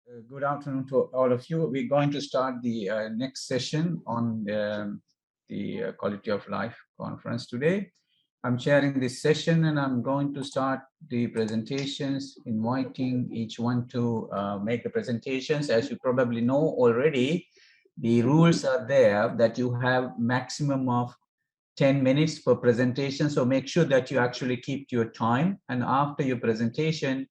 Good afternoon to all of you. We're going to start the next session on the Quality of Life conference today. I'm chairing this session and I'm going to start the presentations, inviting each one to make the presentations. As you probably know already, the rules are there that you have maximum of 10 minutes per presentation. So make sure that you actually keep your time. And after your presentation,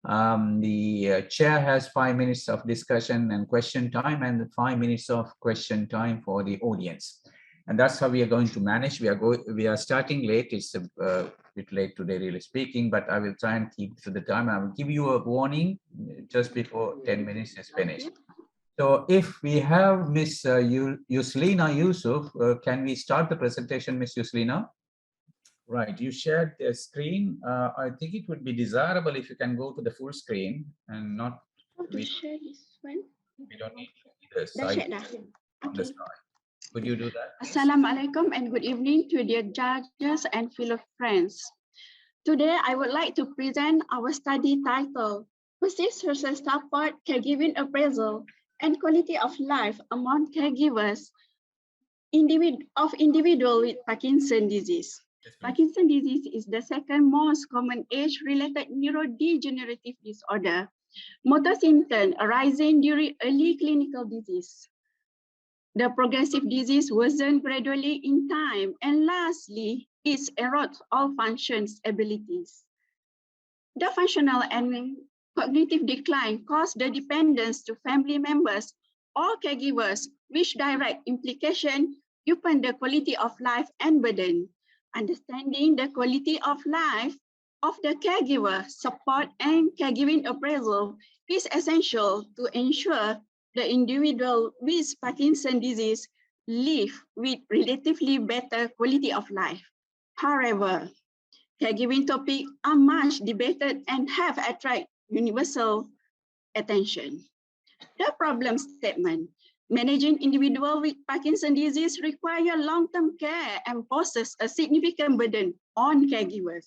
the chair has 5 minutes of discussion and question time and 5 minutes of question time for the audience. And that's how we are going to manage. We are starting late. It's a bit late today, really speaking, but I will try and keep to the time. I will give you a warning just before 10 minutes is finished. So if we have Miss Yuslina Yusuf, can we start the presentation, Miss Yuslina? Right, you shared the screen. I think it would be desirable if you can go to the full screen and not. How to share this one? We don't need either side on the slide. Could you do that? Assalamualaikum and good evening to dear judges and fellow friends. Today, I would like to present our study title, Perceived Social Support, Caregiving Appraisal, and Quality of Life Among Caregivers of Individual with Parkinson's Disease. Parkinson's disease is the second most common age-related neurodegenerative disorder. Motor symptoms arising during early clinical disease. The progressive disease worsens gradually in time, and lastly, it erodes all functions abilities. The functional and cognitive decline causes the dependence to family members or caregivers, which direct implication upon the quality of life and burden. Understanding the quality of life of the caregiver, support and caregiving appraisal is essential to ensure the individual with Parkinson's disease live with relatively better quality of life. However, caregiving topics are much debated and have attracted universal attention. The problem statement. Managing individuals with Parkinson's disease requires long-term care and poses a significant burden on caregivers.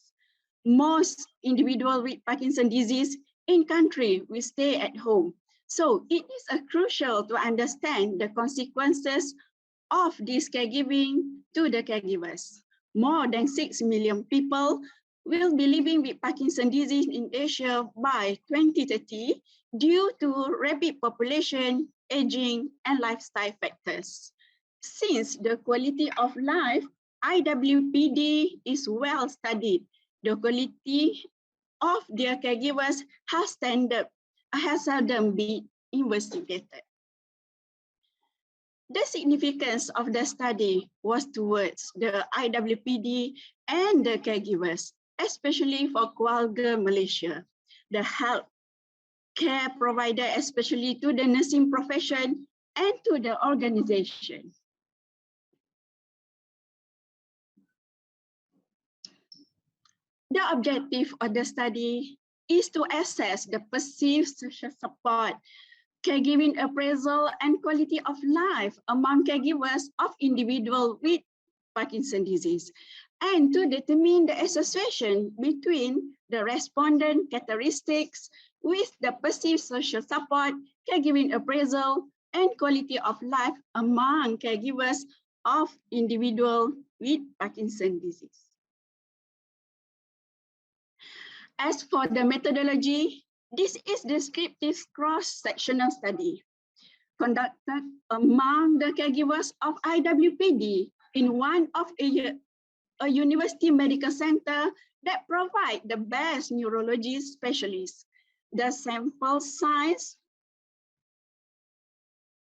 Most individuals with Parkinson's disease in country will stay at home. So it is crucial to understand the consequences of this caregiving to the caregivers. More than 6 million people will be living with Parkinson's disease in Asia by 2030 due to rapid population, aging, and lifestyle factors. Since the quality of life, IWPD is well studied. The quality of their caregivers has seldom been investigated. The significance of the study was towards the IWPD and the caregivers, especially for Keluarga Malaysia, the health care provider, especially to the nursing profession and to the organization. The objective of the study is to assess the perceived social support, caregiving appraisal, and quality of life among caregivers of individuals with Parkinson's disease, and to determine the association between the respondent characteristics with the perceived social support, caregiving appraisal, and quality of life among caregivers of individuals with Parkinson's disease. As for the methodology, this is descriptive cross-sectional study conducted among the caregivers of IWPD in one of a university medical center that provide the best neurology specialists. The sample size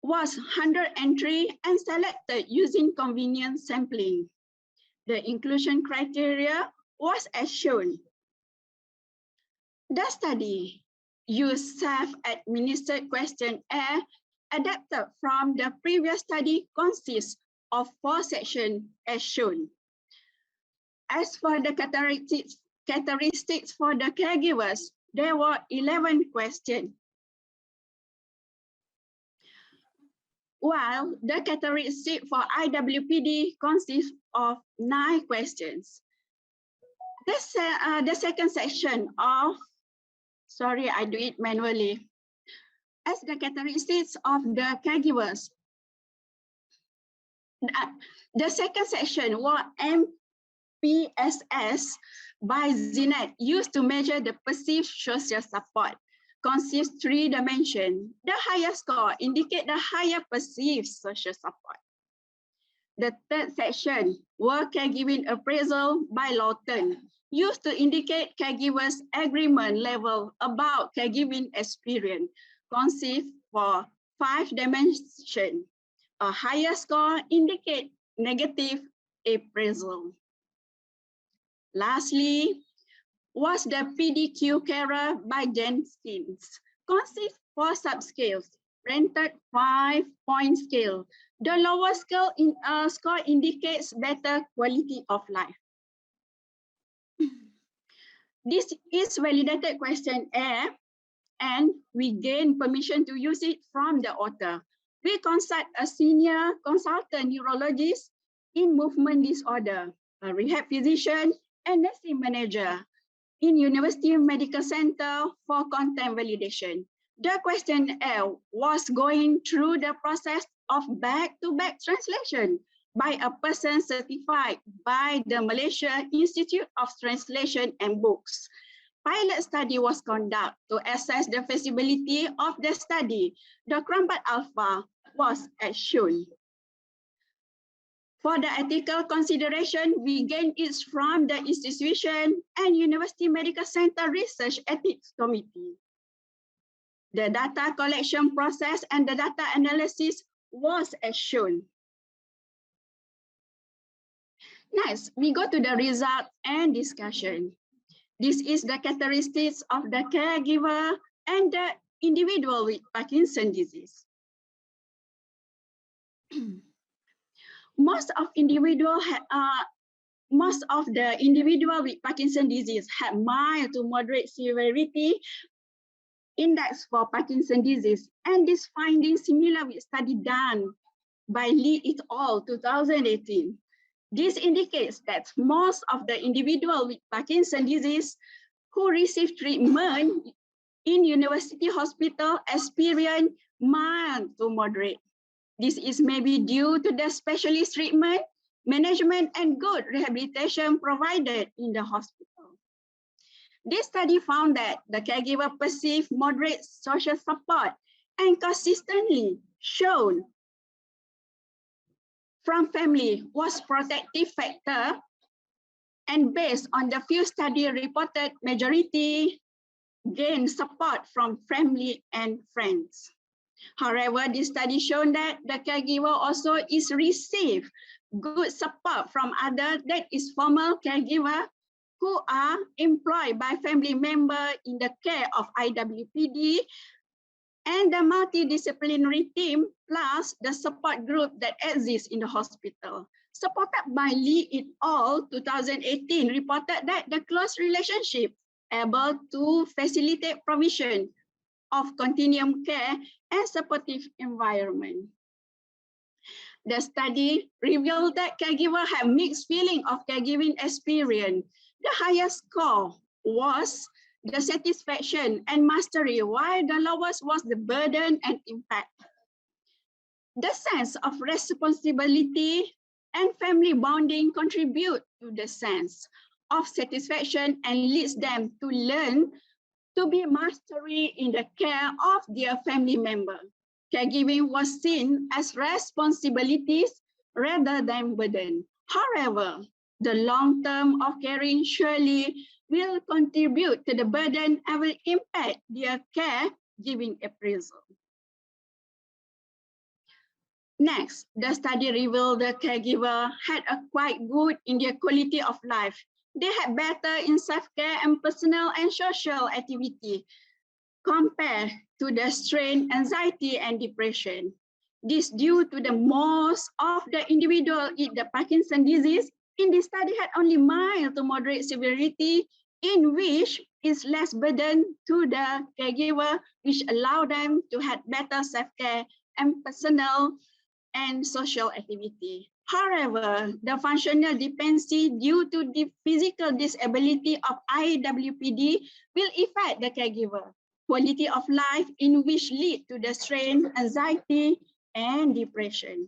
was 100 entry and selected using convenient sampling. The inclusion criteria was as shown. The study used self-administered questionnaire adapted from the previous study consists of 4 sections as shown. As for the characteristics for the caregivers, there were 11 questions, while the characteristic for IWPD consists of 9 questions. The second section of, sorry, I do it manually. as the characteristics of the caregivers. The second section was MPSS by Zinet used to measure the perceived social support. Consists 3 dimensions. The higher score indicate the higher perceived social support. The third section was caregiving appraisal by Lawton, used to indicate caregivers' agreement level about caregiving experience. Consists for 5 dimensions. A higher score indicate negative appraisal. Lastly, was the PDQ carer by Jenkins. Consists 4 subscales, rented 5-point scale. The lower scale score indicates better quality of life. This is validated questionnaire, and we gain permission to use it from the author. We consult a senior consultant neurologist in movement disorder, a rehab physician, and nursing manager in University Medical Center for content validation. The questionnaire was going through the process of back-to-back translation by a person certified by the Malaysia Institute of Translation and Books. Pilot study was conducted to assess the feasibility of the study. The Cronbach alpha was as shown. For the ethical consideration, we gain it from the institution and University Medical Center Research Ethics Committee. The data collection process and the data analysis was as shown. Next, we go to the result and discussion. This is the characteristics of the caregiver and the individual with Parkinson's disease. Most of the individual with Parkinson's disease had mild to moderate severity index for Parkinson's disease, and this finding similar with study done by Lee et al. 2018. This indicates that most of the individual with Parkinson's disease who receive treatment in university hospital experience mild to moderate. This is maybe due to the specialist treatment, management, and good rehabilitation provided in the hospital. This study found that the caregiver perceived moderate social support and consistently shown from family was protective factor, and based on the few studies reported, majority gained support from family and friends. However, this study shown that the caregiver also is receive good support from others, that is formal caregiver who are employed by family member in the care of IWPD and the multidisciplinary team plus the support group that exists in the hospital. Supported by Lee et al. 2018 reported that the close relationship able to facilitate provision of continuum care and supportive environment. The study revealed that caregivers have mixed feeling of caregiving experience. The highest score was the satisfaction and mastery, while the lowest was the burden and impact. The sense of responsibility and family bonding contribute to the sense of satisfaction and leads them to learn to be mastery in the care of their family member. Caregiving was seen as responsibilities rather than burden. However, the long term of caring surely will contribute to the burden and will impact their caregiving appraisal. Next, the study revealed the caregiver had a quite good in their quality of life. They had better in self-care and personal and social activity compared to the strain, anxiety, and depression. This due to the most of the individual with the Parkinson's disease in this study had only mild to moderate severity, in which is less burden to the caregiver, which allow them to have better self-care and personal and social activity. However, the functional dependency due to the physical disability of IWPD will affect the caregiver. quality of life in which lead to the strain, anxiety, and depression.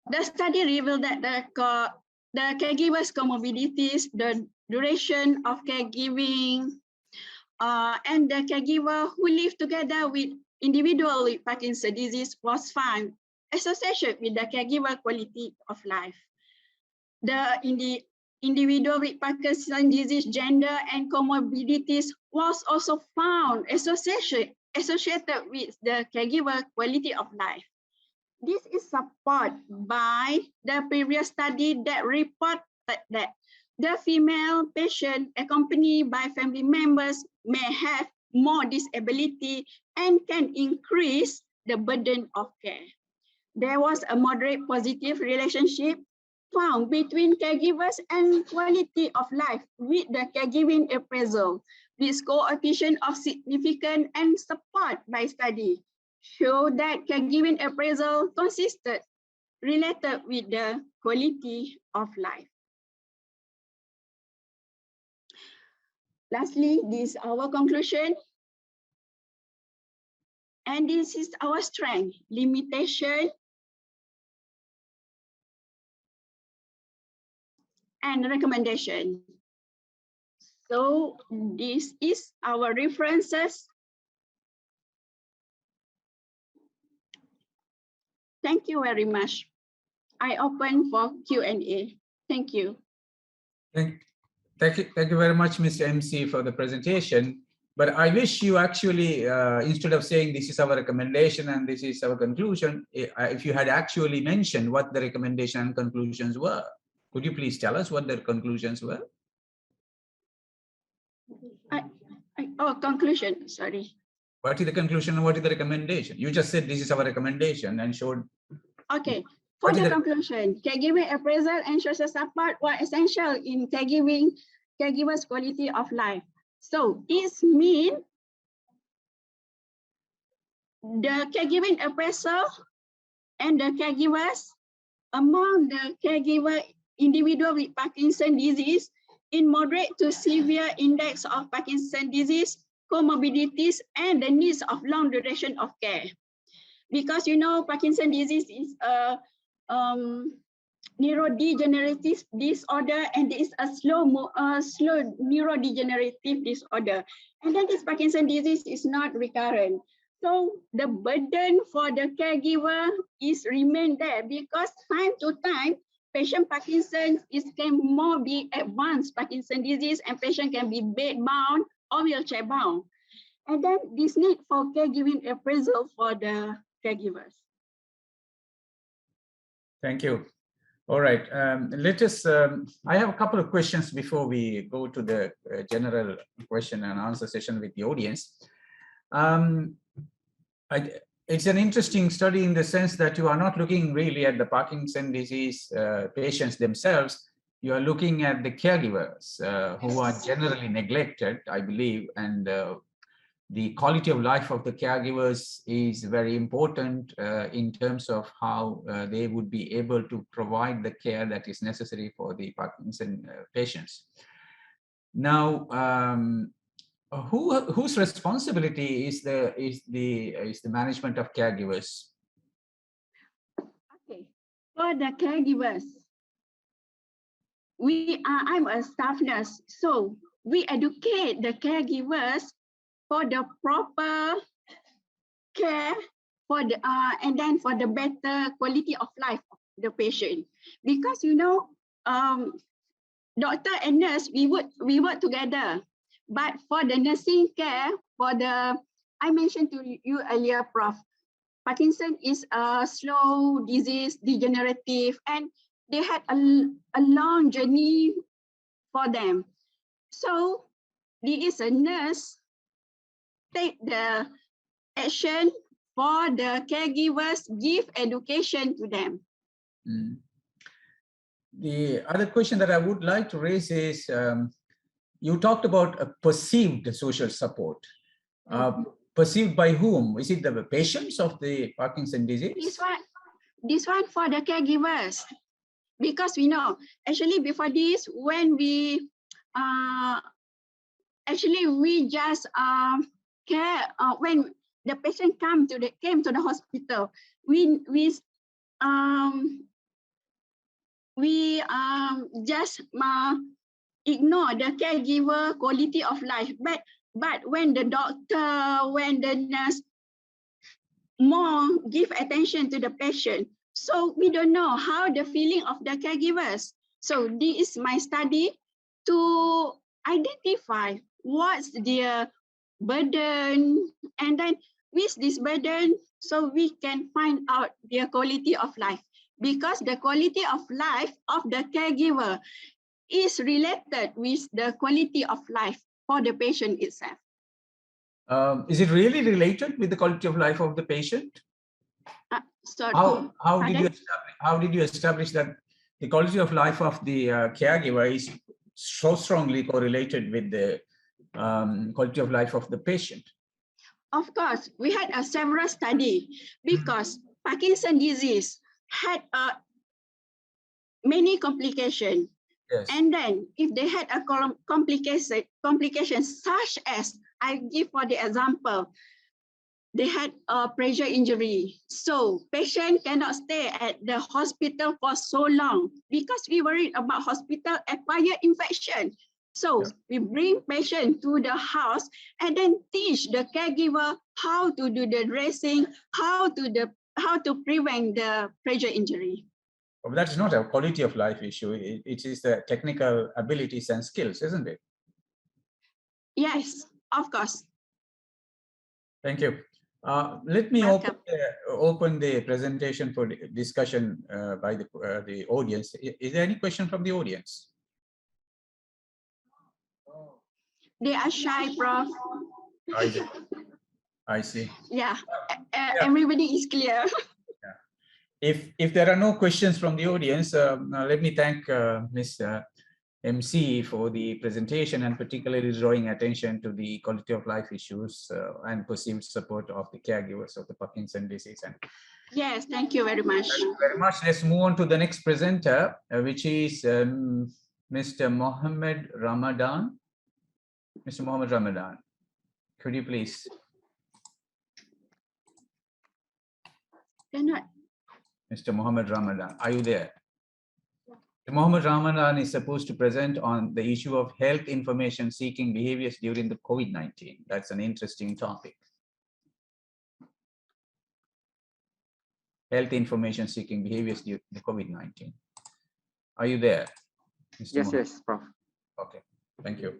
The study revealed that the caregivers' comorbidities, the duration of caregiving, and the caregiver who live together with individual with Parkinson's disease was found associated with the caregiver quality of life. In the individual with Parkinson's disease, gender and comorbidities was also found associated with the caregiver quality of life. This is supported by the previous study that reported that the female patient accompanied by family members may have more disability and can increase the burden of care. There was a moderate positive relationship found between caregivers and quality of life with the caregiving appraisal. This coefficient of significance and support by study show that caregiving appraisal consisted related with the quality of life. Lastly, this is our conclusion. And this is our strength, limitation, and recommendation. So this is our references. Thank you very much. I open for Q&A. Thank you. Thank you very much, Mr. MC, for the presentation. But I wish you actually, instead of saying this is our recommendation and this is our conclusion, if you had actually mentioned what the recommendation and conclusions were. Could you please tell us what the conclusions were? Conclusion, sorry. What is the conclusion and what is the recommendation? You just said this is our recommendation and showed. Okay, for the conclusion, caregiving appraisal and social support were essential in caregivers' quality of life. So this means the caregiving appraisal and the caregivers among the caregiver individual with Parkinson's disease in moderate to severe index of Parkinson's disease, comorbidities, and the needs of long duration of care. Because you know, Parkinson's disease is a neurodegenerative disorder, and it is a slow neurodegenerative disorder. And then this Parkinson's disease is not recurrent. So the burden for the caregiver is remain there because time to time, patient Parkinson's can more be advanced Parkinson's disease, and patient can be bed bound or wheelchair bound. And then this need for caregiving appraisal for the caregivers. Thank you. All right, let us, I have a couple of questions before we go to the general question and answer session with the audience. It's an interesting study in the sense that you are not looking really at the Parkinson's disease patients themselves. You are looking at the caregivers who are generally neglected, I believe, and the quality of life of the caregivers is very important in terms of how they would be able to provide the care that is necessary for the Parkinson's patients. Now, whose responsibility is the management of caregivers? Okay, for the caregivers, I'm a staff nurse, so we educate the caregivers for the proper care for the and then for the better quality of life of the patient. Because you know, doctor and nurse, we work together. But for the nursing care, I mentioned to you earlier, Prof, Parkinson is a slow disease, degenerative, and they had a long journey for them. So there is a nurse take the action for the caregivers, give education to them. The other question that I would like to raise is, you talked about a perceived social support. Perceived by whom? Is it the patients of the Parkinson's disease? This one for the caregivers. Because we know, actually before this, when we actually we just care when the patient came to the hospital. We just ignore the caregiver quality of life, but when the doctor, when the nurse more give attention to the patient, so we don't know how the feeling of the caregivers. So this is my study to identify what's their burden, and then with this burden, so we can find out their quality of life, because the quality of life of the caregiver is related with the quality of life for the patient itself. Is it really related with the quality of life of the patient? Sorry. How did you establish that the quality of life of the caregiver is so strongly correlated with the quality of life of the patient? Of course, we had a several study, because Parkinson's disease had many complications. Yes. And then if they had a complication such as, I give for the example, they had a pressure injury. So patient cannot stay at the hospital for so long, because we worried about hospital-acquired infection. So we bring patient to the house and then teach the caregiver how to do the dressing, how to prevent the pressure injury. But that is not a quality of life issue. It is the technical abilities and skills, isn't it? Yes, of course. Thank you. Let me open the presentation for discussion by the audience. Is there any question from the audience? They are shy, Prof. I see. Yeah, everybody is clear. If there are no questions from the audience, let me thank Ms. MC for the presentation, and particularly drawing attention to the quality of life issues and perceived support of the caregivers of the Parkinson's disease. And yes, thank you very much. Thank you very much. Let's move on to the next presenter, which is Mr. Mohammed Ramadan. Mr. Mohammed Ramadan, could you please? Cannot. Mr. Mohammed Ramadan, are you there? Mohammed Ramadan is supposed to present on the issue of health information seeking behaviors during the COVID-19. That's an interesting topic. Health information seeking behaviors during the COVID-19. Are you there, Mr. Yes, Mohammed? yes, Prof. Okay, thank you.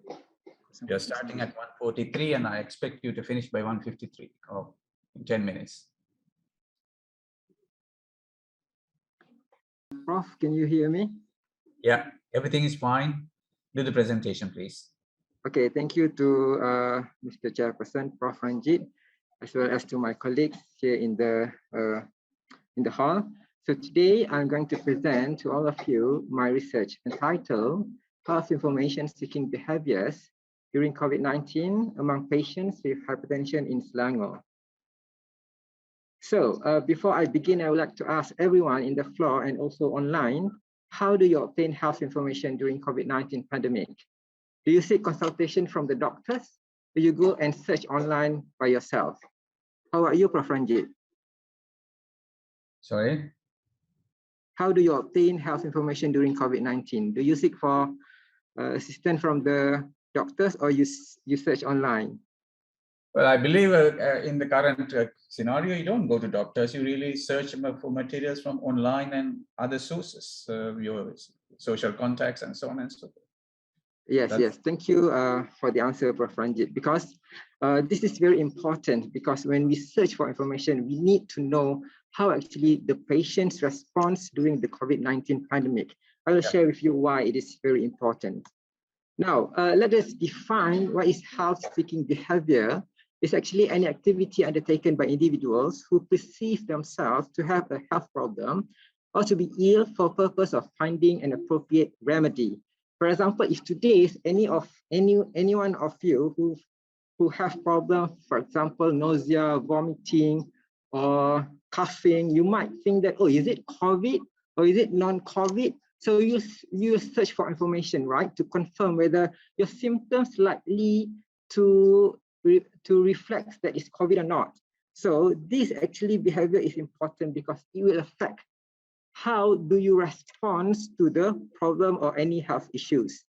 You're starting at 1:43 and I expect you to finish by 1:53 or in 10 minutes. Prof, can you hear me? Yeah, everything is fine. Do the presentation, please. Okay, thank you to Mr. Chairperson, Prof. Ranjith, as well as to my colleagues here in the hall. So today I'm going to present to all of you my research entitled Health Information Seeking Behaviors During COVID-19 Among Patients with Hypertension in Selangor. So before I begin, I would like to ask everyone in the floor and also online, how do you obtain health information during COVID-19 pandemic? Do you seek consultation from the doctors? Do you go and search online by yourself? How are you, Prof. Ranjith? Sorry? How do you obtain health information during COVID-19? Do you seek for assistance from the doctors or you search online? Well, I believe in the current scenario, you don't go to doctors. You really search for materials from online and other sources, your social contacts and so on and so forth. Yes, yes. Thank you for the answer, Prof. Ranjith, because this is very important, because when we search for information, we need to know how actually the patient's response during the COVID-19 pandemic. I will share with you why it is very important. Now, let us define what is health-seeking behavior. It's actually any activity undertaken by individuals who perceive themselves to have a health problem or to be ill for purpose of finding an appropriate remedy. For example, if today is any one of you who have problems, for example, nausea, vomiting, or coughing, you might think that, oh, is it COVID or is it non-COVID? So you search for information, right, to confirm whether your symptoms likely to reflect that it's COVID or not. So this actually behavior is important because it will affect how do you respond to the problem or any health issues.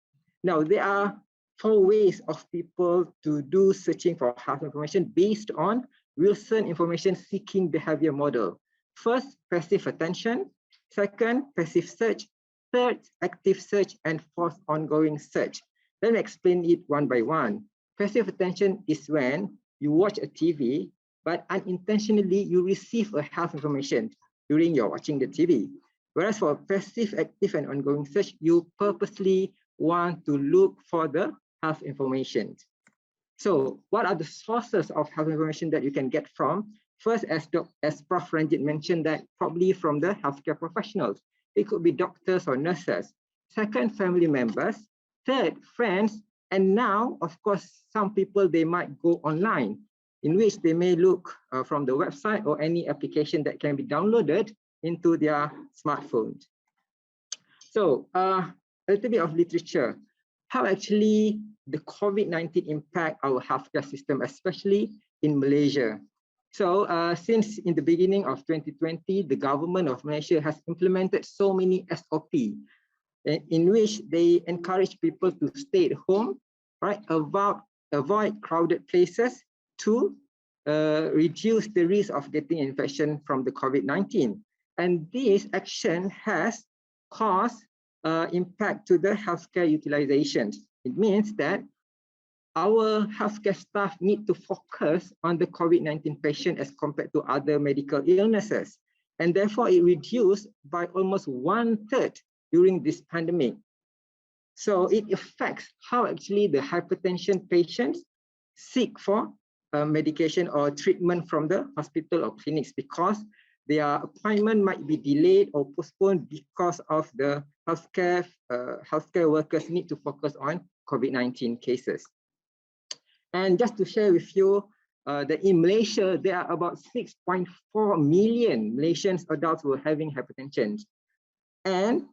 Now, there are 4 ways of people to do searching for health information based on Wilson information seeking behavior model. First, passive attention. Second, passive search. Third, active search. And fourth, ongoing search. Let me explain it one by one. Passive attention is when you watch a TV, but unintentionally you receive a health information during your watching the TV. Whereas for passive, active, and ongoing search, you purposely want to look for the health information. So what are the sources of health information that you can get from? First, as Prof. Ranjith mentioned, that probably from the healthcare professionals. It could be doctors or nurses. Second, family members. Third, friends. And now, of course, some people, they might go online, in which they may look from the website or any application that can be downloaded into their smartphone. So a little bit of literature. How actually the COVID-19 impact our healthcare system, especially in Malaysia. So since in the beginning of 2020, the government of Malaysia has implemented so many SOP in which they encourage people to stay at home, right? Avoid crowded places to reduce the risk of getting infection from the COVID-19. And this action has caused impact to the healthcare utilization. It means that our healthcare staff need to focus on the COVID-19 patient as compared to other medical illnesses. And therefore it reduced by almost 1/3 during this pandemic. So it affects how actually the hypertension patients seek for medication or treatment from the hospital or clinics, because their appointment might be delayed or postponed because of the healthcare workers need to focus on COVID-19 cases. And just to share with you that in Malaysia, there are about 6.4 million Malaysian adults who are having hypertension. And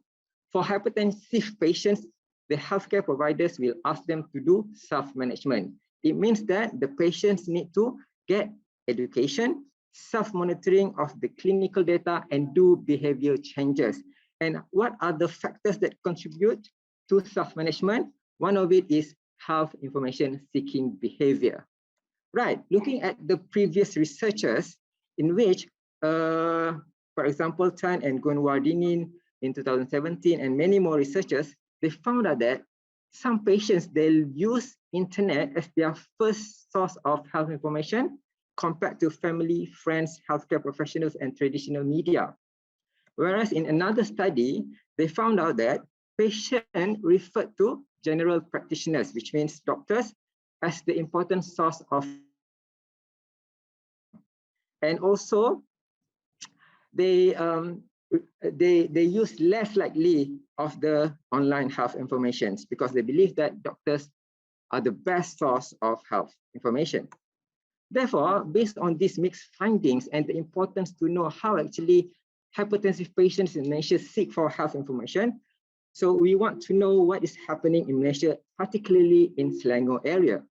for hypertensive patients, the healthcare providers will ask them to do self-management. It means that the patients need to get education, self-monitoring of the clinical data, and do behavior changes. And what are the factors that contribute to self-management? One of it is health information seeking behavior. Right, looking at the previous researchers in which, for example, Tan and Gunwardini in 2017 and many more researchers, they found out that some patients, they'll use internet as their first source of health information compared to family, friends, healthcare professionals, and traditional media. Whereas in another study, they found out that patients referred to general practitioners, which means doctors, as the important source of, and also they use less likely of the online health information because they believe that doctors are the best source of health information. Therefore, based on these mixed findings and the importance to know how actually hypertensive patients in Malaysia seek for health information, so we want to know what is happening in Malaysia, particularly in Selangor area.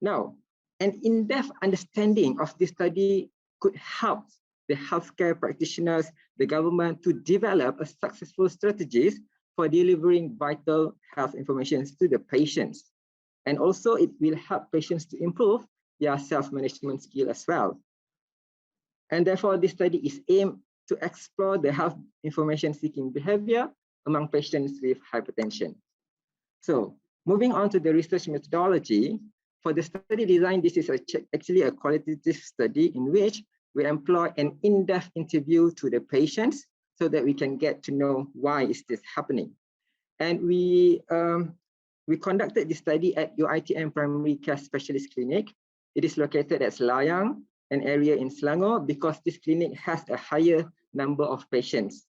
Now, an in-depth understanding of this study could help the healthcare practitioners, the government to develop a successful strategies for delivering vital health information to the patients. And also it will help patients to improve their self-management skill as well. And therefore this study is aimed to explore the health information seeking behavior among patients with hypertension. So moving on to the research methodology, for the study design, this is actually a qualitative study in which we employ an in-depth interview to the patients so that we can get to know why is this happening. And we conducted this study at UiTM Primary Care Specialist Clinic. It is located at Selayang, an area in Selangor, because this clinic has a higher number of patients.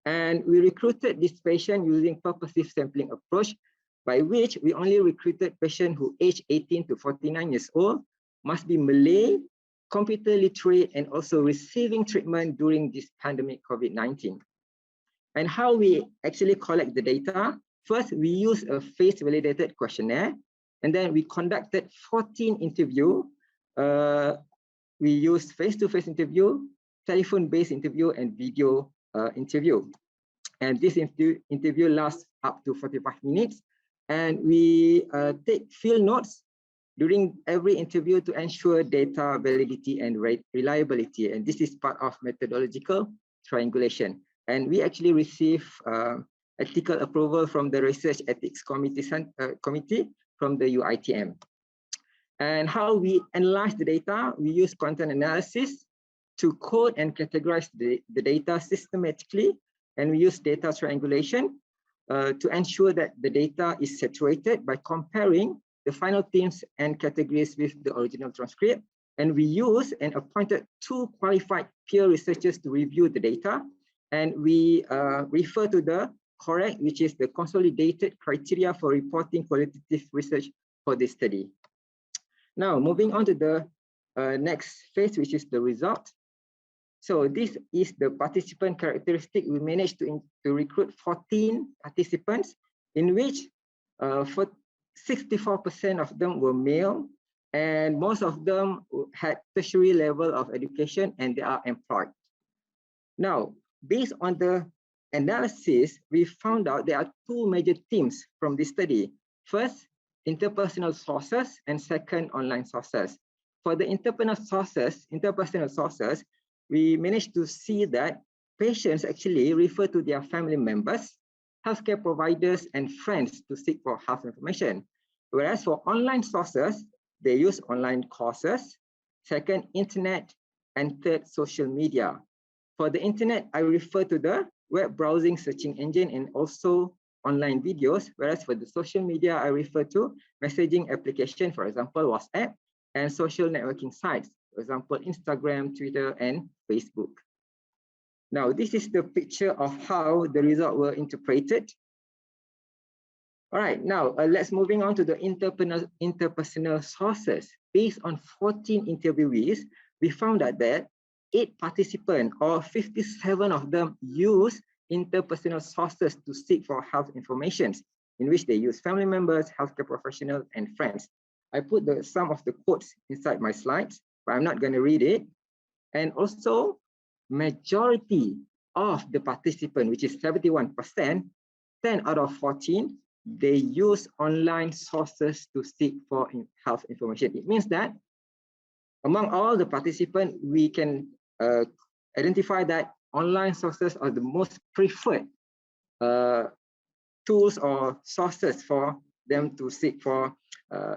And we recruited this patient using purposive sampling approach, by which we only recruited patients who age 18 to 49 years old, must be Malay, computer literate, and also receiving treatment during this pandemic COVID-19. And how we actually collect the data? First, we use a face-validated questionnaire And then we conducted 14 interviews. We used face-to-face interview, telephone-based interview, and video interview. And this interview lasts up to 45 minutes. And we take field notes during every interview to ensure data validity and reliability. And this is part of methodological triangulation. And we actually receive ethical approval from the Research Ethics Committee from the UITM. And how we analyze the data, we use content analysis to code and categorize the data systematically. And we use data triangulation to ensure that the data is saturated by comparing the final themes and categories with the original transcript. And we use and appointed 2 qualified peer researchers to review the data. And we refer to the correct, which is the consolidated criteria for reporting qualitative research for this study. Now, moving on to the next phase, which is the result. So this is the participant characteristic. We managed to recruit 14 participants, in which 64% of them were male, and most of them had tertiary level of education, and they are employed. Now, based on the analysis, we found out there are 2 major themes from this study. First, interpersonal sources, and second, online sources. For the interpersonal sources, we managed to see that patients actually refer to their family members, healthcare providers, and friends to seek for health information. Whereas for online sources, they use online courses, second, internet, and third, social media. For the internet, I refer to the web browsing searching engine and also online videos, whereas for the social media, I refer to messaging application, for example, WhatsApp, and social networking sites, for example, Instagram, Twitter, and Facebook. Now, this is the picture of how the results were interpreted. All right, now let's moving on to the interpersonal sources. Based on 14 interviewees, we found out that 8 participants, or 57 of them, use interpersonal sources to seek for health information, in which they use family members, healthcare professionals, and friends. I put some of the quotes inside my slides, but I'm not going to read it. And also, majority of the participants, which is 71%, 10 out of 14, they use online sources to seek for health information. It means that among all the participants, we can identify that online sources are the most preferred tools or sources for them to seek for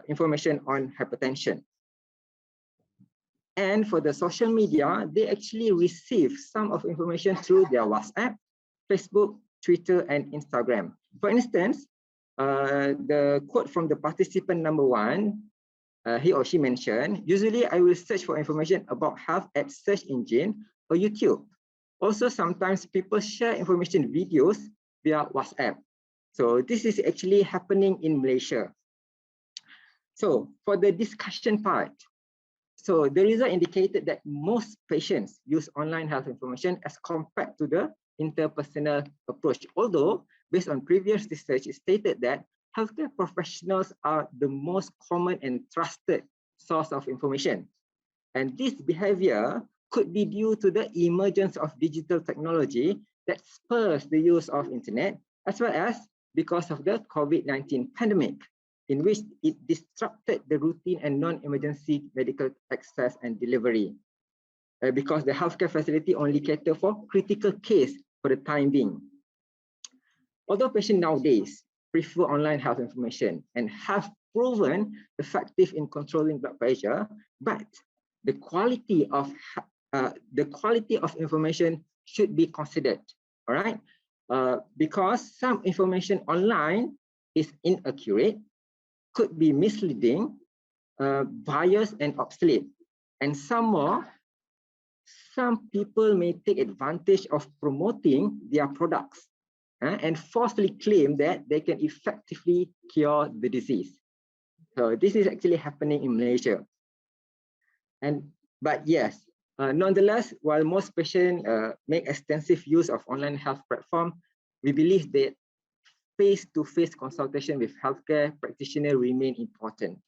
information on hypertension. And for the social media, they actually receive some of information through their WhatsApp, Facebook, Twitter, and Instagram. For instance, the quote from the participant number 1, he or she mentioned, usually I will search for information about health at search engine or YouTube. Also, sometimes people share information videos via WhatsApp. So this is actually happening in Malaysia. So for the discussion part, so the result indicated that most patients use online health information as compared to the interpersonal approach. Although, based on previous research, it stated that healthcare professionals are the most common and trusted source of information. And this behavior could be due to the emergence of digital technology that spurs the use of internet, as well as because of the COVID-19 pandemic, in which it disrupted the routine and non-emergency medical access and delivery, because the healthcare facility only cater for critical case for the time being. Although patients nowadays prefer online health information and have proven effective in controlling blood pressure, but the quality of information should be considered. All right, because some information online is inaccurate, could be misleading, biased, and obsolete. And some people may take advantage of promoting their products and falsely claim that they can effectively cure the disease. So this is actually happening in Malaysia. But yes, nonetheless, while most patients make extensive use of online health platform, we believe that face-to-face consultation with healthcare practitioners remain important.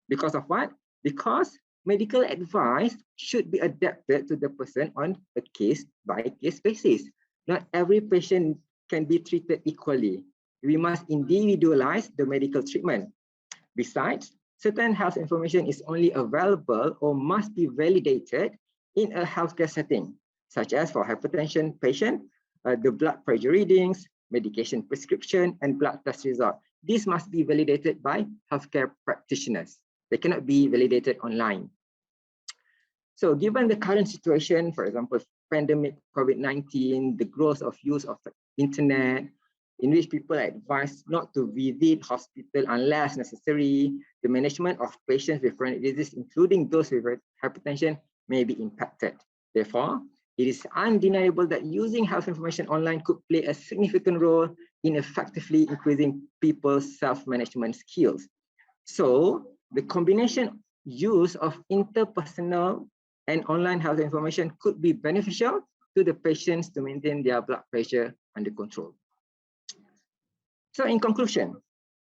Because of what? Because medical advice should be adapted to the person on a case-by-case basis. Not every patient can be treated equally. We must individualize the medical treatment. Besides, certain health information is only available or must be validated in a healthcare setting, such as for hypertension patient, the blood pressure readings, medication prescription, and blood test result. This must be validated by healthcare practitioners. They cannot be validated online. So given the current situation, for example, pandemic COVID-19, the growth of use of the internet, in which people are advised not to visit hospital unless necessary, the management of patients with chronic disease, including those with hypertension, may be impacted. Therefore, it is undeniable that using health information online could play a significant role in effectively increasing people's self-management skills. So, the combination use of interpersonal and online health information could be beneficial to the patients to maintain their blood pressure under control. So in conclusion,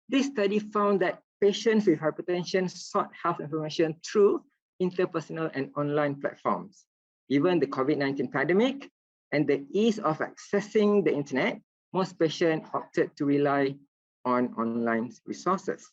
this study found that patients with hypertension sought health information through interpersonal and online platforms. Given the COVID-19 pandemic and the ease of accessing the internet, most patients opted to rely on online resources.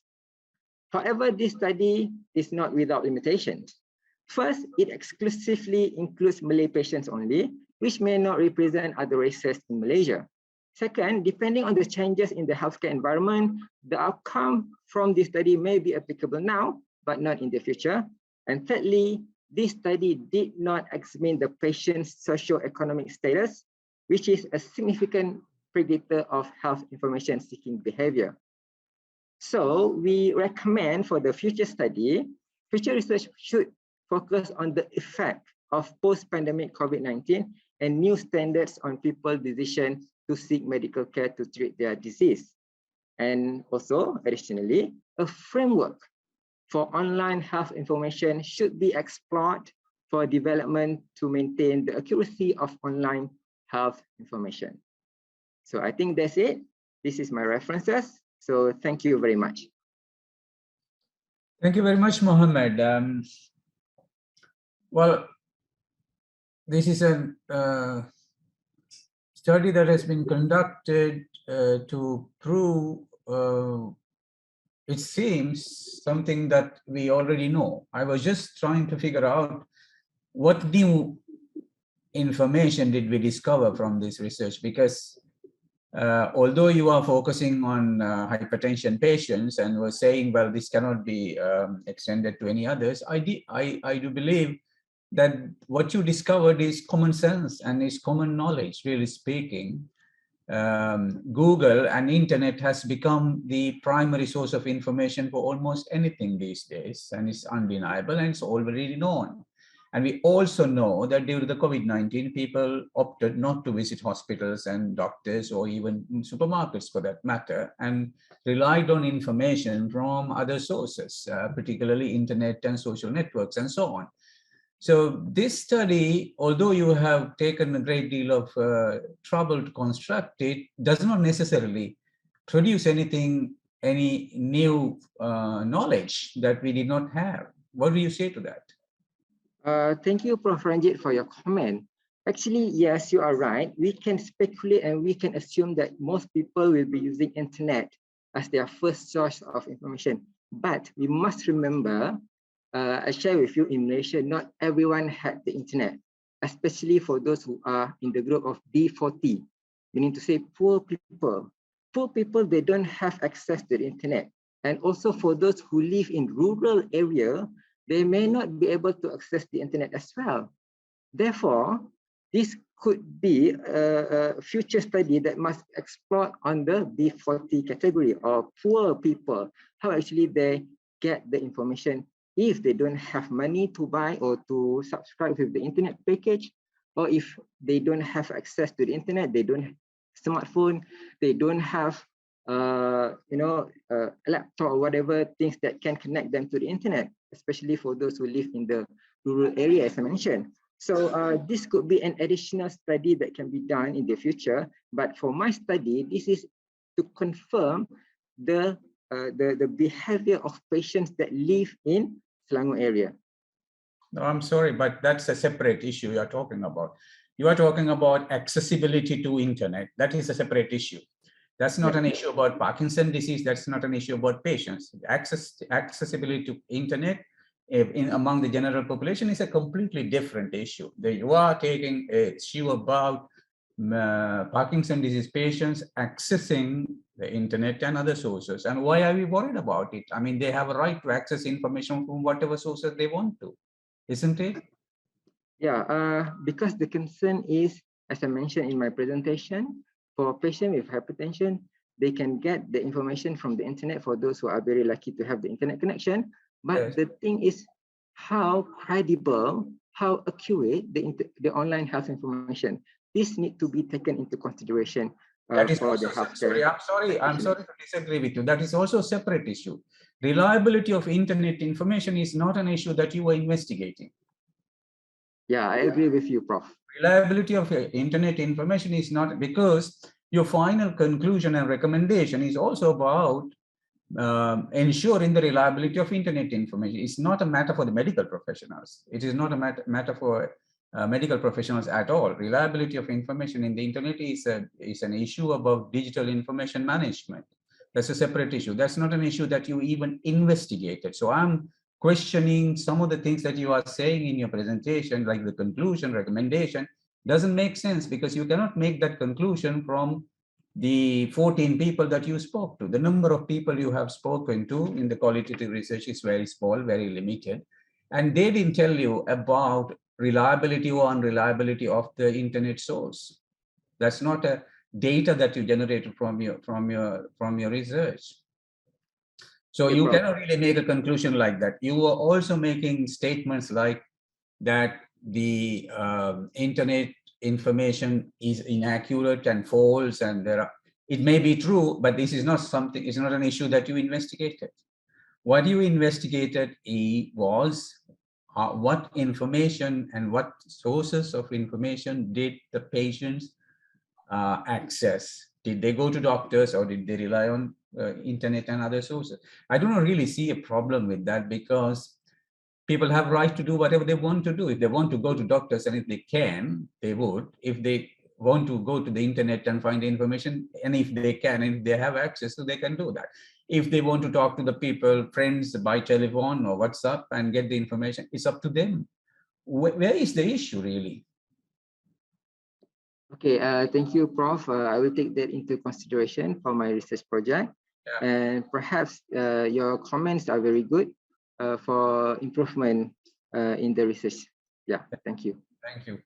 However, this study is not without limitations. First, it exclusively includes Malay patients only, which may not represent other races in Malaysia. Second, depending on the changes in the healthcare environment, the outcome from this study may be applicable now, but not in the future. And thirdly, this study did not examine the patient's socioeconomic status, which is a significant predictor of health information seeking behavior. So we recommend for the future study, future research should focus on the effect of post-pandemic COVID-19 and new standards on people's decision to seek medical care to treat their disease. And also, additionally, a framework for online health information should be explored for development to maintain the accuracy of online health information. So I think that's it. This is my references. So thank you very much. Thank you very much, Mohammed. Well, this is a study that has been conducted to prove, it seems, something that we already know. I was just trying to figure out what new information did we discover from this research, because although you are focusing on hypertension patients and were saying, well, this cannot be extended to any others, I do believe that what you discovered is common sense and is common knowledge, really speaking. Google and internet has become the primary source of information for almost anything these days, and it's undeniable and it's already known. And we also know that due to the COVID-19, people opted not to visit hospitals and doctors or even supermarkets for that matter, and relied on information from other sources, particularly internet and social networks and so on. So this study, although you have taken a great deal of trouble to construct it, does not necessarily produce any new knowledge that we did not have. What do you say to that? Thank you, Prof. Ranjith, for your comment. Actually, yes, you are right. We can speculate and we can assume that most people will be using internet as their first source of information. But we must remember, I share with you, in Malaysia, not everyone had the internet, especially for those who are in the group of B40, meaning to say poor people. Poor people, they don't have access to the internet. And also for those who live in rural area, they may not be able to access the internet as well. Therefore, this could be a future study that must explore on the B40 category, or poor people, how actually they get the information if they don't have money to buy or to subscribe with the internet package, or if they don't have access to the internet, they don't have smartphone, they don't have a laptop or whatever things that can connect them to the internet, especially for those who live in the rural area, as I mentioned. So this could be an additional study that can be done in the future. But for my study, this is to confirm the behavior of patients that live in Selangor area. No, I'm sorry, but that's a separate issue you are talking about. You are talking about accessibility to internet. That is a separate issue. That's not an issue about Parkinson's disease. That's not an issue about patients. Accessibility to internet among the general population is a completely different issue. You are taking an issue about Parkinson's disease patients accessing the internet and other sources. And why are we worried about it? I mean, they have a right to access information from whatever sources they want to, isn't it? Yeah, because the concern is, as I mentioned in my presentation, for patients with hypertension, they can get the information from the internet for those who are very lucky to have the internet connection. But the thing is, how credible, how accurate the online health information. This need to be taken into consideration that is for also, the healthcare. I'm sorry to disagree with you. That is also a separate issue. Reliability of internet information is not an issue that you are investigating. Yeah, I agree with you, Prof. Reliability of internet information is not, because your final conclusion and recommendation is also about ensuring the reliability of internet information. It's not a matter for the medical professionals. It is not a matter for medical professionals at all. Reliability of information in the internet is an issue about digital information management. That's a separate issue. That's not an issue that you even investigated. So I'm questioning some of the things that you are saying in your presentation, like the conclusion, recommendation, doesn't make sense, because you cannot make that conclusion from the 14 people that you spoke to. The number of people you have spoken to in the qualitative research is very small, very limited. And they didn't tell you about reliability or unreliability of the internet source. That's not a data that you generated from your research. So you cannot really make a conclusion like that. You are also making statements like that the internet information is inaccurate and false, and it may be true, but this is not something, it's not an issue that you investigated. What you investigated was what information and what sources of information did the patients access? Did they go to doctors, or did they rely on internet and other sources? I do not really see a problem with that, because people have right to do whatever they want to do. If they want to go to doctors, and if they can, they would. If they want to go to the internet and find the information, and if they can, and if they have access, so they can do that. If they want to talk to the people, friends, by telephone or WhatsApp and get the information, it's up to them. Where is the issue really? Okay, thank you, Prof. I will take that into consideration for my research project. Yeah. And perhaps your comments are very good for improvement in the research. Yeah, thank you. Thank you.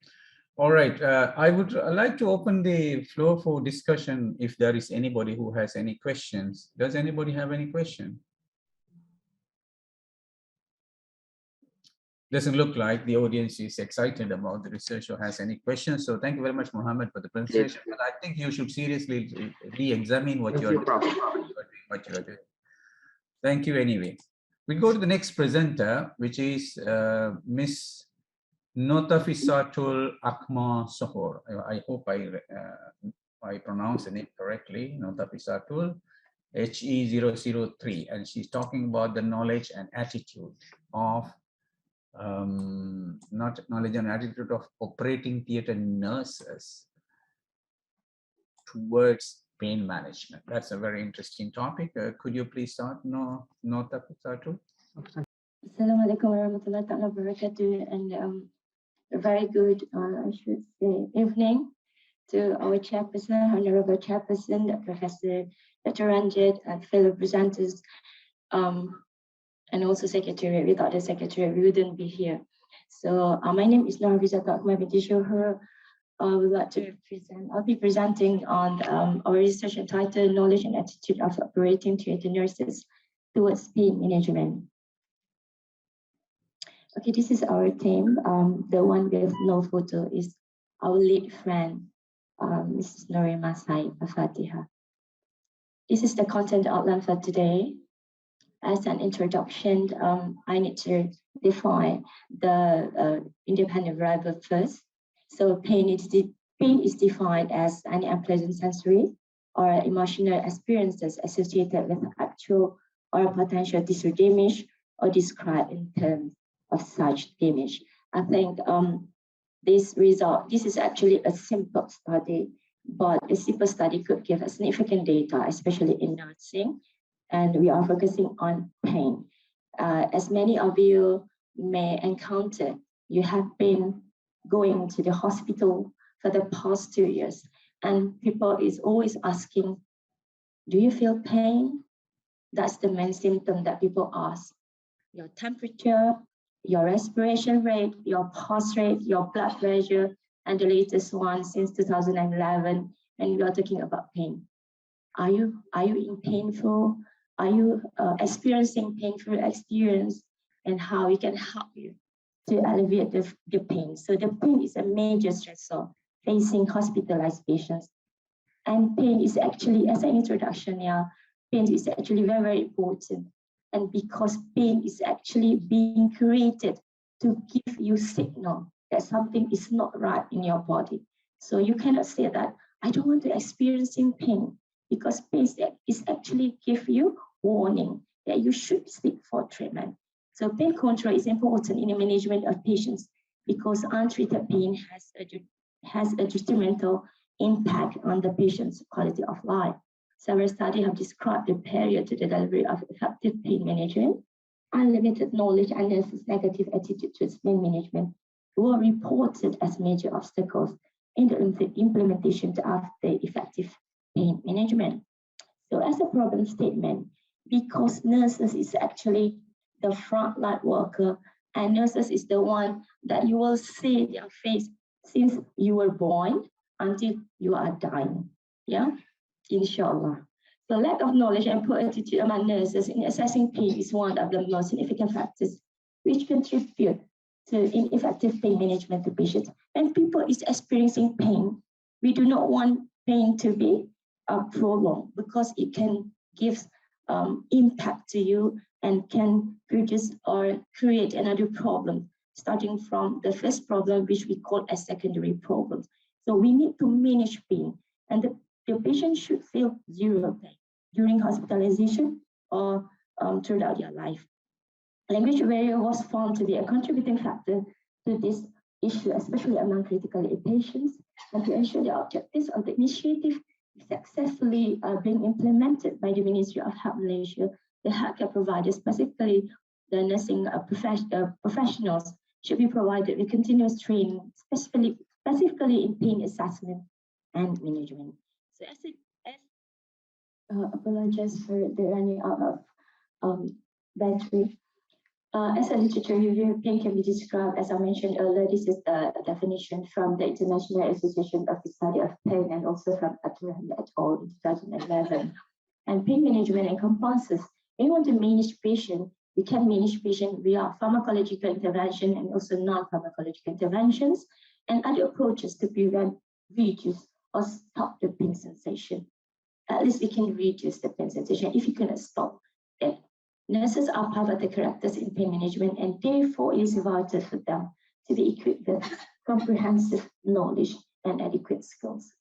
All right, I would like to open the floor for discussion if there is anybody who has any questions. Does anybody have any question? Doesn't look like the audience is excited about the research or has any questions. So thank you very much, Mohammed, for the presentation. But I think you should seriously re-examine what you are doing. Thank you anyway. We go to the next presenter, which is Miss Notafisatul Akmal Sohor. I hope I pronounce the name correctly, Notafisatul, HE003, and she's talking about the knowledge and attitude of not knowledge and attitude of operating theatre nurses towards pain management. That's a very interesting topic. Could you please start, Notafisatul? Assalamualaikum warahmatullahi wabarakatuh, and a very good, I should say, evening to our chairperson, Honorable Chairperson, Professor Dr. Ranjith, and fellow presenters, and also Secretariat. Without the Secretariat, we wouldn't be here. So my name is Notafisatul Akmal binti Sohor. I would like to present. I'll be presenting on our research entitled "Knowledge and Attitude of Operating Theatre Nurses Towards Pain Management." Okay, this is our team. The one with no photo is our lead friend, Mrs. Norima Said Fatiha. This is the content outline for today. As an introduction, I need to define the independent variable first. So pain is defined as any unpleasant sensory or emotional experiences associated with actual or potential tissue damage or described in terms of such damage. I think this is actually a simple study, but a simple study could give us significant data, especially in nursing, and we are focusing on pain. As many of you may encounter, you have been going to the hospital for the past 2 years, and people is always asking, do you feel pain? That's the main symptom that people ask. Your temperature, your respiration rate, your pulse rate, your blood pressure, and the latest one since 2011, and we are talking about pain. Are you in painful? Are you experiencing painful experience, and how we can help you to alleviate the pain? So the pain is a major stressor facing hospitalized patients. And pain is actually, as an introduction, pain is actually very, very important. And because pain is actually being created to give you signal that something is not right in your body. So you cannot say that, I don't want to experience pain, because pain is actually give you warning that you should seek for treatment. So pain control is important in the management of patients because untreated pain has a detrimental impact on the patient's quality of life. Several studies have described the barrier to the delivery of effective pain management, unlimited knowledge, and nurses' negative attitude towards pain management were reported as major obstacles in the implementation of the effective pain management. So as a problem statement, because nurses is actually the frontline worker, and nurses is the one that you will see their face since you were born until you are dying, inshallah. The lack of knowledge and poor attitude among nurses in assessing pain is one of the most significant factors which contribute to ineffective pain management to patients. When people is experiencing pain, we do not want pain to be prolonged because it can give impact to you and can produce or create another problem, starting from the first problem, which we call as secondary problems. So we need to manage pain, and the patient should feel zero pain during hospitalization or throughout their life. Language barrier was found to be a contributing factor to this issue, especially among critically ill patients, and to ensure the objectives of the initiative successfully being implemented by the Ministry of Health Malaysia. The healthcare providers, specifically the nursing professionals, should be provided with continuous training, specifically in pain assessment and management. So apologize for the running out of battery. As a literature review, pain can be described, as I mentioned earlier, this is the definition from the International Association of the Study of Pain and also from AMER et al. In 2011. And pain management encompasses, when you want to manage patient, you can manage patient via pharmacological intervention and also non-pharmacological interventions and other approaches to prevent, reduce, or stop the pain sensation. At least we can reduce the pain sensation if you cannot stop it. Nurses are part of the characters in pain management, and therefore it is vital for them to be equipped with comprehensive knowledge and adequate skills.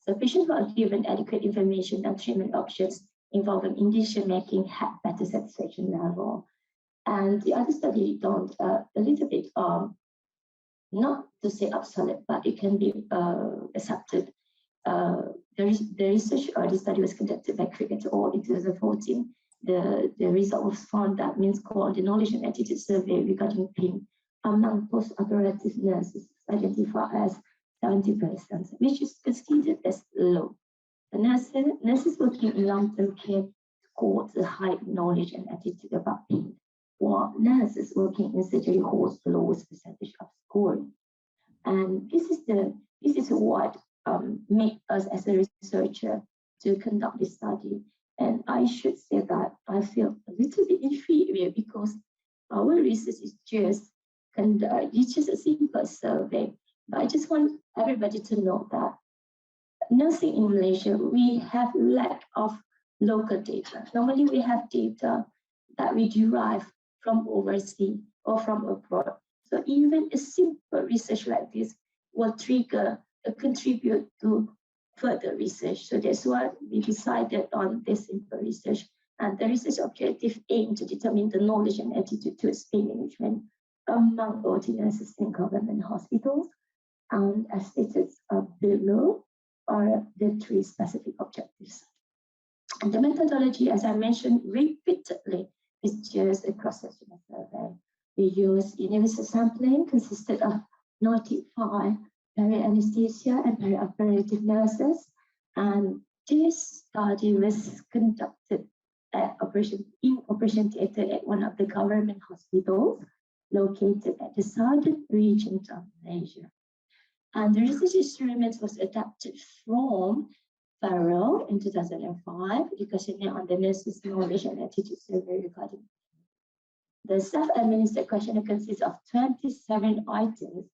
So patients who are given adequate information and treatment options involving decision-making have better satisfaction level. And the other study done a little bit, not to say obsolete, but it can be accepted. The research or the study was conducted by Arct et al. In 2014. The result was found that means called the knowledge and attitude survey regarding pain among post-operative nurses identified as 70%, which is considered as low. The nurses working in long-term care scored a high knowledge and attitude about pain, while nurses working in surgery holds the lowest percentage of scoring. And this is what made us as a researcher to conduct this study. And I should say that I feel a little bit inferior because our research is just a simple survey. But I just want everybody to know that nursing in Malaysia, we have lack of local data. Normally we have data that we derive from overseas or from abroad. So even a simple research like this will trigger, contribute to further research. So that's why we decided on this simple research. And the research objective aimed to determine the knowledge and attitude towards pain management among OT nurses in government hospitals. And as stated below are the three specific objectives. And the methodology, as I mentioned repeatedly, is just a cross-sectional survey. We use universal sampling consisted of 95 peri-anesthesia and peri-operative nurses. And this study was conducted at operation theatre at one of the government hospitals located at the southern regions of Malaysia. And the research experiment was adapted from Farrell in 2005, the questionnaire on the nurses' knowledge and attitude survey regarding. The self-administered questionnaire consists of 27 items,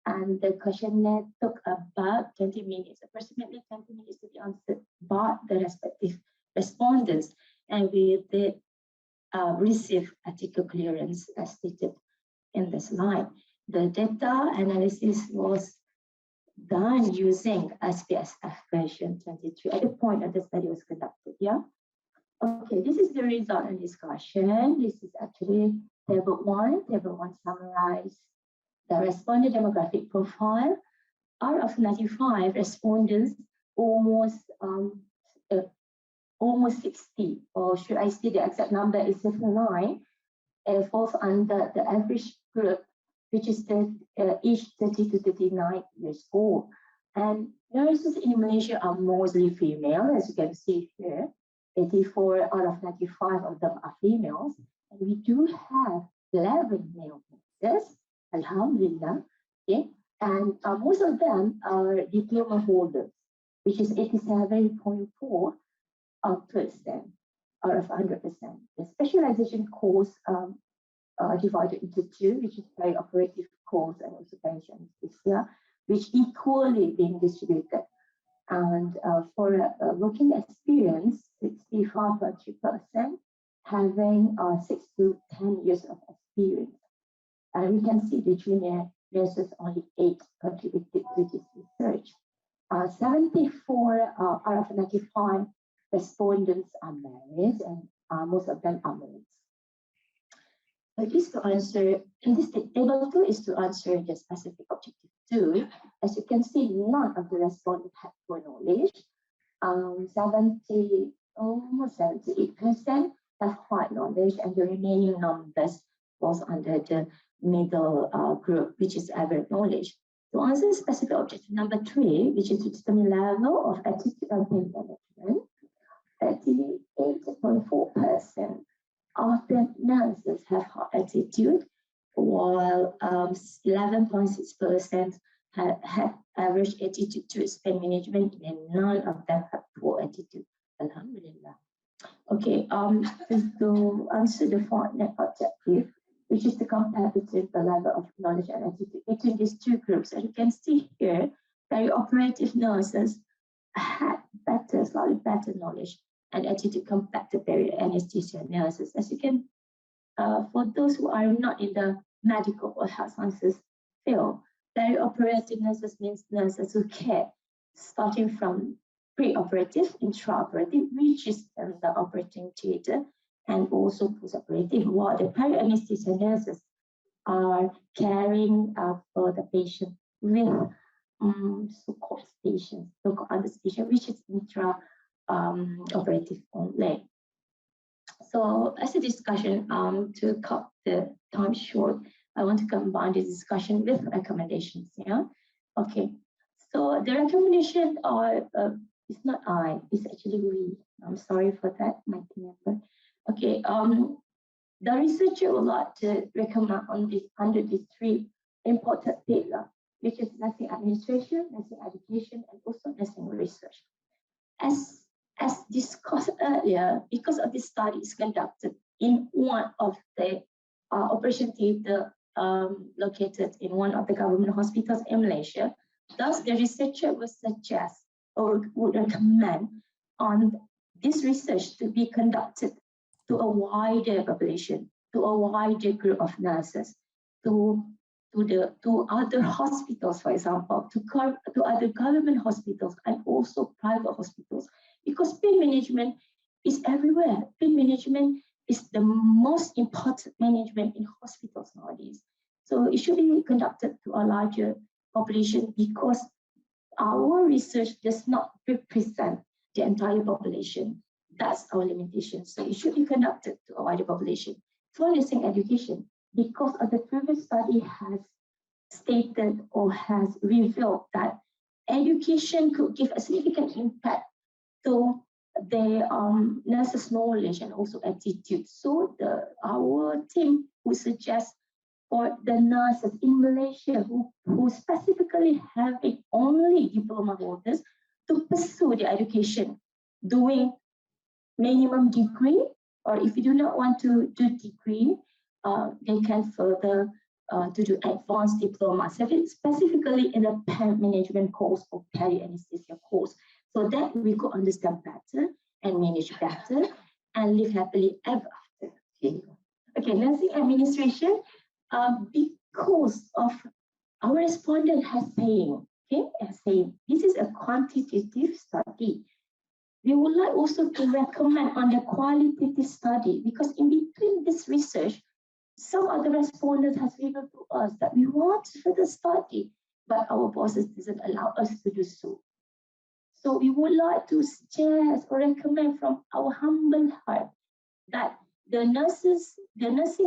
and the questionnaire took about 20 minutes, approximately 20 minutes to be answered by the respective respondents. And we did receive article clearance as stated in the slide. The data analysis was done using SPSF version 23 at the point that the study was conducted. Yeah. Okay, this is the result and discussion. This is actually table 1. Table 1 summarizes the respondent demographic profile. Out of 95 respondents, almost 60, or should I say the exact number is 79, falls under the average group, which is the age 30 to 39 years old. And nurses in Malaysia are mostly female, as you can see here. 84 out of 95 of them are females. And we do have 11 male nurses, alhamdulillah. Okay? And most of them are diploma holders, which is 87.4% out of 100%. The specialization course divided into two, which is peri-operative course and also pension anesthesia, which equally being distributed. And for working experience, 65.3% having 6 to 10 years of experience. And we can see the junior nurses only 8 contributed to this research. 74 out of 95 respondents are married, and most of them are males. So just to answer, in this table 2 is to answer the specific objective 2. As you can see, none of the respondents had poor knowledge. Almost 78% have high knowledge, and the remaining numbers falls under the middle group, which is average knowledge. To answer specific objective number 3, which is to determine level of attitude and pain management, 88.4% of the nurses have high attitude, while 11.6% have average attitude towards pain management, and none of them have poor attitude. Alhamdulillah. Okay, to answer the fourth objective, which is to compare between the level of knowledge and attitude between these two groups. And you can see here, peri-operative nurses had slightly better knowledge and attitude compared to peri-anesthesia nurses. As you can, for those who are not in the medical or health sciences field, peri-operative nurses means nurses who care starting from pre-operative, intra-operative, which is the operating theatre, and also post-operative, while the peri-anesthesia nurses are caring for the patient with so-called sedation, so-called anesthesia, which is intra-operative only. So as a discussion, to cut the time short, I want to combine this discussion with recommendations. Yeah. Okay. So the recommendation are it's not I, it's actually we. I'm sorry for that, my team member. Okay. The researcher would like to recommend on this under these 3 important pillars, which is nursing administration, nursing education, and also nursing research. As discussed earlier, because of this study is conducted in one of the operation theatre located in one of the government hospitals in Malaysia, thus the researcher would suggest or would recommend on this research to be conducted to a wider population, to a wider group of nurses, to to other hospitals, for example, to other government hospitals and also private hospitals, because pain management is everywhere. Pain management is the most important management in hospitals nowadays. So it should be conducted to a larger population, because our research does not represent the entire population. That's our limitation. So it should be conducted to a wider population. For nursing education, because of the previous study has stated or has revealed that education could give a significant impact to the nurses' knowledge and also attitude. So our team would suggest for the nurses in Malaysia who specifically having only diploma holders to pursue their education, doing minimum degree, or if you do not want to do degree, they can further to do advanced diploma, specifically in the pain management course or peri-anesthesia course, so that we could understand better and manage better and live happily ever after. Okay, nursing administration, because of our respondent has saying, this is a quantitative study. We would like also to recommend on the qualitative study, because in between this research, some other respondents has revealed to us that we want to further study, but our bosses doesn't allow us to do so. So we would like to suggest or recommend from our humble heart that the nursing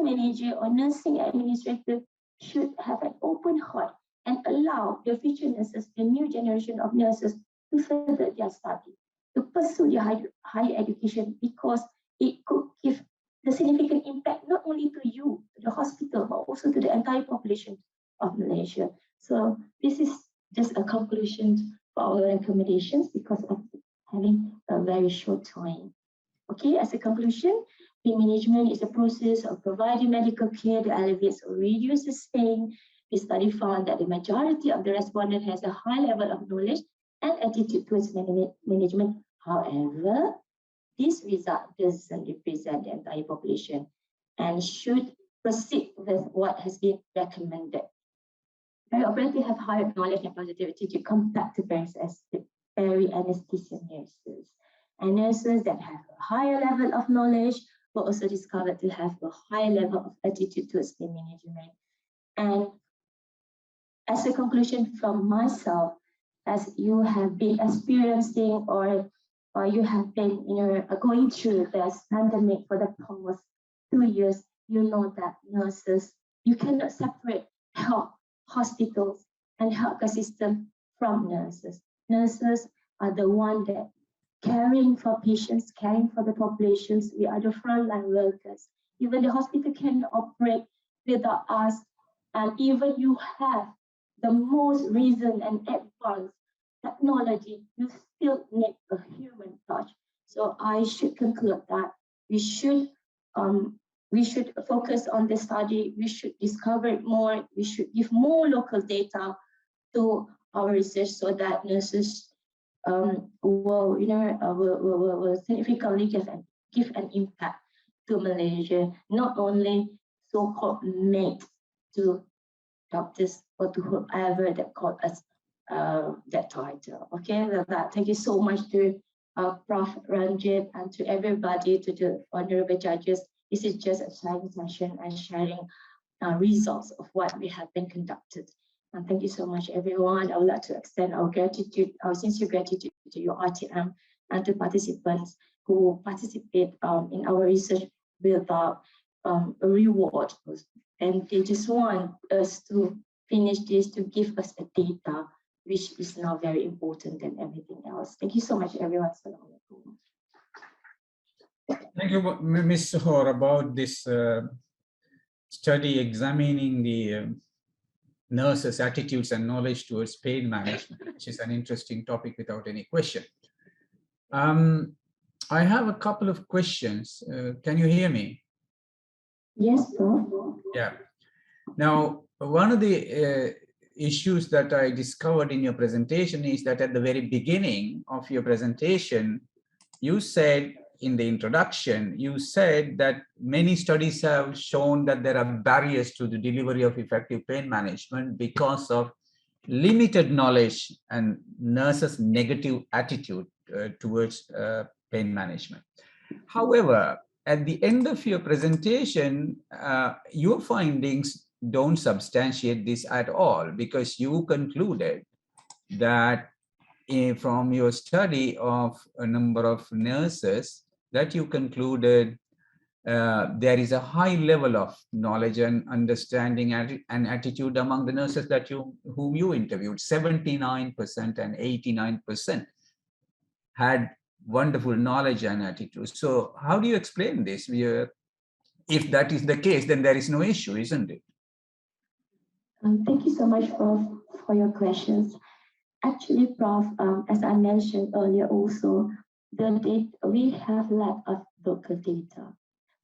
manager or nursing administrator should have an open heart and allow the future nurses, the new generation of nurses, to further their study, to pursue their higher education, because it could give the significant impact not only to you, to the hospital, but also to the entire population of Malaysia. So this is just a conclusion for our recommendations because of having a very short time. Okay, as a conclusion, pain management is a process of providing medical care that alleviates or reduces pain. The study found that the majority of the respondents has a high level of knowledge and attitude towards management. However, this result doesn't represent the entire population and should proceed with what has been recommended. Peri-operative have higher knowledge and positivity to compared to peri-anesthesia nurses. And nurses that have a higher level of knowledge were also discovered to have a higher level of attitude towards pain management. And as a conclusion from myself, as you have been experiencing or you have been going through this pandemic for the past 2 years, you know that nurses, you cannot separate health, hospitals, and healthcare system from nurses. Nurses are the one that caring for patients, caring for the populations. We are the frontline workers. Even the hospital can operate without us, and even you have the most recent and advanced technology, you still need a human touch. So I should conclude that we should focus on the study. We should discover it more. We should give more local data to our research so that nurses will significantly give an impact to Malaysia, not only so-called mate to doctors or to whoever that called us that title. Okay, that. Thank you so much to Prof. Ranjith and to everybody, to the honorable judges. This is just a sharing session and sharing results of what we have been conducted. And thank you so much, everyone. I would like to extend our gratitude, our sincere gratitude to your RTM and to participants who participate in our research without a reward. And they just want us to finish this, to give us a data, which is now very important than everything else. Thank you so much, everyone. Thank you, Ms. Sohor, about this study examining the nurses' attitudes and knowledge towards pain management, which is an interesting topic without any question. I have a couple of questions. Can you hear me? Yes, Prof. Yeah. Now, one of the issues that I discovered in your presentation is that at the very beginning of your presentation, you said in the introduction, you said that many studies have shown that there are barriers to the delivery of effective pain management because of limited knowledge and nurses' negative attitude towards pain management. However, at the end of your presentation, your findings don't substantiate this at all, because you concluded that from your study of a number of nurses, that you concluded there is a high level of knowledge and understanding and attitude among the nurses that whom you interviewed. 79% and 89% had wonderful knowledge and attitude. So how do you explain this? If that is the case, then there is no issue, isn't it? Thank you so much, Prof, for your questions. Actually, Prof, as I mentioned earlier also, we have lack of local data.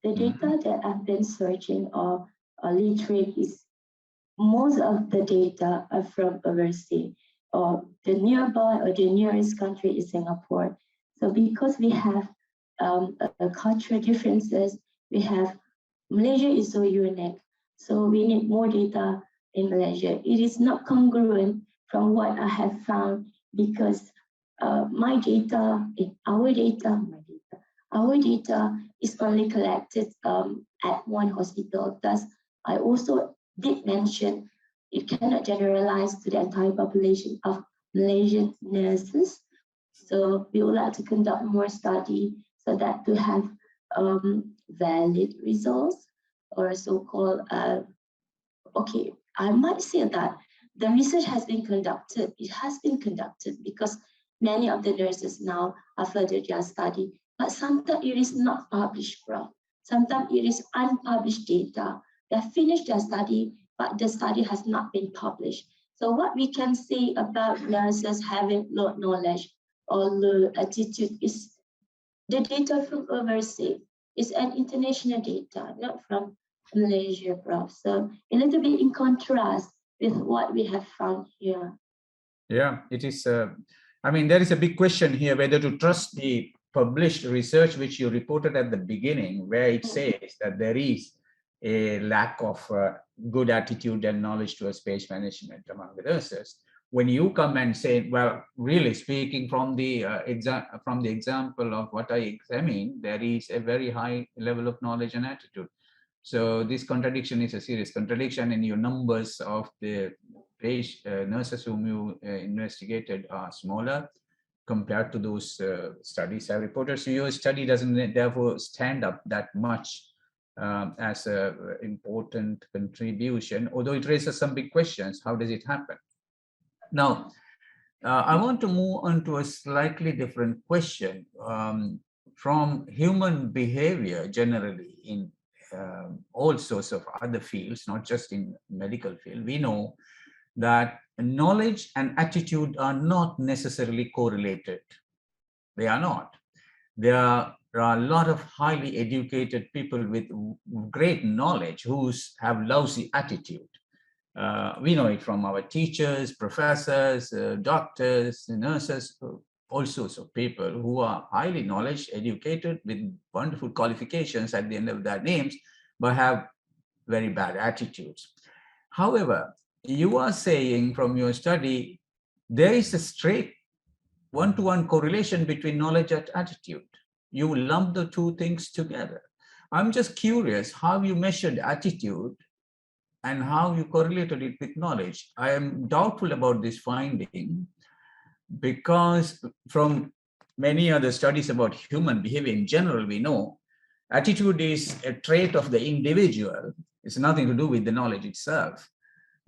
The data that I've been searching or literate is most of the data are from overseas, or the nearby or the nearest country is Singapore. So because we have cultural differences, Malaysia is so unique. So we need more data in Malaysia. It is not congruent from what I have found, because our data is only collected at one hospital. Thus, I also did mention it cannot generalize to the entire population of Malaysian nurses. So we would like to conduct more study so that to have valid results, or so-called, okay, I might say that the research has been conducted. It has been conducted because many of the nurses now have furthered their study, but sometimes it is not published, Prof. Sometimes it is unpublished data. They have finished their study, but the study has not been published. So what we can say about nurses having low knowledge or low attitude is the data from overseas is an international data, not from Malaysia, Prof. So a little bit in contrast with what we have found here. Yeah, it is. I mean, there is a big question here whether to trust the published research, which you reported at the beginning, where it says that there is a lack of good attitude and knowledge towards space management among the nurses. When you come and say, well, really speaking from the example of what I examined, there is a very high level of knowledge and attitude. So this contradiction is a serious contradiction, and your numbers of the nurses whom you investigated are smaller compared to those studies I reported. So your study doesn't therefore stand up that much as an important contribution, although it raises some big questions. How does it happen? Now, I want to move on to a slightly different question. From human behavior generally in all sorts of other fields, not just in medical field, we know that knowledge and attitude are not necessarily correlated. They are not. There are a lot of highly educated people with great knowledge who have lousy attitude. We know it from our teachers, professors, doctors, nurses, all sorts of people who are highly knowledge educated with wonderful qualifications at the end of their names, but have very bad attitudes. However, you are saying from your study, there is a straight one-to-one correlation between knowledge and attitude. You lump the two things together. I'm just curious how you measured attitude and how you correlated it with knowledge. I am doubtful about this finding because from many other studies about human behavior in general, we know attitude is a trait of the individual. It's nothing to do with the knowledge itself.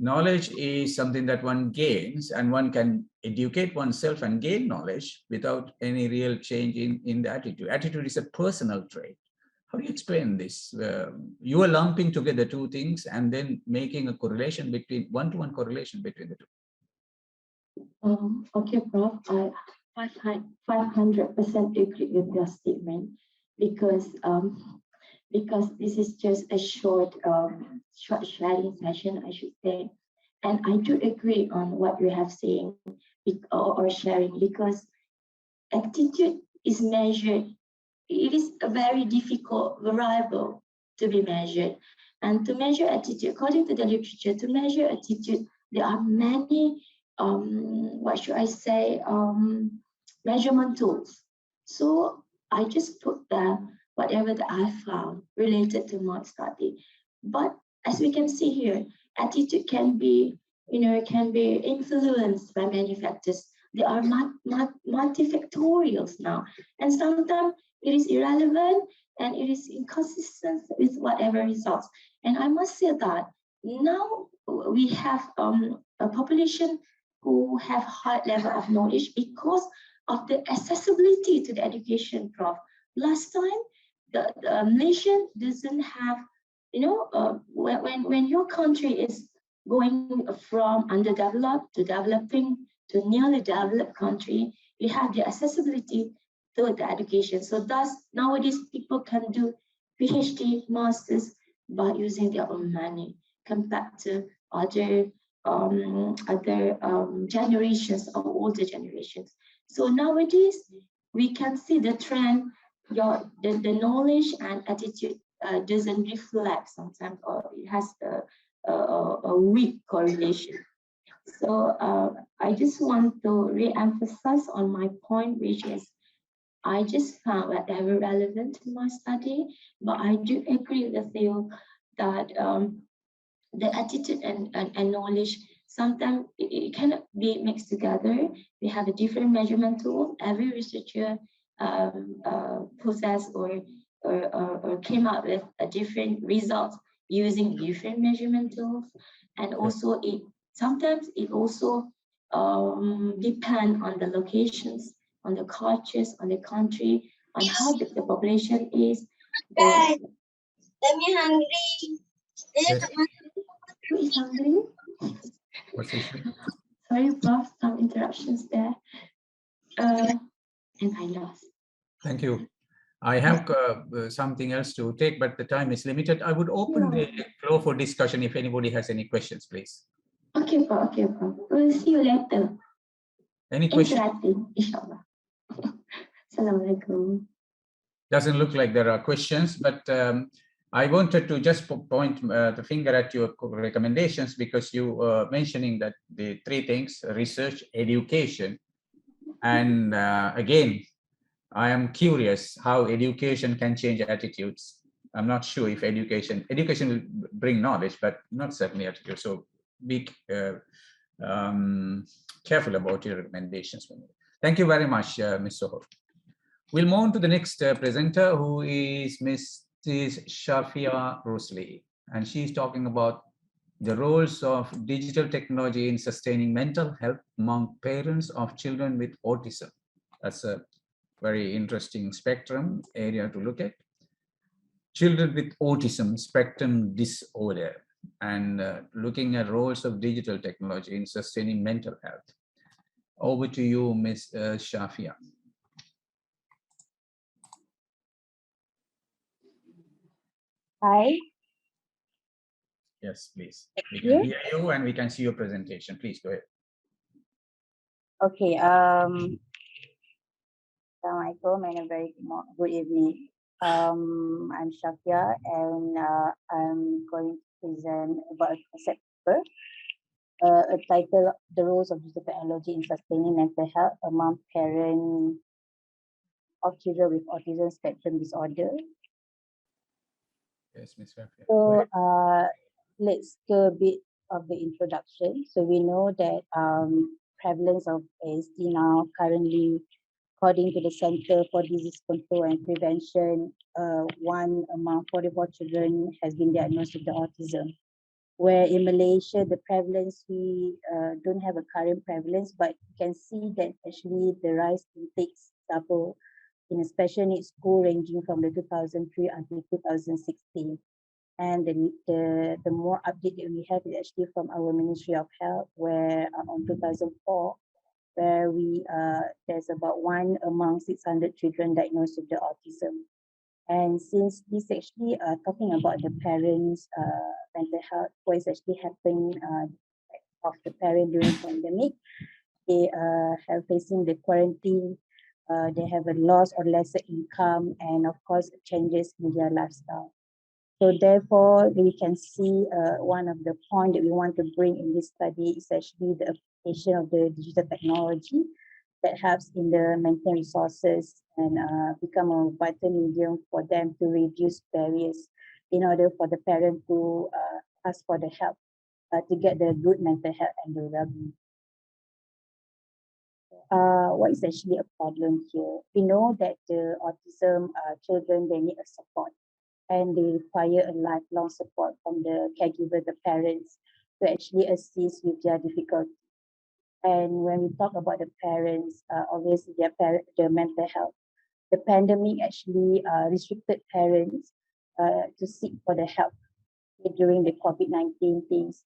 Knowledge is something that one gains, and one can educate oneself and gain knowledge without any real change in the attitude. Attitude is a personal trait. How do you explain this? You are lumping together two things and then making a correlation between one-to-one correlation between the two. Okay, Prof. I 500% agree with your statement because this is just a short sharing session, I should say, and I do agree on what you have saying or sharing, because attitude is measured it is a very difficult variable to be measured. And to measure attitude, according to the literature, to measure attitude, there are many, what should I say, measurement tools. So I just put there whatever that I found related to my study. But as we can see here, attitude can be, can be influenced by many factors. There are multifactorials now, and sometimes it is irrelevant and it is inconsistent with whatever results. And I must say that now we have a population who have high level of knowledge because of the accessibility to the education, Prof. Last time, the nation doesn't have, when your country is going from underdeveloped to developing to nearly developed country, you have the accessibility to the education. So thus, nowadays, people can do PhD, masters by using their own money compared to other generations or older generations. So nowadays, we can see the trend, the knowledge and attitude doesn't reflect sometimes, or it has a weak correlation. So I just want to re-emphasize on my point, which is I just found whatever relevant to my study, but I do agree with you that the attitude and knowledge, sometimes it cannot be mixed together. We have a different measurement tool. Every researcher possessed or came up with a different result using different measurement tools. And also sometimes it also depends on the locations, on the cultures, on the country, on how big the population is. Guys, let me hungry. Yes. Who is hungry? What's the issue? Sorry, Prof, some interruptions there. And I lost. Thank you. I have something else to take, but the time is limited. I would open the floor for discussion if anybody has any questions, please. Okay, Prof. Okay, Prof. We'll see you later. Any questions? Interacting, inshallah. Assalamualaikum. Doesn't look like there are questions, but I wanted to just point the finger at your recommendations, because you were mentioning that the three things: research, education, and again, I am curious how education can change attitudes. I'm not sure if education will bring knowledge, but not certainly attitude. So be careful about your recommendations. Thank you very much, Ms. Soho. We'll move on to the next presenter, who is Mrs. Shafia Rosli, and she's talking about the roles of digital technology in sustaining mental health among parents of children with autism. That's a very interesting spectrum area to look at. Children with autism spectrum disorder, and looking at roles of digital technology in sustaining mental health. Over to you, Ms. Shafia. Hi. Yes, please. We can hear you and we can see your presentation. Please go ahead. Okay. Assalamualaikum and a very good evening. I'm Shafia, and I'm going to present about a concept paper, a title, The Roles of Digital Technology in Sustaining Mental Health Among Parents of Children with Autism Spectrum Disorder. Yes, Ms. Shafia. So let's go a bit of the introduction. So we know that prevalence of ASD now currently, according to the Center for Disease Control and Prevention, 1 among 44 children has been diagnosed with the autism. Where in Malaysia, the prevalence, we don't have a current prevalence, but you can see that actually the rise intakes double in a special needs school ranging from the 2003 until 2016. And the more update that we have is actually from our Ministry of Health, where on 2004, where there's about 1 among 600 children diagnosed with the autism. And since this actually talking about the parents' mental health, what is actually happening of the parent during pandemic, they have facing the quarantine they have a loss or lesser income, and of course changes in their lifestyle. So therefore, we can see one of the points that we want to bring in this study is actually the application of the digital technology that helps in the maintain resources and become a vital medium for them to reduce barriers in order for the parent to ask for the help to get the good mental health and the well-being. What is actually a problem here? We know that the autism children, they need a support and they require a lifelong support from the caregiver, the parents, to actually assist with their difficulty. And when we talk about the parents, obviously their mental health, the pandemic actually restricted parents to seek for the help during the COVID-19 things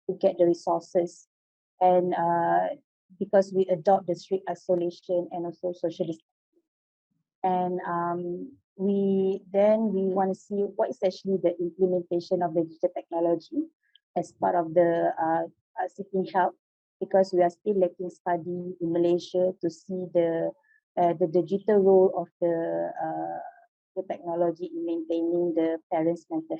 to get the resources. And because we adopt the strict isolation and also social distancing. And we want to see what is actually the implementation of the digital technology as part of the seeking help, because we are still lacking study in Malaysia to see the digital role of the technology in maintaining the parents' mental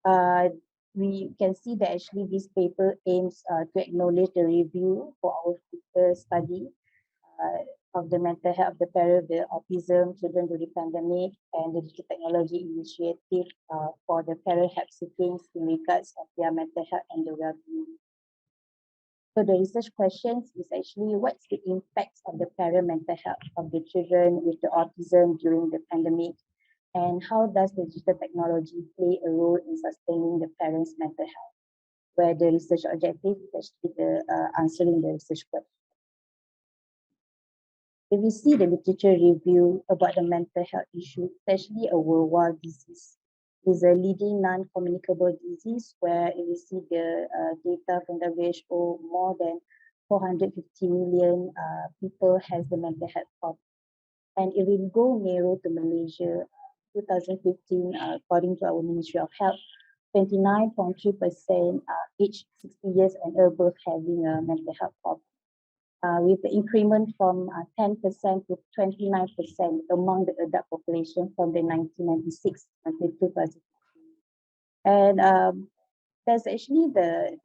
health. We can see that actually this paper aims to acknowledge the review for our future study of the mental health of the parent, the autism children during the pandemic, and the digital technology initiative for the parent help seekings in regards of their mental health and the well-being. So the research questions is actually what's the impacts of the parent mental health of the children with the autism during the pandemic, and how does the digital technology play a role in sustaining the parents' mental health, where the research objective is actually the answering the research question. If we see the literature review about the mental health issue, it's actually a worldwide disease. It's a leading non-communicable disease where if we see the data from WHO, more than 450 million people has the mental health problem. And if we go narrow to Malaysia, 2015, according to our Ministry of Health, 29.3% aged 60 years and above having a mental health problem. With the increment from 10% to 29% among the adult population from the 1996 until 2015. And there's actually the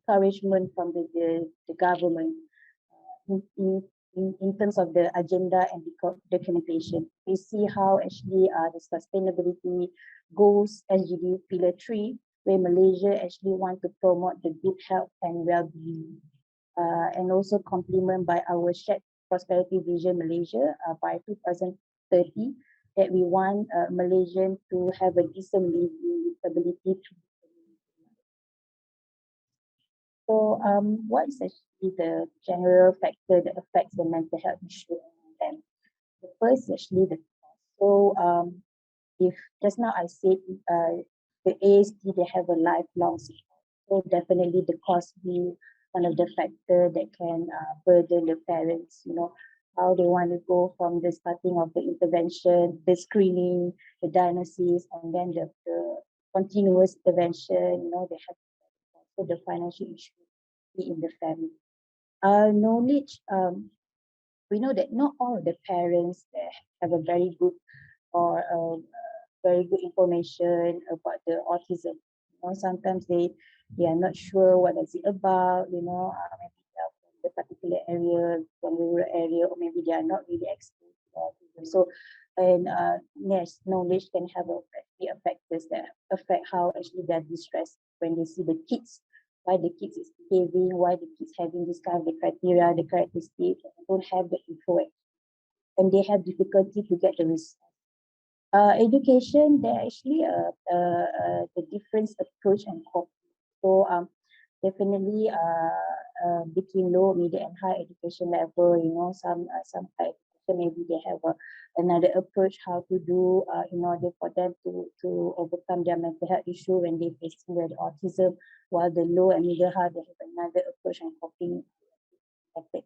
encouragement from the government in terms of the agenda and documentation. We see how actually the sustainability goals, SDG Pillar 3, where Malaysia actually want to promote the good health and well-being. And also complement by our shared prosperity vision Malaysia by 2030, that we want Malaysian to have a decent living with ability to. So what is actually the general factor that affects the mental health issue among them? The first is actually the cost. So if just now I said the ASD, they have a lifelong support. So definitely the cost be one of the factors that can burden the parents, how they want to go from the starting of the intervention, the screening, the diagnosis, and then the continuous intervention, they have also the financial issue in the family. Knowledge, we know that not all of the parents have a very good or very good information about the autism. Sometimes they are not sure what is it about, maybe they are from the particular area, from the rural area, or maybe they are not really exposed to autism. So, and yes, knowledge can have factors that affect how actually they are distressed when they see the kids, why the kids is behaving, why the kids having this kind of the criteria, the characteristics, and don't have the info, and they have difficulty to get the result. Education, there actually the different approach and coping. So definitely between low, medium, and high education level, some high education maybe they have another approach how to do in order for them to overcome their mental health issue when they facing the autism, while the low and middle high, they have another approach and coping method.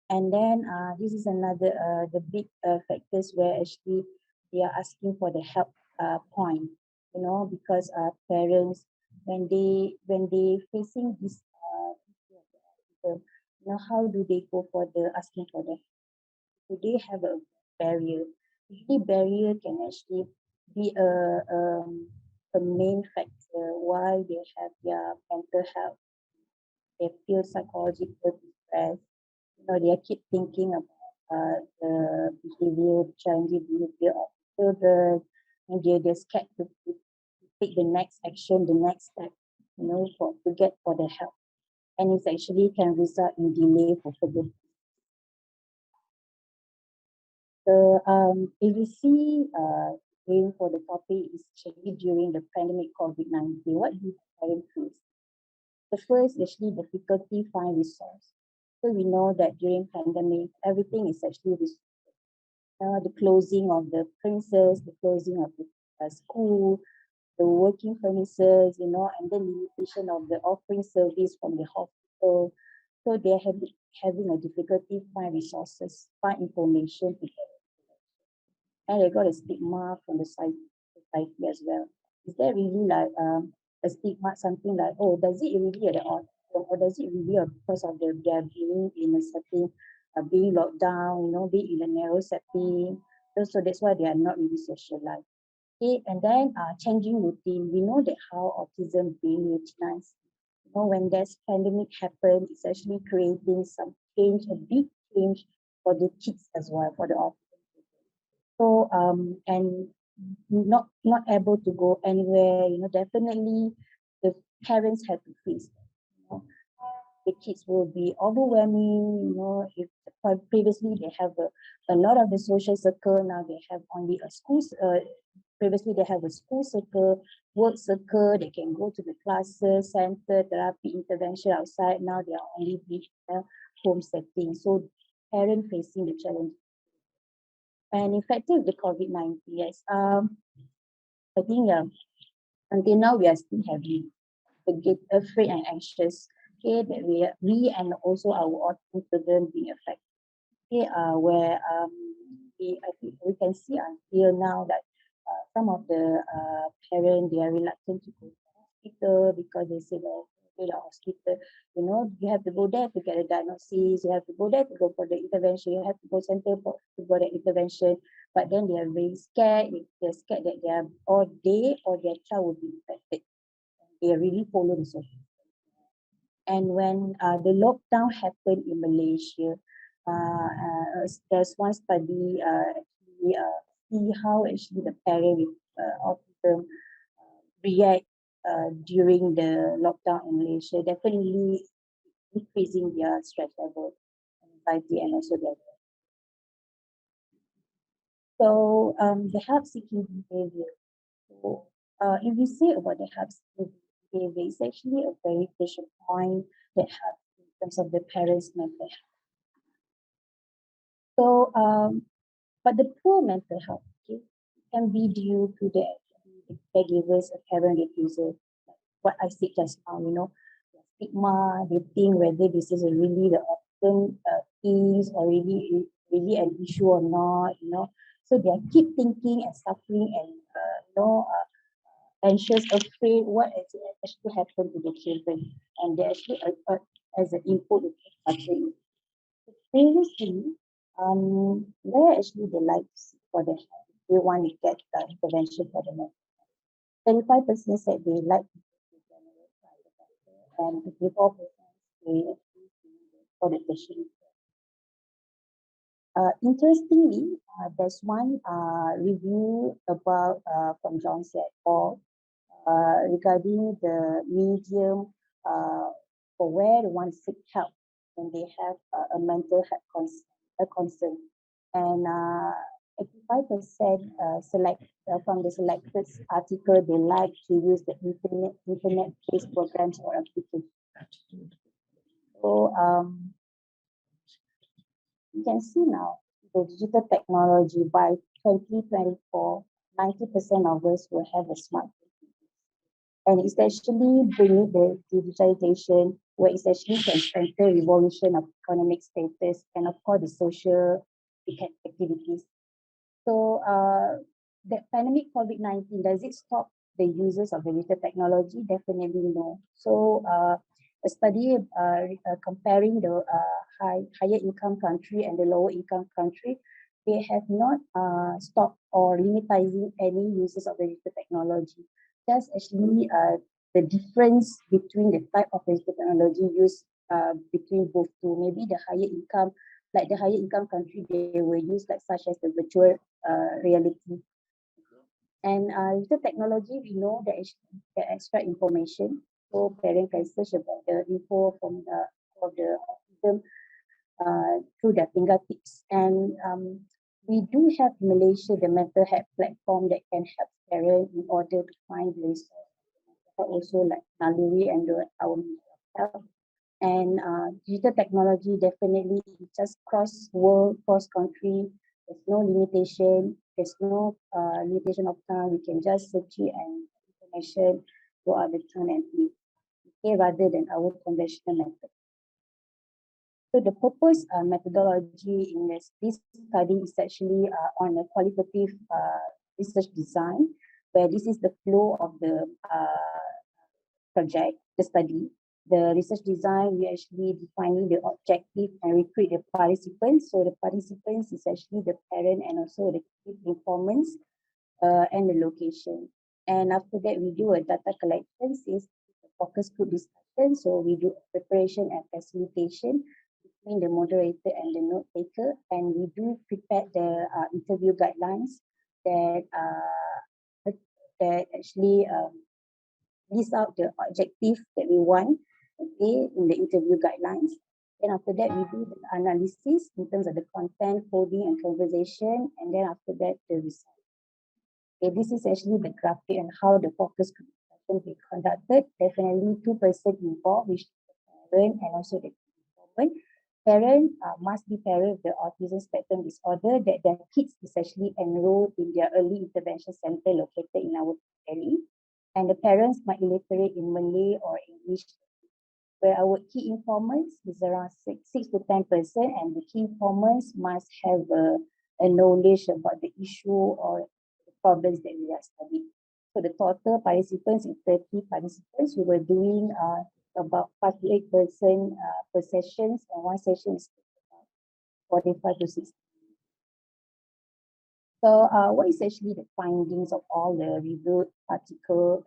And then this is another the big factors where actually they are asking for the help point, because parents when they facing this how do they go for the asking for the? Do they have a barrier? Usually, barrier can actually be a main factor why they have their mental health. They feel psychological distress. They keep thinking about the challenging behavior of children, and they're scared to take the next action, the next step, to get for the help. And it actually can result in delay for further. So if you see going for the topic is actually during the pandemic COVID-19, what do parents face? The first is actually difficulty find resource. So we know that during pandemic, everything is actually the closing of the premises, the closing of the school, the working premises, and the limitation of the offering service from the hospital. So they're having a difficulty find resources, find information, and they got a stigma from the society as well. Is there really like a stigma, something like, oh, does it really at the autism, or does it really because of their being in a setting, being locked down, being in a narrow setting? So that's why they are not really socialized. Okay, and then changing routine. We know that how autism being routinized. When this pandemic happened, it's actually creating some change, a big change for the kids as well, for the autism. So and not able to go anywhere, definitely the parents have to face. The kids will be overwhelming, if previously they have a lot of the social circle, now they have only a school, previously they have a school circle, work circle, they can go to the classes, center, therapy, intervention outside, now they are only in a home setting. So parent facing the challenge. And effective the COVID-19, yes. I think until now we are still having afraid and anxious. Okay, that we and also our autism children being affected. Okay, where I think we can see until now that some of the parents, they are reluctant to go to the hospital because they say that the hospital, you have to go there to get a diagnosis, you have to go there to go for the intervention, you have to go center to go the intervention, but then they are very scared. They're scared that they or their child will be infected. They really follow the social. And when the lockdown happened in Malaysia, there's one study actually see how actually the parent with autism react during the lockdown in Malaysia, definitely increasing their stress level, anxiety, and also their. So the help-seeking behavior. So if we say about the help-seeking behavior, it's actually a very crucial point that helps in terms of the parents' mental health. So, but the poor mental health, okay, can be due to the caregivers or parent abuser. What I said just now, stigma, they think whether this is really the autism is or really an issue or not, So they keep thinking and suffering and, anxious, afraid what actually happened to the children. And they actually, as an input, suffering. Previously, where actually they like to seek for the help, they want to get the intervention for the mental health. 35% said they like to go to general private sector, and 54% they actually for the tertiary. Interestingly, there's one review about from Johnson et al. Regarding the medium for where they want to seek help when they have a mental health concern. And 85% select from the selected article, they like to use the internet-based programs or applications. So you can see now the digital technology by 2024, 90% of us will have a smartphone. And it's actually bringing the digitalization where it's actually can strengthen evolution of economic status and of course the social activities. So the pandemic COVID-19, does it stop the users of the digital technology? Definitely no. So a study comparing the higher income country and the lower income country. They have not stopped or limitizing any uses of digital technology. That's actually the difference between the type of digital technology used between both two. Maybe the higher income, like the higher income country, they will use like such as the virtual reality. And digital technology, we know that it can extract information. So parents can search about the info from the autism through their fingertips. And we do have in Malaysia the mental health platform that can help parents in order to find the resources. Also like Naluri and our mental health. And digital technology definitely just cross world, cross country. There's no limitation. There's no limitation of time. We can just search it and information go out the turn and leave. Okay, rather than our conventional method. So the purpose methodology in this study is actually on a qualitative research design, where this is the flow of the project, the study. The research design, we actually defining the objective and recruit the participants. So the participants is actually the parent and also the key informants and the location. And after that, we do a data collection, is the focus group discussion. So we do preparation and facilitation between the moderator and the note taker, and we do prepare the interview guidelines that actually list out the objective that we want, okay, in the interview guidelines. Then after that, we do the analysis in terms of the content, coding, and conversation, and then after that, the result. Okay, this is actually the graphic and how the focus group discussion be conducted. Definitely 2 persons involved, which is the parent and also the informant. Parent must be parent of the autism spectrum disorder that their kids is actually enrolled in their early intervention center located in our valley. And the parents might illiterate in Malay or English, where our key informants is around 6 to 10%, and the key informants must have a knowledge about the issue or the problems that we are studying. So the total participants is 30 participants. We were doing about 5 to 8 person per sessions, and one session is about 45 to 60. So what is actually the findings of all the reviewed article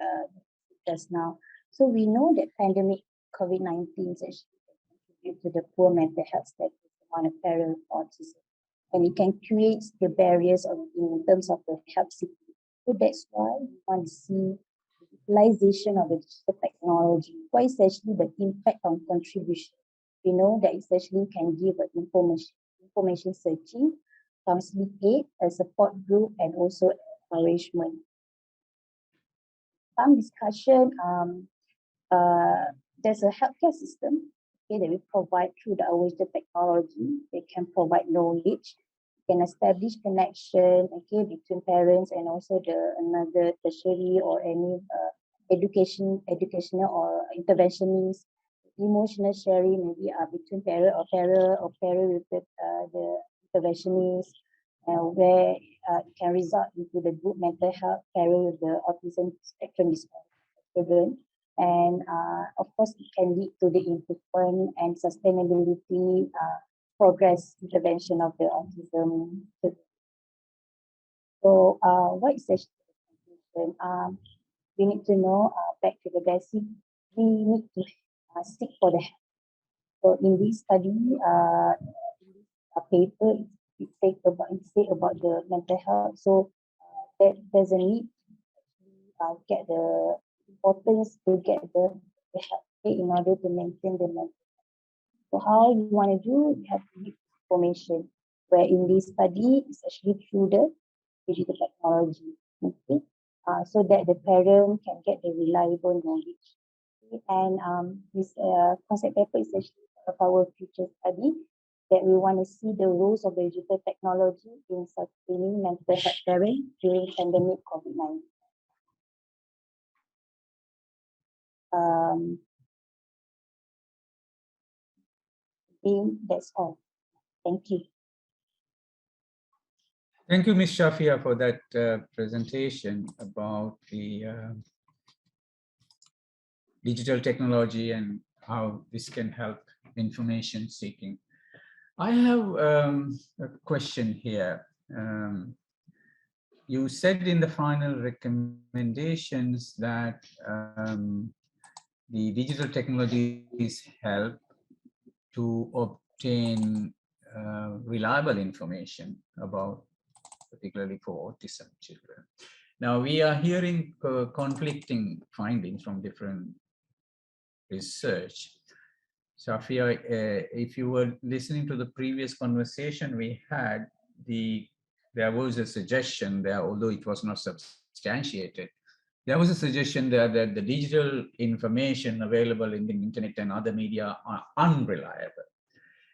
just now? So we know that pandemic COVID-19 is actually contribute to the poor mental health status among a parent with autism, and it can create the barriers in terms of the help seeking. So that's why we want to see the utilization of the digital technology. What is actually the impact on contribution? We know that it actually can give information searching, counseling aid, a support group, and also encouragement. Some discussion, there's a healthcare system, okay, that we provide through our digital technology. They can provide knowledge, can establish connection, okay, between parents and also another tertiary or any educational or interventionist. Emotional sharing maybe between parent with the interventionist, where it can result into the good mental health parent with the autism spectrum disorder children. And of course, it can lead to the improvement and sustainability progress intervention of the autism. So what is the conclusion? We need to know, back to the basic, we need to seek for the help. So in this study, paper, it say about the mental health. So there's a need to get the importance to get the help in order to maintain the mental health. So how you want to do, you have to give information, where in this study, it's actually through the digital technology, okay? So that the parent can get the reliable knowledge. Okay? And this concept paper is actually part of our future study, that we want to see the roles of the digital technology in sustaining mental health parents during pandemic COVID-19. That's all. Thank you. Thank you, Ms. Shafia, for that presentation about the digital technology and how this can help information seeking. I have a question here. You said in the final recommendations that the digital technologies help to obtain reliable information about, particularly for autism children. Now we are hearing conflicting findings from different research. Safia, if you were listening to the previous conversation we had, there was a suggestion there, although it was not substantiated. There was a suggestion there that the digital information available in the internet and other media are unreliable,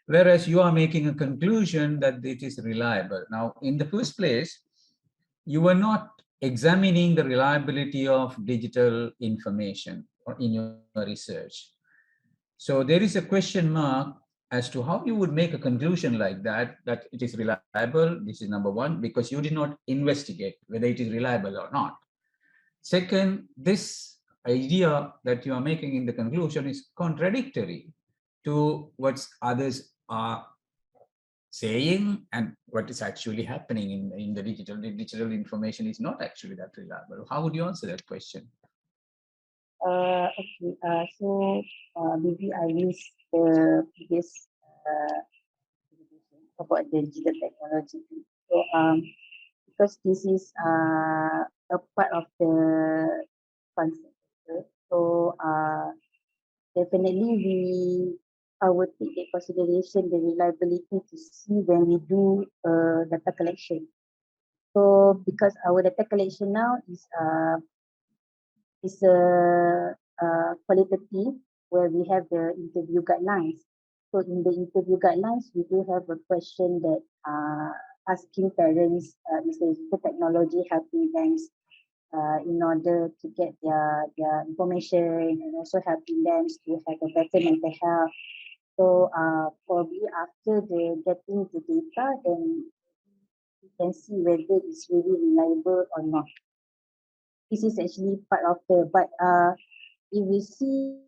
whereas you are making a conclusion that it is reliable. Now, in the first place, you were not examining the reliability of digital information in your research. So there is a question mark as to how you would make a conclusion like that, that it is reliable. This is number one, because you did not investigate whether it is reliable or not. Second, this idea that you are making in the conclusion is contradictory to what others are saying and what is actually happening in the digital. The digital information is not actually that reliable. How would you answer that question? Okay, so maybe I use the previous about the digital technology. So because this is a part of the concept. So definitely I would take into consideration the reliability to see when we do data collection. So because our data collection now is qualitative, where we have the interview guidelines. So in the interview guidelines, we do have a question that asking parents, is the technology helping them in order to get their information, and also helping them to have a better mental health. So probably after they getting the data, then you can see whether it's really reliable or not. This is actually part of the, but if we see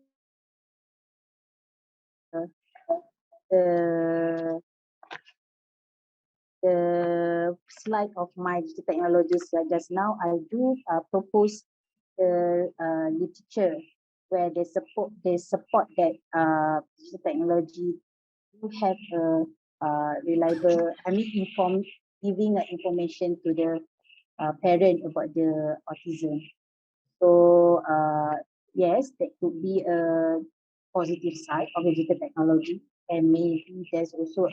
the slide of my digital technologies just now, I do propose the literature where they support that digital technology do have a reliable, giving information to the parent about the autism. So yes, that could be a positive side of digital technology, and maybe there's also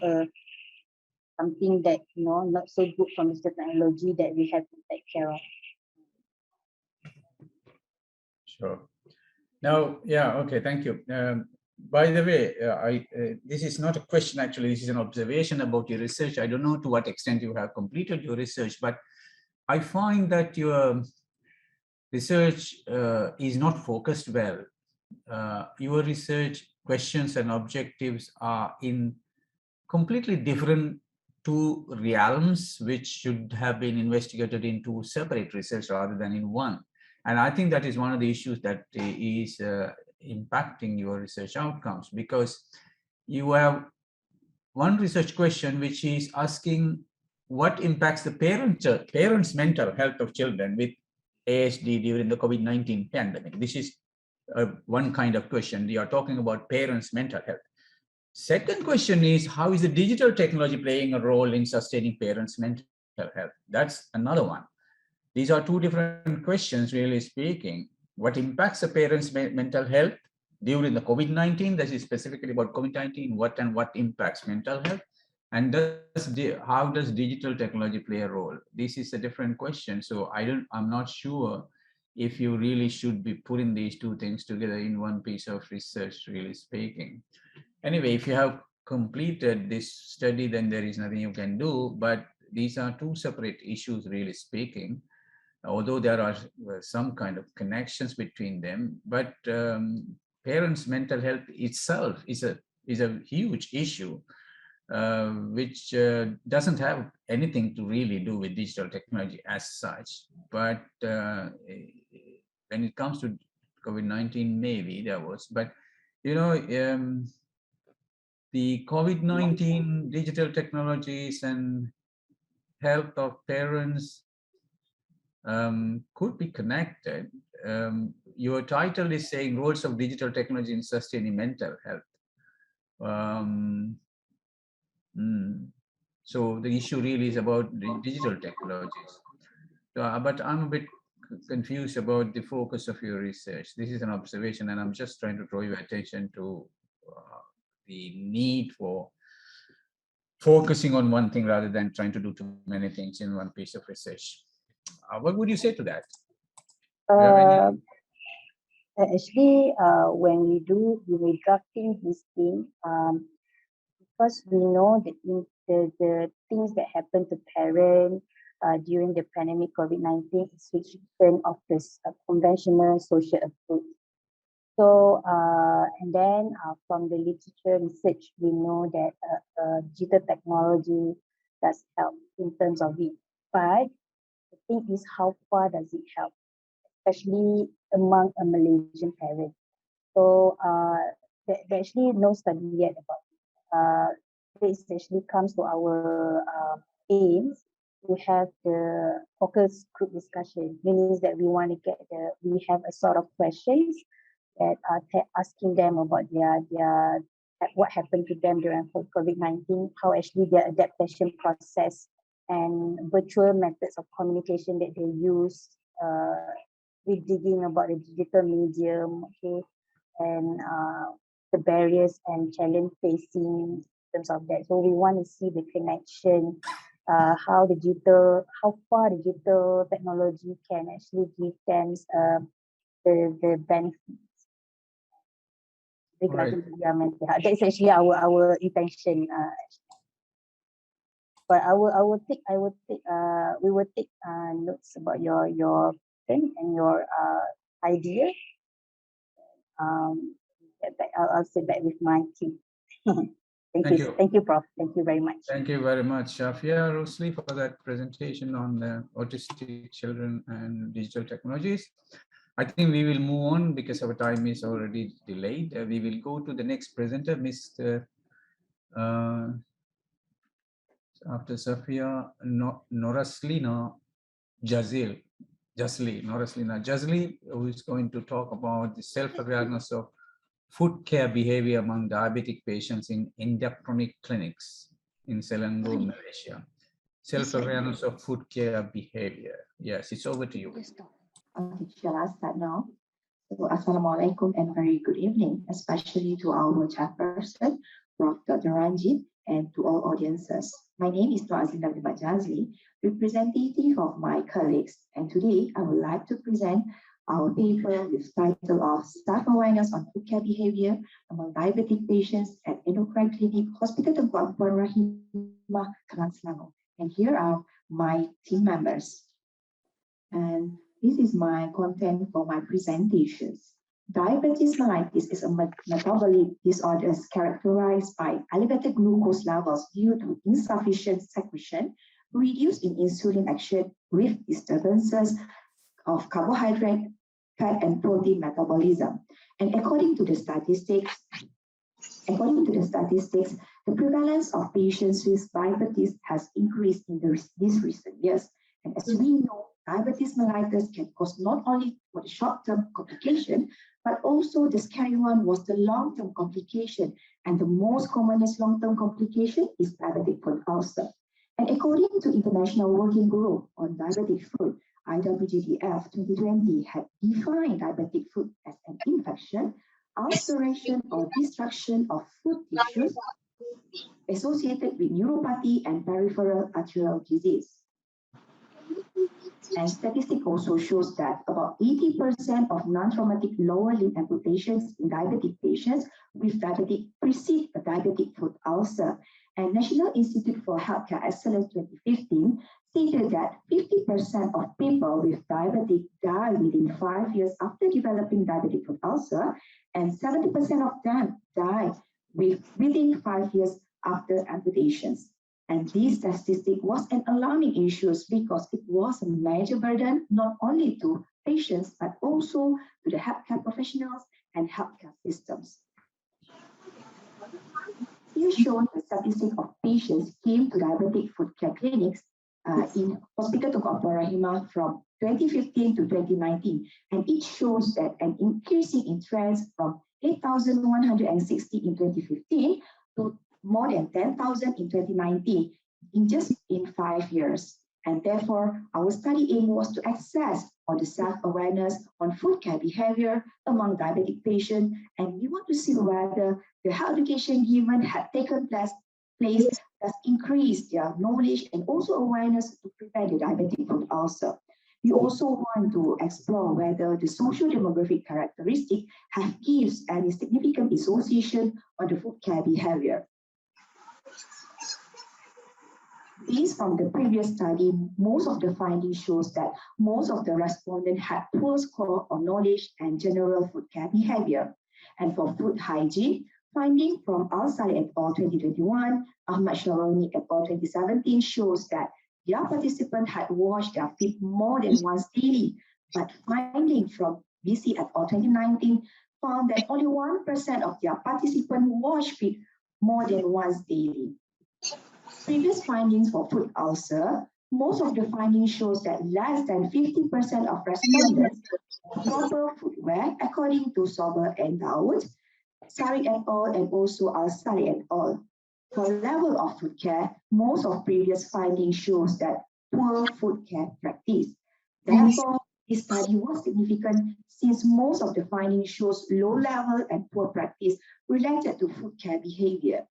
something that not so good from digital technology that we have to take care of. Sure. Now, yeah, okay, thank you. By the way, this is not a question, actually, this is an observation about your research. I don't know to what extent you have completed your research, but I find that your research is not focused well. Your research questions and objectives are in completely different two realms, which should have been investigated in two separate research rather than in one. And I think that is one of the issues that is impacting your research outcomes, because you have one research question which is asking what impacts the parents' mental health of children with ASD during the COVID-19 pandemic. This is one kind of question. You are talking about parents' mental health. Second question is, how is the digital technology playing a role in sustaining parents' mental health? That's another one. These are two different questions, really speaking. What impacts a parent's mental health during the COVID-19? That is specifically about COVID-19. What impacts mental health? And how does digital technology play a role? This is a different question. So I'm not sure if you really should be putting these two things together in one piece of research, really speaking. Anyway, if you have completed this study, then there is nothing you can do, but these are two separate issues, really speaking, although there are some kind of connections between them. But parents' mental health itself is a huge issue, which doesn't have anything to really do with digital technology as such. But when it comes to COVID-19, maybe there was, but you know, the COVID-19 digital technologies and health of parents could be connected. Your title is saying roles of digital technology in sustaining mental health. So the issue really is about the digital technologies. But I'm a bit confused about the focus of your research. This is an observation, and I'm just trying to draw your attention to the need for focusing on one thing rather than trying to do too many things in one piece of research. What would you say to that? Actually, when we're drafting this thing, because we know the things that happen to parents during the pandemic COVID-19 is restriction of this conventional social approach. So, and then from the literature research, we know that digital technology does help in terms of it. But the thing is, how far does it help, especially among a Malaysian parent? So, there's actually no study yet about it. This actually comes to our aims to have the focus group discussion, meaning that we have a sort of questions that are asking them about their what happened to them during COVID-19, how actually their adaptation process and virtual methods of communication that they use, with digging about the digital medium, okay, and the barriers and challenge facing in terms of that. So we want to see the connection, how far digital technology can actually give them the benefits regarding their mental health. That's actually our intention. But we will take notes about your thing and your idea. I'll sit back with my team. Thank you. Thank you, Prof. Thank you very much. Thank you very much, Shafia Rosli, for that presentation on the autistic children and digital technologies. I think we will move on because our time is already delayed. We will go to the next presenter, Mr. After Shafia, Noraslina Jazli, who is going to talk about the self-awareness of food care behavior among diabetic patients in endochronic clinics in Selangor, Malaysia. Self-awareness of food care behavior. Yes, it's over to you. Okay, shall I start now? So, Assalamualaikum and very good evening, especially to our chairperson, Prof. Dr. Ranjith, and to all audiences. My name is Noraslina Jazli, representative of my colleagues, and today I would like to present our paper with title of Self-Awareness on Food Care Behavior among Diabetic Patients at Endocrine Clinic, Hospital Tengku Puan Rahimah, Penang, Selangor. And here are my team members. And this is my content for my presentations. Diabetes mellitus is a metabolic disorder characterized by elevated glucose levels due to insufficient secretion, reduced in insulin action with disturbances of carbohydrate, fat, and protein metabolism. And according to the statistics, the prevalence of patients with diabetes has increased in these recent years. And as we know, diabetes mellitus can cause not only for the short-term complication, but also the scary one was the long-term complication. And the most commonest long-term complication is diabetic foot ulcer. And according to International Working Group on Diabetic Foot, IWGDF 2020 had defined diabetic foot as an infection, ulceration, or destruction of food tissues associated with neuropathy and peripheral arterial disease. And statistics also shows that about 80% of non-traumatic lower limb amputations in diabetic patients with diabetic precede a diabetic foot ulcer. And National Institute for Healthcare Excellence 2015 stated that 50% of people with diabetes die within 5 years after developing diabetic foot ulcer, and 70% of them die within 5 years after amputations. And this statistic was an alarming issue because it was a major burden not only to patients, but also to the healthcare professionals and healthcare systems. Here shows the statistic of patients came to diabetic foot care clinics in Hospital Tunku Abdul Rahimah from 2015 to 2019, and it shows that an increasing interest from 8,160 in 2015 to more than 10,000 in 2019 in 5 years. And therefore, our study aim was to assess on the self-awareness on food care behavior among diabetic patients, and we want to see whether the health education given had taken place has increased their knowledge and also awareness to prevent the diabetic foot ulcer. We also want to explore whether the social demographic characteristics have gives any significant association on the food care behavior. Based from the previous study, most of the findings shows that most of the respondents had poor score on knowledge and general food care behavior. And for food hygiene, finding from Al-Saleh et al. 2021, Ahmad Sharoni et al. 2017 shows that their participants had washed their feet more than once daily, but finding from BC et al. 2019 found that only 1% of their participants washed feet more than once daily. Previous findings for foot ulcer, most of the findings shows that less than 50% of respondents have proper footwear according to Sober and Dawood, Sari et al. And also Al-Saleh et al. For level of food care, most of previous findings shows that poor food care practice. Therefore, this study was significant since most of the findings shows low level and poor practice related to food care behavior.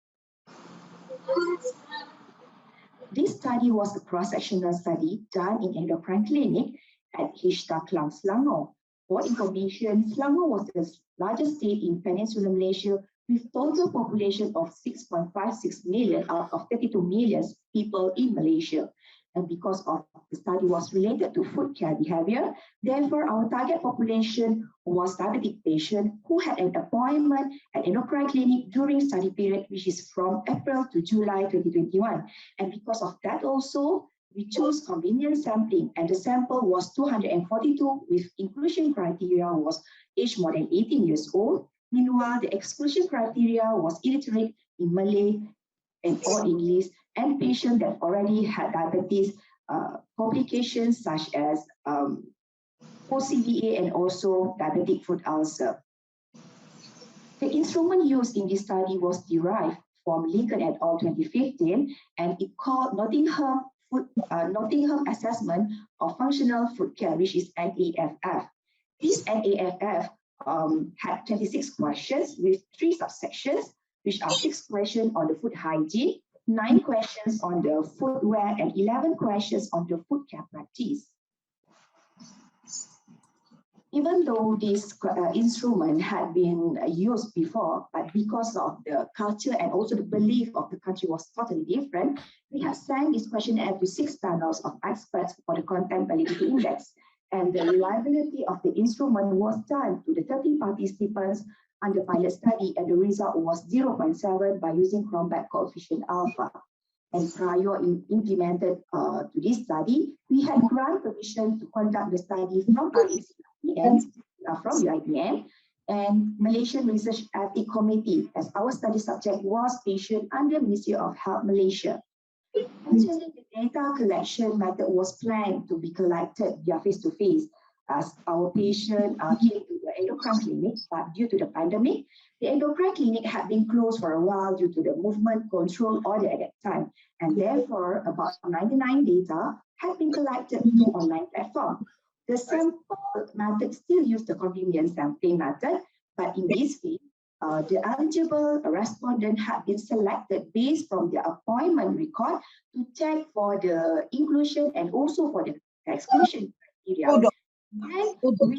This study was a cross-sectional study done in endocrine clinic at Hishta Klang, Selangor. For information, Selangor was the largest state in Peninsular Malaysia with total population of 6.56 million out of 32 million people in Malaysia. And because of the study was related to food care behavior, therefore our target population was diabetic patients who had an appointment at endocrine clinic during study period, which is from April to July 2021. And because of that also, we chose convenient sampling, and the sample was 242 with inclusion criteria was age more than 18 years old. Meanwhile, the exclusion criteria was illiterate in Malay and or English, and patients that already had diabetes complications such as OCVA and also diabetic foot ulcer. The instrument used in this study was derived from Lincoln et al. 2015, and it called Nottingham Assessment of Functional Food Care, which is NAFF. This NAFF had 26 questions with 3 subsections, which are 6 questions on the food hygiene, 9 questions on the footwear, and 11 questions on the food care practice. Even though this instrument had been used before, but because of the culture and also the belief of the country was totally different, we have sent this questionnaire to 6 panels of experts for the content validity index. And the reliability of the instrument was done to the 30 participants under pilot study, and the result was 0.7 by using Cronbach coefficient alpha. And prior implemented to this study, we had grant permission to conduct the study from from UIPM and Malaysian Research Ethics Committee, as our study subject was patient under Ministry of Health Malaysia. Actually, the data collection method was planned to be collected via face-to-face, as our patient came to the endocrine clinic, but due to the pandemic, the endocrine clinic had been closed for a while due to the movement control order at that time, and therefore about 99 data had been collected through online platform. The sample method still used the convenient sampling method, but in this case, the eligible respondent had been selected based from their appointment record to check for the inclusion and also for the exclusion criteria. And we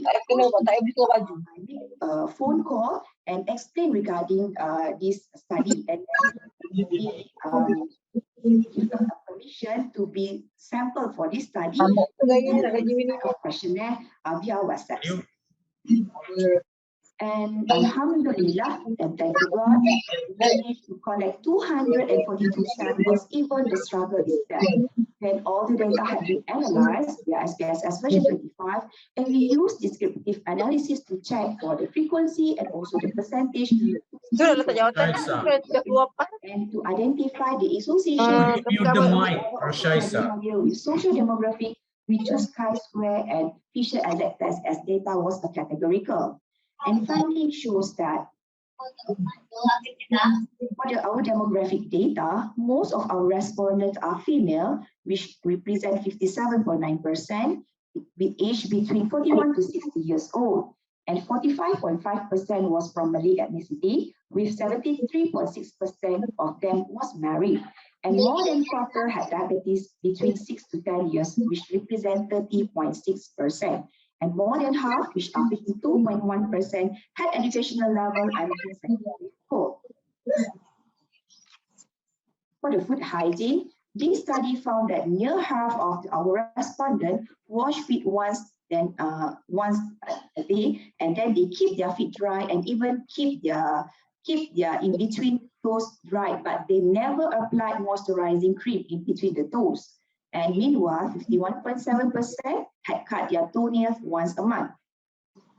make a phone call and explain regarding this study, and then we give permission to be sampled for this study and questionnaire via WhatsApp. And Alhamdulillah, and thank you God, we managed to collect 242 samples, even the struggle is there. Then all the data had been analyzed via SPSS version 25, and we used descriptive analysis to check for the frequency and also the percentage to Raisa. And to identify the association Mute the mic, Rashaisa. with social demographic, we choose chi-square and Fisher-Isaac test as data was a categorical. And finding shows that for our demographic data, most of our respondents are female, which represent 57.9%, with age between 41 to 60 years old. And 45.5% was from Malay ethnicity, with 73.6% of them was married. And more than a quarter had diabetes between 6 to 10 years, which represent 30.6%. And more than half, which are 52.1%, had educational level under secondary school. For the food hygiene, this study found that near half of our respondents wash feet once a day, and then they keep their feet dry and even keep their in between toes dry, but they never apply moisturizing cream in between the toes. And meanwhile, 51.7% had cut their toenails once a month.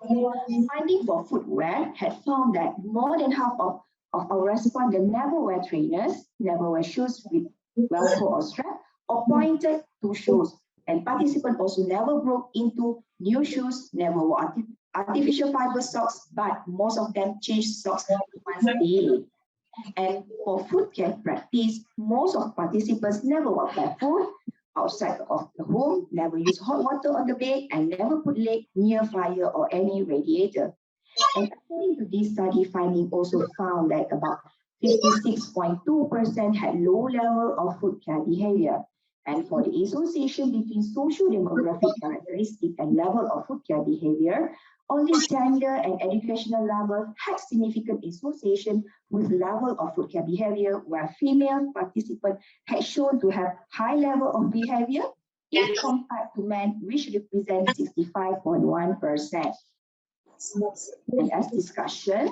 Finding for footwear had found that more than half of our respondents never wear trainers, never wear shoes with Velcro or strap, or pointed to shoes. And participants also never broke into new shoes, never wore artificial fiber socks, but most of them changed socks once daily. And for foot care practice, most of participants never walk barefoot outside of the home, never use hot water on the bed, and never put leg near fire or any radiator. And according to this study, finding also found that about 56.2% had low level of foot care behavior. And for the association between social demographic characteristic and level of food care behavior, only gender and educational level had significant association with level of food care behavior, where female participants had shown to have high level of behavior if compared to men, which represent 65.1%. And as discussion,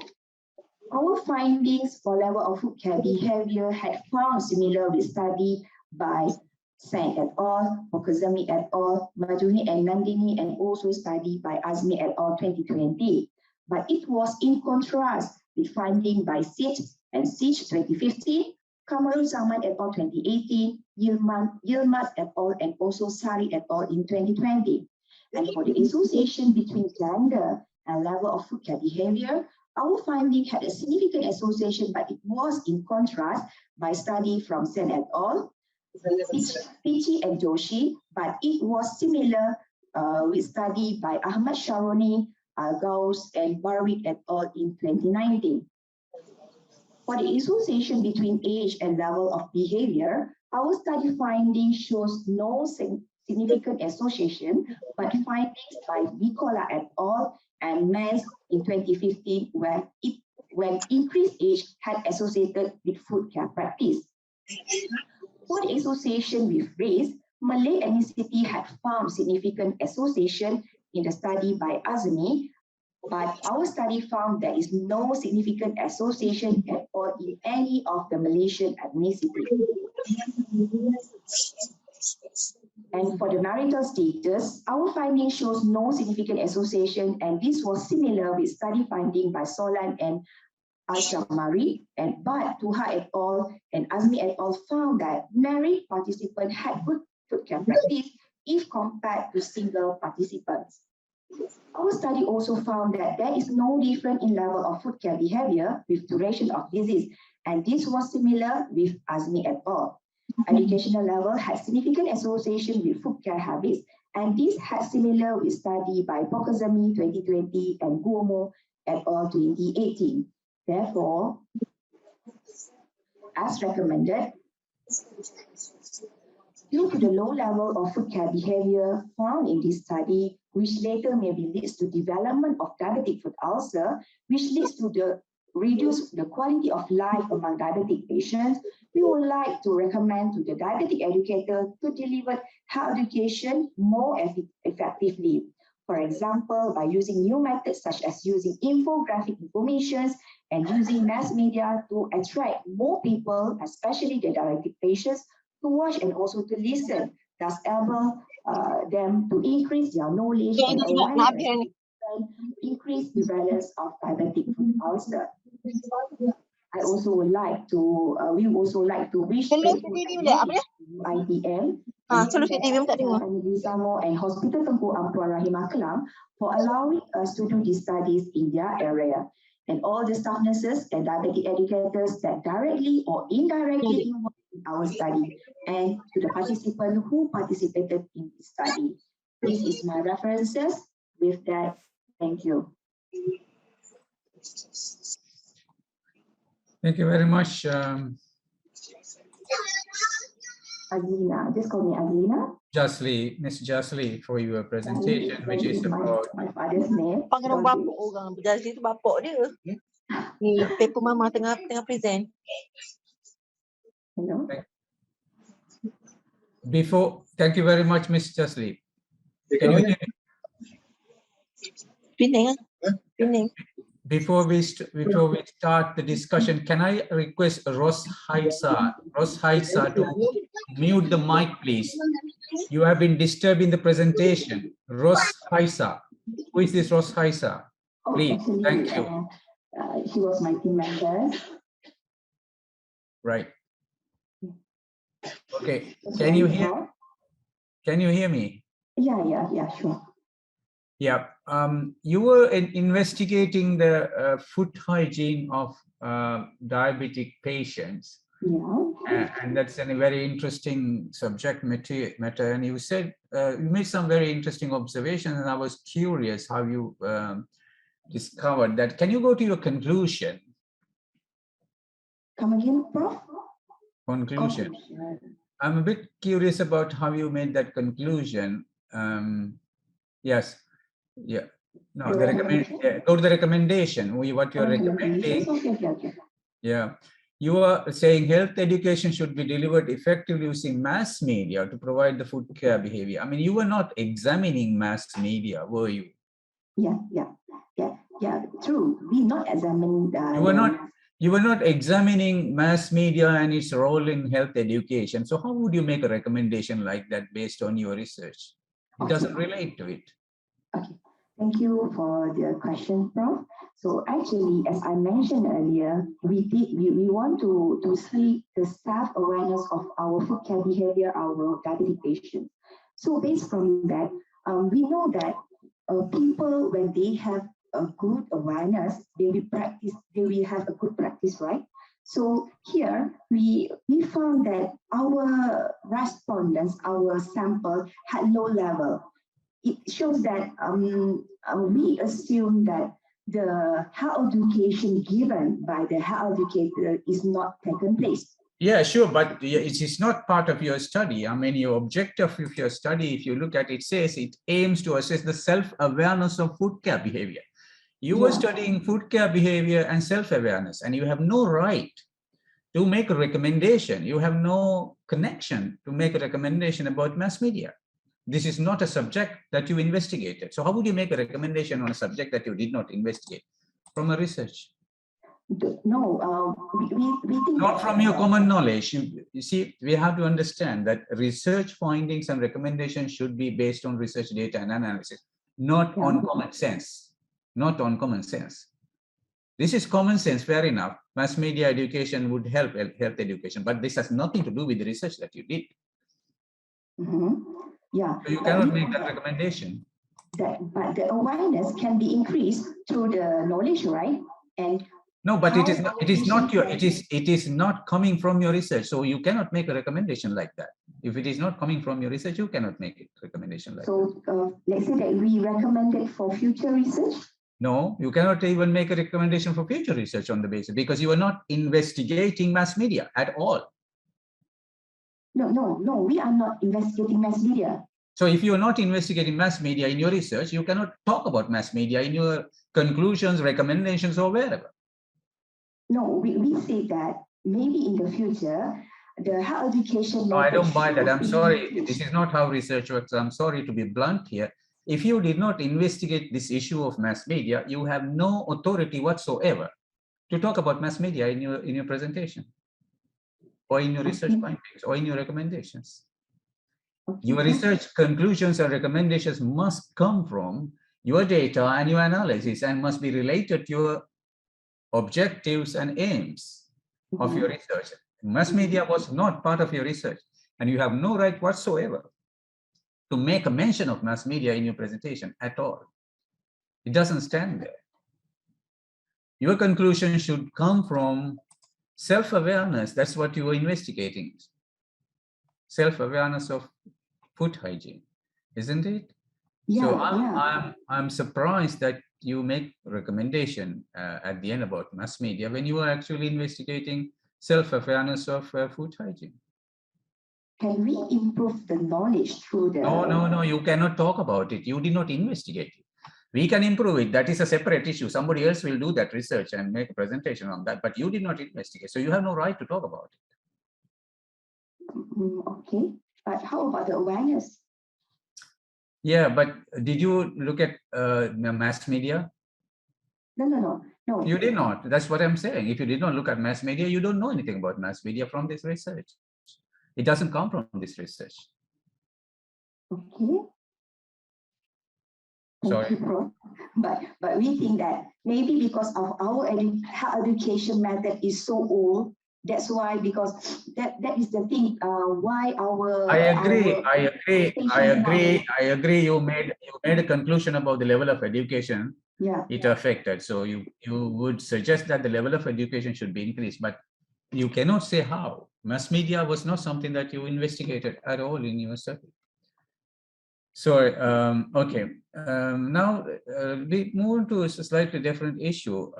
our findings for level of food care behavior had found similar with study by Sang et al., Okazami et al., Majuni and Nandini, and also study by Azmi et al. 2020. But it was in contrast with finding by Sich and Sich 2015, Kamarul Zaman et al. 2018, Yilmaz et al. And also Sari et al. In 2020. And for the association between gender and level of food care behavior, our finding had a significant association, but it was in contrast by study from Sen et al., Pichi and Joshi, but it was similar with study by Ahmad Sharoni, Gauss, and Barwick et al. In 2019. For the association between age and level of behavior, our study finding shows no significant association, but findings by Nicola et al. And Mans in 2015, when increased age had associated with food care practice. For the association with race, Malay ethnicity had found significant association in the study by Azmi, but our study found there is no significant association at all in any of the Malaysian ethnicity. And for the marital status, our finding shows no significant association, and this was similar with study finding by Solan and Al-Shamari, but Tuha et al. And Azmi et al. Found that married participants had good food care practice if compared to single participants. Our study also found that there is no difference in level of food care behavior with duration of disease, and this was similar with Azmi et al. Educational level had significant association with food care habits, and this had similar with study by Pokazami 2020 and Guomo et al. 2018. Therefore, as recommended, due to the low level of food care behavior found in this study, which later maybe leads to development of diabetic foot ulcer, which leads to the reduce the quality of life among diabetic patients, we would like to recommend to the diabetic educator to deliver health education more effectively. For example, by using new methods such as using infographic information and using mass media to attract more people, especially the diabetic patients, to watch and also to listen, thus enable them to increase their knowledge and awareness and increase prevalence of diabetic foot ulcer. I also would like to, we also like to wish IDM, Negeri Selangor and Hospital Tengku Ampuan Rahimah Kelang for allowing us to do these studies in their area, and all the staff nurses and diabetic educators that directly or indirectly involved in our study, and to the participants who participated in the study. This is my references. With that, thank you. Thank you very much. Aglina, just call me Aglina. Jasli, Miss Jasli, for your presentation, which is about my father's name. Panggil bapak orang. Jasli tu bapak dia. Ni paper mama tengah present. Hello. Thank you very much, Miss Jasli. Can you hear me? Penang. Penang. Before we start the discussion, can I request Ros Haisa to mute the mic, please? You have been disturbing the presentation. Ros Haisa. Who is this Ros Haisa? Please, actually, thank you. She was my team member. Right. Okay. Can you hear me? Yeah, sure. Yeah. You were investigating the food hygiene of diabetic patients. Yeah. And that's a very interesting subject matter. And you said you made some very interesting observations, and I was curious how you discovered that. Can you go to your conclusion? Come again, Prof? Conclusion. I'm a bit curious about how you made that conclusion. Yes. Yeah. No, go to the recommendation. What you're recommending. Okay. Yeah. You are saying health education should be delivered effectively using mass media to provide the food care behavior. I mean, you were not examining mass media, were you? Yeah. True. We not examining. You were not examining mass media and its role in health education. So how would you make a recommendation like that based on your research? It doesn't relate to it. Okay. Thank you for the question, Prof. So actually, as I mentioned earlier, we want to see the staff awareness of our food care behavior, our diabetic patients. So based from that, we know that people, when they have a good awareness, they will have a good practice, right? So here we found that our respondents, our sample had low level. It shows that we assume that the health education given by the health educator is not taken place. Yeah, sure, but it is not part of your study. I mean, your objective of your study, if you look at it, says it aims to assess the self-awareness of food care behavior. You were studying food care behavior and self-awareness, and you have no right to make a recommendation. You have no connection to make a recommendation about mass media. This is not a subject that you investigated. So how would you make a recommendation on a subject that you did not investigate from a research? No, we think not from your common knowledge. You see, we have to understand that research findings and recommendations should be based on research data and analysis, not on common sense. Not on common sense. This is common sense, fair enough. Mass media education would help health education, but this has nothing to do with the research that you did. Yeah. So you cannot make that recommendation. But the awareness can be increased through the knowledge, right? And no, but it is not coming from your research. So you cannot make a recommendation like that. If it is not coming from your research, you cannot make a recommendation like that. So let's say that we recommend it for future research. No, you cannot even make a recommendation for future research on the basis, because you are not investigating mass media at all. No, we are not investigating mass media. So if you are not investigating mass media in your research, you cannot talk about mass media in your conclusions, recommendations, or wherever. No, we say that maybe in the future, the health education... No, I don't buy that. I'm sorry. This is not how research works. I'm sorry to be blunt here. If you did not investigate this issue of mass media, you have no authority whatsoever to talk about mass media in your presentation, or in your research findings, or in your recommendations. Your research conclusions and recommendations must come from your data and your analysis, and must be related to your objectives and aims of your research. Mass media was not part of your research, and you have no right whatsoever to make a mention of mass media in your presentation at all. It doesn't stand there. Your conclusion should come from self-awareness. That's what you are investigating. Self-awareness of food hygiene, isn't it? Yeah, so yeah. I'm surprised that you make recommendation at the end about mass media when you are actually investigating self-awareness of food hygiene. Can we improve the knowledge through the... No, you cannot talk about it. You did not investigate it. We can improve it. That is a separate issue. Somebody else will do that research and make a presentation on that, but you did not investigate. So you have no right to talk about it. Okay, but how about the awareness? Yeah, but did you look at the mass media? No. You did not. That's what I'm saying. If you did not look at mass media, you don't know anything about mass media from this research. It doesn't come from this research. Okay. Sorry. Thank you, Prof. But we think that maybe because of our education method is so old, that's why, because that is the thing, why our... I agree. You made a conclusion about the level of education. Yeah. It affected. So you would suggest that the level of education should be increased, but you cannot say how. Mass media was not something that you investigated at all in your study. So, okay. Now we move on to a slightly different issue.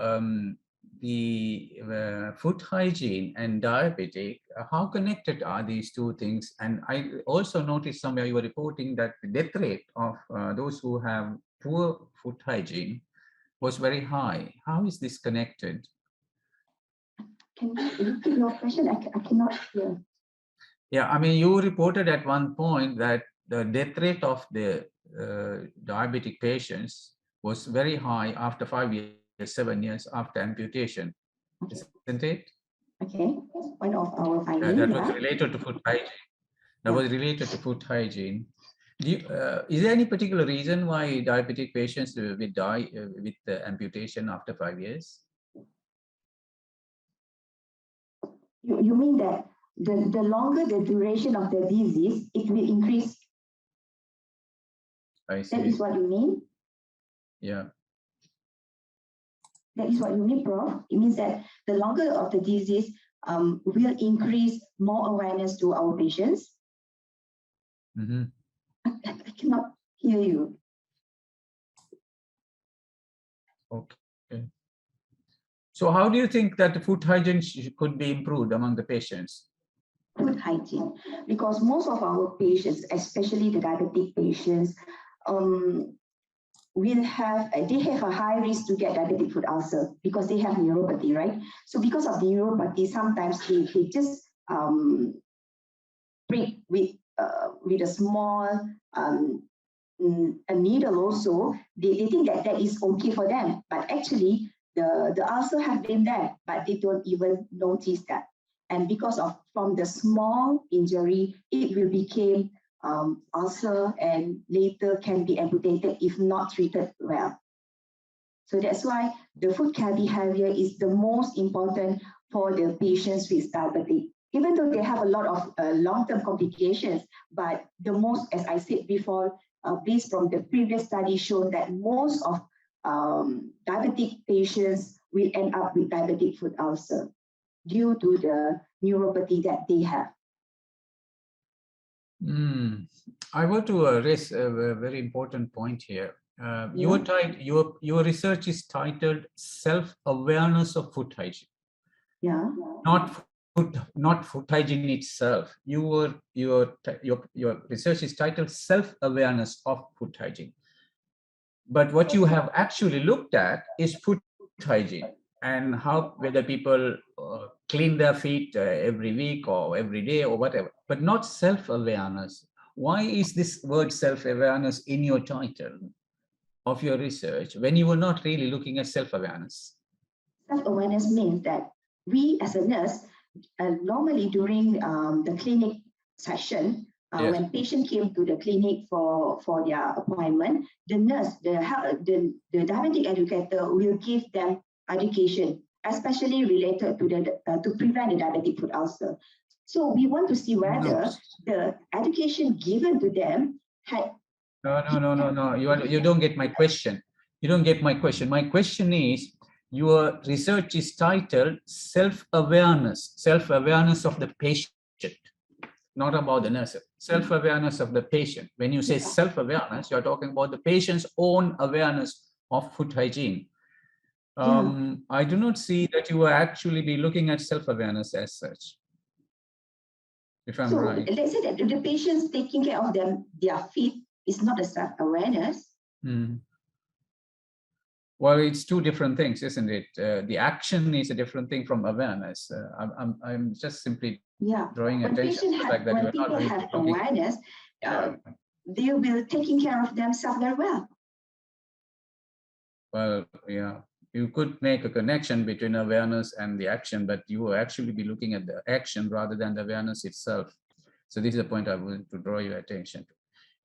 The food hygiene and diabetic, how connected are these two things? And I also noticed somewhere you were reporting that the death rate of those who have poor food hygiene was very high. How is this connected? Can you repeat your question? I cannot hear. Yeah, I mean, you reported at one point that the death rate of the diabetic patients was very high after 5 years, 7 years after amputation, Okay. isn't it? Okay, one of our findings. That was related to food hygiene. That was related to food hygiene. Is there any particular reason why diabetic patients will die with the amputation after 5 years? You mean that the longer the duration of the disease, it will increase? I see. That is what you mean? Yeah. That is what you mean, Prof? It means that the longer of the disease will increase more awareness to our patients? Mm-hmm. I cannot hear you. Okay. So how do you think that the food hygiene could be improved among the patients? Food hygiene, because most of our patients, especially the diabetic patients, they have a high risk to get diabetic foot ulcer because they have neuropathy, right? So because of the neuropathy, sometimes they just prick with a small a needle also. They think that is okay for them, but actually the ulcer have been there, but they don't even notice that. And because of from the small injury, it will become ulcer and later can be amputated if not treated well. So that's why the food care behavior is the most important for the patients with diabetes. Even though they have a lot of long-term complications, but the most, as I said before, based from the previous study shown that most of diabetic patients will end up with diabetic foot ulcer due to the neuropathy that they have. I want to raise a very important point here. Your research is titled "Self-Awareness of Food Hygiene." Yeah. Not food hygiene itself. Your research is titled "Self-Awareness of Food Hygiene." But what you have actually looked at is food hygiene and whether people clean their feet every week or every day or whatever, but not self-awareness. Why is this word self-awareness in your title of your research when you were not really looking at self-awareness? Self-awareness means that we as a nurse, normally during the clinic session, Yes. When patient came to the clinic for their appointment, the nurse, the diabetic educator will give them education especially related to to prevent the diabetic foot ulcer. So we want to see whether the education given to them had. No. You don't get my question. You don't get my question. My question is, your research is titled self-awareness of the patient, not about the nurse. Self-awareness of the patient. When you say self-awareness, you're talking about the patient's own awareness of food hygiene. I do not see that you will actually be looking at self-awareness as such, if I'm right. Let's say that the patients taking care of their feet is not a self-awareness. Well, it's two different things, isn't it? The action is a different thing from awareness. I'm just simply drawing attention to the fact that when people have awareness, they will be taking care of themselves very well. Well, yeah, you could make a connection between awareness and the action, but you will actually be looking at the action rather than the awareness itself. So this is the point I want to draw your attention to.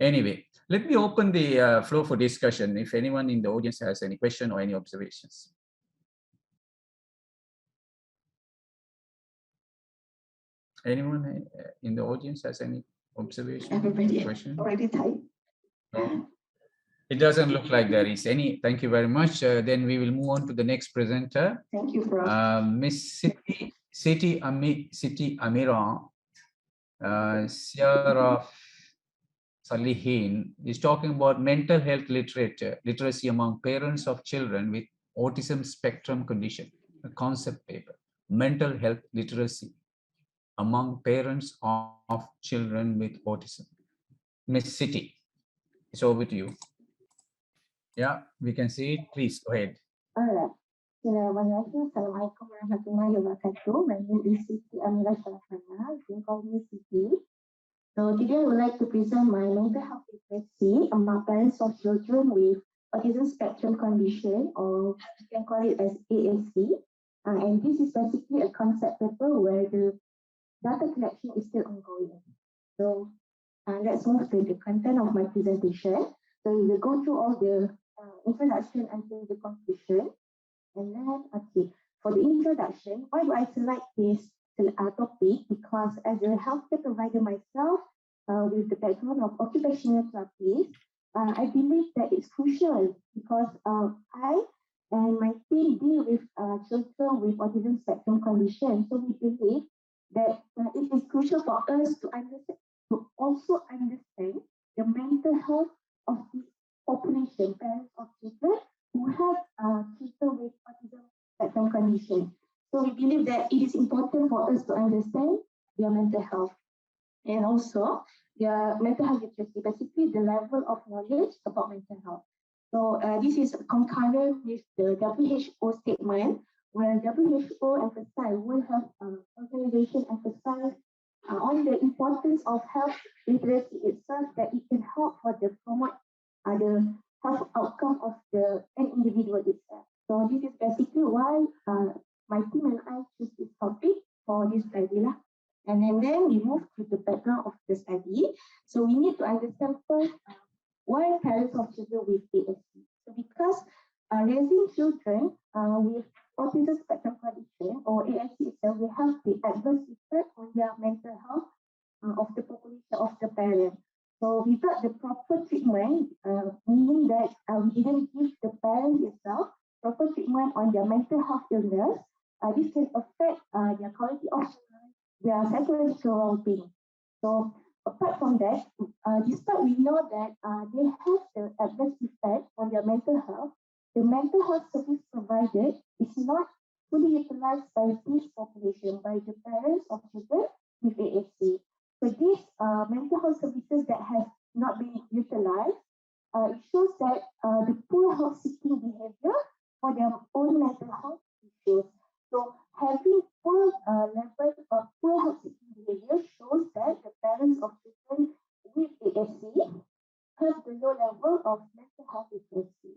Anyway, let me open the floor for discussion if anyone in the audience has any question or any observations. Anyone in the audience has any observation? Everybody question? already typed. No. It doesn't look like there is any. Thank you very much. Then we will move on to the next presenter. Thank you, Prof. Miss Siti Amira Sierra Salihin is talking about mental health literacy among parents of children with autism spectrum condition, a concept paper. Mental health literacy among parents of children with autism. Miss Siti, it's over to you. Yeah, we can see it. Please go ahead. All right. Assalamualaikum warahmatullahi wabarakatuh. My name is Siti Amira Sayang. You can call me Siti. So today I would like to present my mental health literacy among parents of children with autism spectrum condition, or you can call it as AAC. And this is basically a concept paper where the data collection is still ongoing. So let's move to the content of my presentation. So we will go through all the introduction until the conclusion. And then, okay, for the introduction, why do I select this topic? Because as a healthcare provider myself, with the background of occupational therapist, I believe that it's crucial because I and my team deal with children with autism spectrum condition. So we believe that it is crucial for us to also understand the mental health of this population, parents of children who have children with autism spectrum condition. So we believe that it is important for us to understand their mental health and also their mental health literacy, basically the level of knowledge about mental health. So this is concurrent with the WHO statement, where WHO emphasize, World Health Organization emphasize on the importance of health literacy itself, that it can help for the promote the health outcome of an individual itself. So this is basically why my team and I choose this topic for this study. And then we move to the background of the study. So we need to understand first why parents of children with ASD. So because raising children with autism spectrum condition, or ASD itself, will have the adverse effect on their mental health of the population of the parent. So without the proper treatment, meaning that we didn't give the parent itself proper treatment on their mental health illness, this can affect their quality of life, their psychological well-being. So apart from that, despite we know that they have the adverse effect on their mental health, the mental health service provided is not fully utilized by this population, by the parents of children with ASD. So these mental health services that have not been utilized, it shows that the poor health-seeking behavior for their own mental health issues. So having poor level of poor health-seeking behavior shows that the parents of children with ASD have the low level of mental health literacy.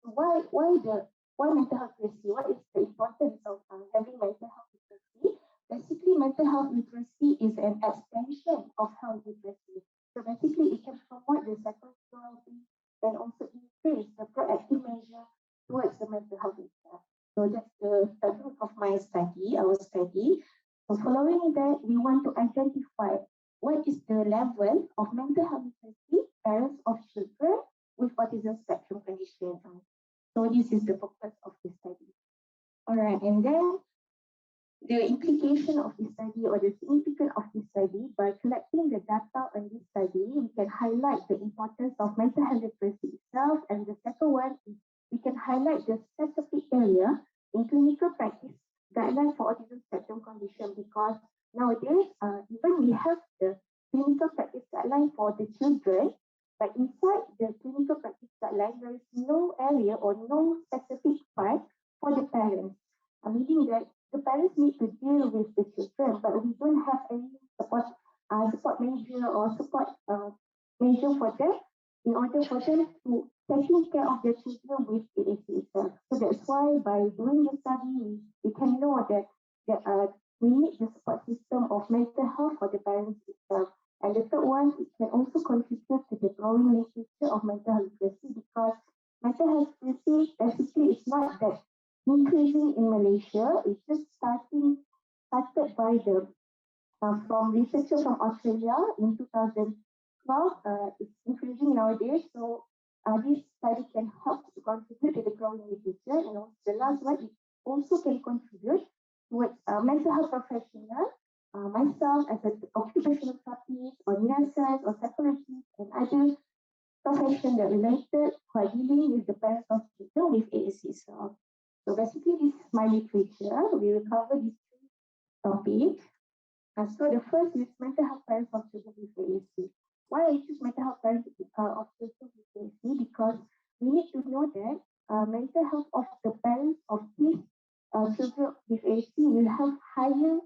So why mental health literacy? What is the importance of having mental health literacy? Basically, mental health literacy is an extension of health literacy. So basically, it can promote the psychological well-being and also increase the proactive measure towards the mental health itself. So that's the background our study. So following that, we want to identify what is the level of mental health literacy parents of children with autism spectrum condition. So this is the purpose of the study. All right, and then the implication of this study or the significance of this study, by collecting the data on this study, we can highlight the importance of mental health literacy itself. And the second one is we can highlight the specific area in clinical practice guidelines for autism spectrum condition, because nowadays, even we have the clinical practice guideline for the children, but inside the clinical practice guideline, there is no area or no specific part for the parents, meaning that the parents need to deal with the children, but we don't have any support measure or support measure for them in order for them to taking care of their children with AAC itself. So that's why by doing the study, we can know that we need the support system of mental health for the parents itself. And the third one, it can also contribute to the growing literature of mental health literacy, because mental health literacy basically is not that increasing in Malaysia. It's just started by the from researchers from Australia in 2012. It's increasing nowadays. So this study can help to contribute to the growing literature. And also the last one, it also can contribute towards mental health professional. Myself as an occupational therapist or nurses or psychologists and other professions that related who are dealing with the parents of children with AAC. So basically, this is my literature. We will cover these three topics. So the first is mental health parents of children with AAC. Why I choose mental health parents of children with AAC? Because we need to know that mental health of the parents of these children with AAC will have higher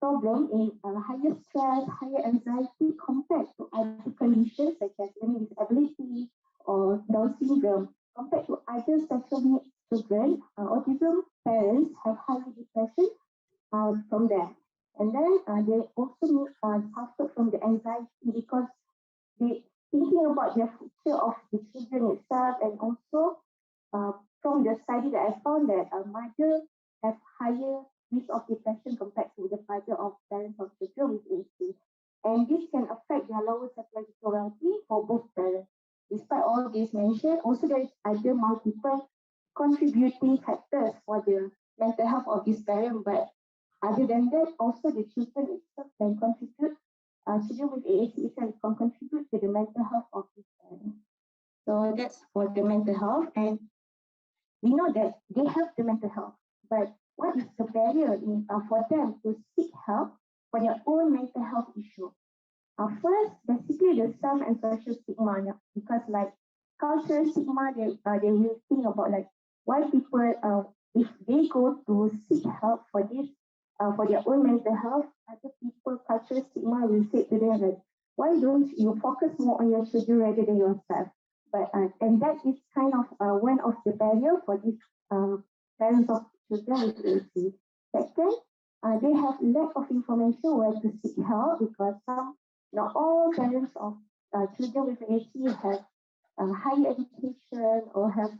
problem in higher stress, higher anxiety compared to other conditions such as learning disability or Down syndrome. Compared to other special needs children, autism parents have higher depression from that. And then they also suffer from the anxiety because they thinking about the future of the children itself, and also from the study that I found that a mother have higher risk of depression compared to the father of parents of children with AAC. And this can affect their lower psychological well-being for both parents. Despite all this mentioned, also there is other multiple contributing factors for the mental health of this parent. But other than that, also the children itself can contribute, children with AAC itself can contribute to the mental health of this parent. So that's for the mental health. And we know that they have the mental health, but what is the barrier for them to seek help for their own mental health issue? First, basically the self and social stigma, because like cultural stigma, they will think about like why people, if they go to seek help for this, for their own mental health, other people, cultural stigma will say to them like, why don't you focus more on your children rather than yourself? But and that is kind of one of the barrier for these parents of children with AAC. Second, they have lack of information where to seek help, because not all parents of children with AAC have higher education or have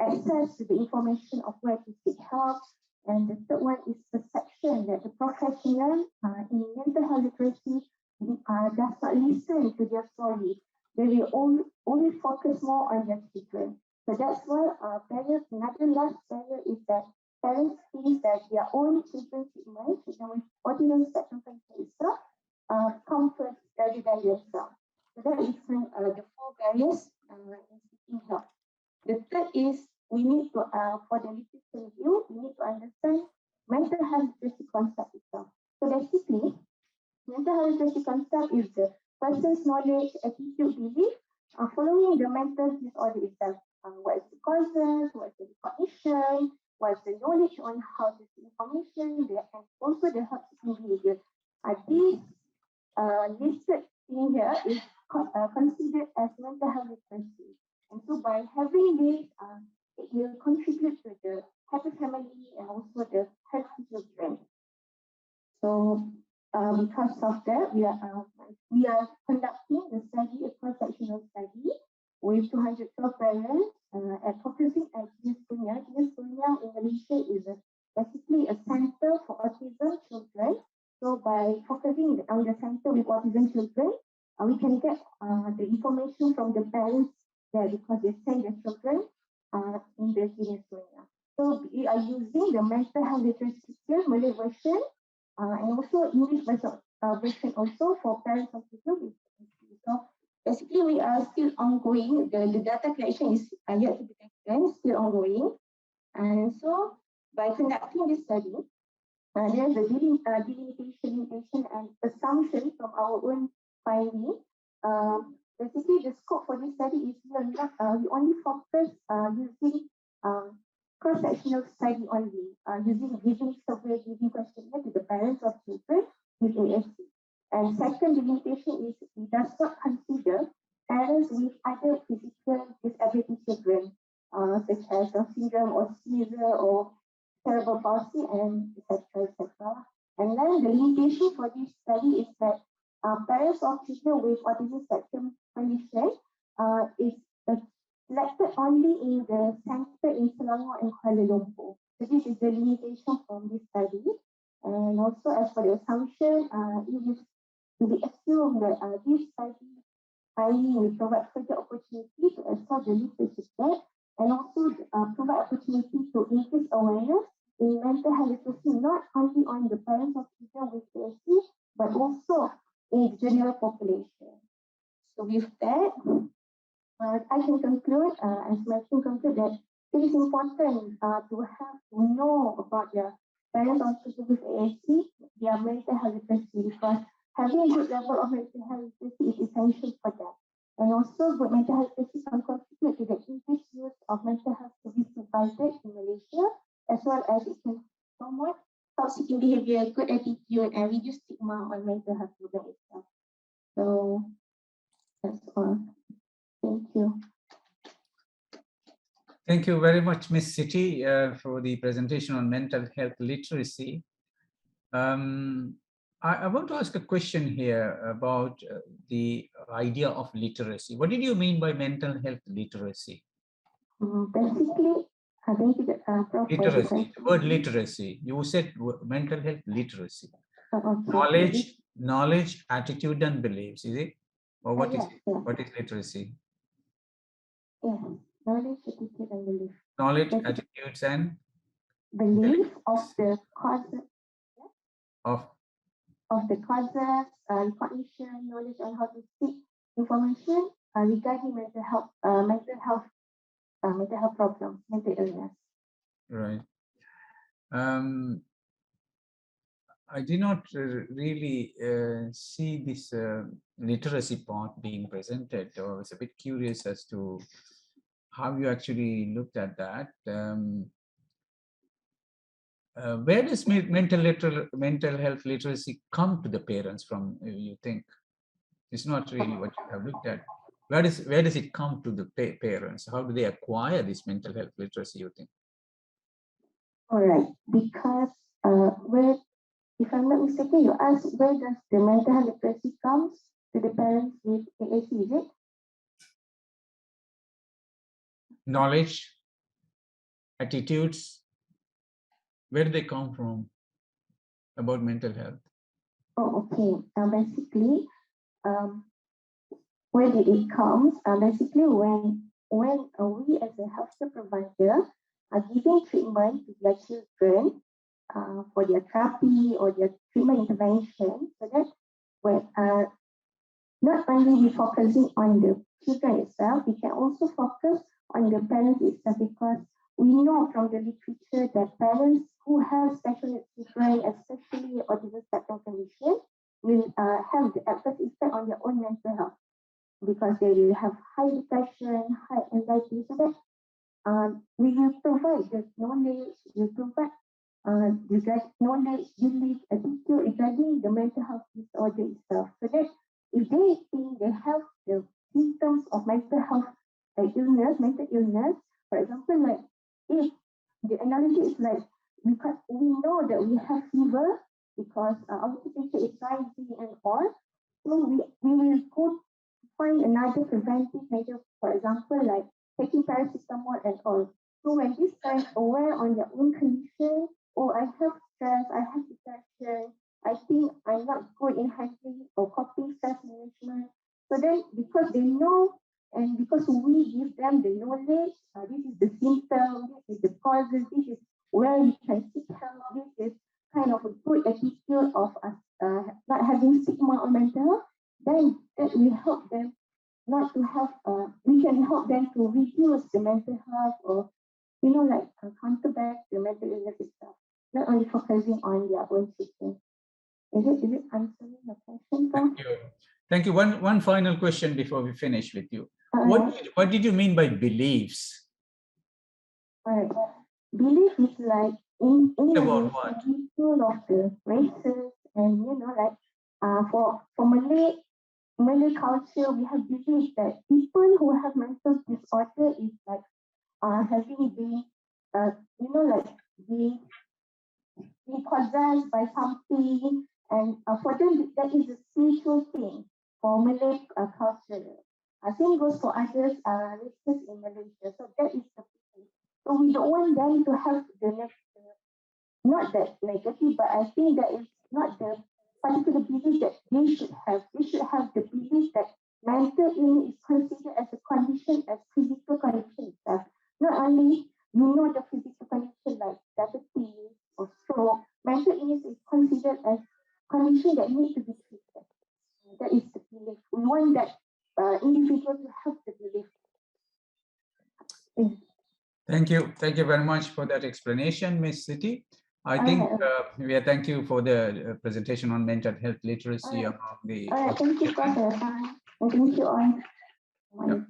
access to the information of where to seek help. And the third one is perception that the professional in mental health literacy does not listen to their story. They will only focus more on their children. So that's why parents, another last barrier is that parents think that their own children's treatment, children with autism spectrum itself, come first rather than themselves. So that is the four barriers in seeking help. The third is we need to, for the literature review, we need to understand mental health literacy concept itself. So basically, mental health literacy concept is the person's knowledge, attitude, belief following the mental disorder itself. What is the causes, what is the recognition, what is the knowledge on how to see information, and also the help-seeking behavior. This listed thing here is considered as mental health literacy. And so by having this, it will contribute to the happy family and also the healthy children. So because of that, we are conducting the study, a cross-sectional study with 212 parents and focusing at Dinas Kurnia. Dinas Kurnia in Malaysia is basically a center by focusing on the center with autism children, we can get the information from the parents there because they send their children in the senior area. So we are using the mental health literacy skill Malay version and also English version also for parents of children with ASD. So basically, we are still ongoing. The data collection is yet to be taken, still ongoing. And so by conducting this study, there's a delimitation and assumption from our own finding. Basically, the scope for this study is we only focus using cross-sectional study only, using giving survey, giving questionnaire to the parents of children with ASD. And second delimitation is it does not consider parents with other physical disability children, such as Down syndrome or seizure or cerebral palsy and etc. etc. And then the limitation for this study is that parents of children with autism spectrum condition is selected only in the center in Selangor and Kuala Lumpur. So this is the limitation from this study. And also as for the assumption, it is to be assumed that this study finding will provide further opportunity to explore the literature gap and also provide opportunity to increase awareness in mental health literacy, not only on the parents of children with ASD, but also in the general population. So with that, I can conclude, as my team conclude, that it is important to know about the parents of children with ASD, their mental health literacy, because having a good level of mental health literacy is essential for them. And also, good mental health literacy can contribute to the increased use of mental health service provided in Malaysia, as well as it can promote health-seeking behavior, good attitude, and reduce stigma on mental health problem itself. So that's all. Thank you. Thank you very much, Ms. Siti, for the presentation on mental health literacy. I want to ask a question here about the idea of literacy. What did you mean by mental health literacy? Basically, I think Prof. Literacy, the word literacy. You said mental health literacy. Okay. Knowledge, attitude, and beliefs, is it? Or what is Yes, yes. what is literacy? Yes, knowledge, attitude, and belief. Knowledge, attitudes, and belief of the causes of the causes, recognition, knowledge on how to seek information regarding mental health problems, mental illness. Right. I did not really see this literacy part being presented. I was a bit curious as to how you actually looked at that. Where does mental health literacy come to the parents from, you think? It's not really what you have looked at. Where does it come to the parents? How do they acquire this mental health literacy, you think? All right, because if I'm not mistaken, you asked where does the mental health literacy comes to the parents with AAC, is it? Knowledge, attitudes, where do they come from about mental health? Oh, okay. Basically, where did it come? Basically, when we as a healthcare provider are giving treatment to their children for their therapy or their treatment intervention, so that when not only we focusing on the children itself, we can also focus on the parents itself, because we know from the literature that parents who have special needs children, especially autism spectrum condition, will have the adverse effect on their own mental health, because they will have high depression, high anxiety. So that we will provide the knowledge, knowledge, belief, attitude regarding the mental health disorder itself. So that if they think they have the symptoms of mental health mental illness, for example, like if the analogy is like, because we know that we have fever because our temperature is rising and all, so we will go find another preventive measure, for example, like taking paracetamol and all. So when these parents are aware on their own condition, oh, I have stress, I have depression, I think I I'm not good in handling or coping stress management. So then, because they know and because we give them the knowledge, this is the symptom, this is the causes, this is where you can seek help, this is kind of a good attitude of us not having stigma on mental health, then that will help them not to have, we can help them to reduce the mental health or, like counterback the mental illness itself, not only focusing on their own symptoms. Is it answering the question, Prof? Thank you. Thank you. One final question before we finish with you. What did you mean by beliefs? All right. Belief is like in About Malaysia, we full of the races and for Malay culture, we have belief that people who have mental disorder is like having been being possessed by something, and for them that is a spiritual thing for Malay culture. Same goes for others races in Malaysia. So that is the thing. So we don't want them to have the next, not that negative, but I think that is not the particular belief that they should have. They should have the belief that mental illness is considered as a condition, as physical condition itself. Not only the physical condition like diabetes or stroke, mental illness is considered as condition that needs to be treated. That is the belief. We want that individual to have the belief. Thank you. Thank you very much for that explanation, Ms. Siti. I think thank you for the presentation on mental health literacy among the. Thank you, Prof. Thank you all. Yeah.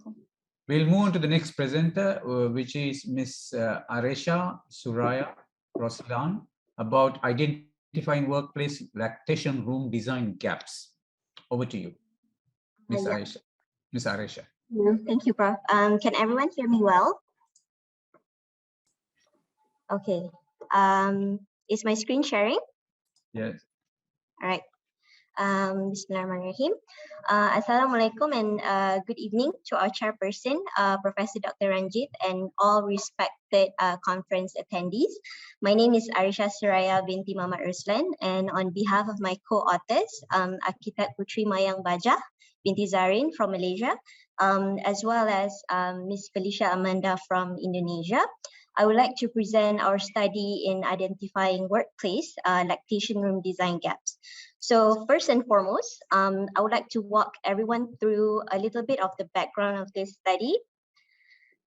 We'll move on to the next presenter, which is Ms. Aresha Suraya Roslan, about identifying workplace lactation room design gaps. Over to you, Ms. Aresha. Ms. Aresha. Thank you, Prof. Can everyone hear me well? Okay. Is my screen sharing? Yes. All right. Bismillahirrahmanirrahim. Assalamualaikum and good evening to our chairperson, Professor Dr. Ranjith, and all respected conference attendees. My name is Arisha Suraya binti Muhammad Ruslan, and on behalf of my co-authors, Architect Putri Mayang Bajah binti Zarin from Malaysia, as well as Ms. Felicia Amanda from Indonesia, I would like to present our study in identifying workplace lactation room design gaps. So first and foremost, I would like to walk everyone through a little bit of the background of this study.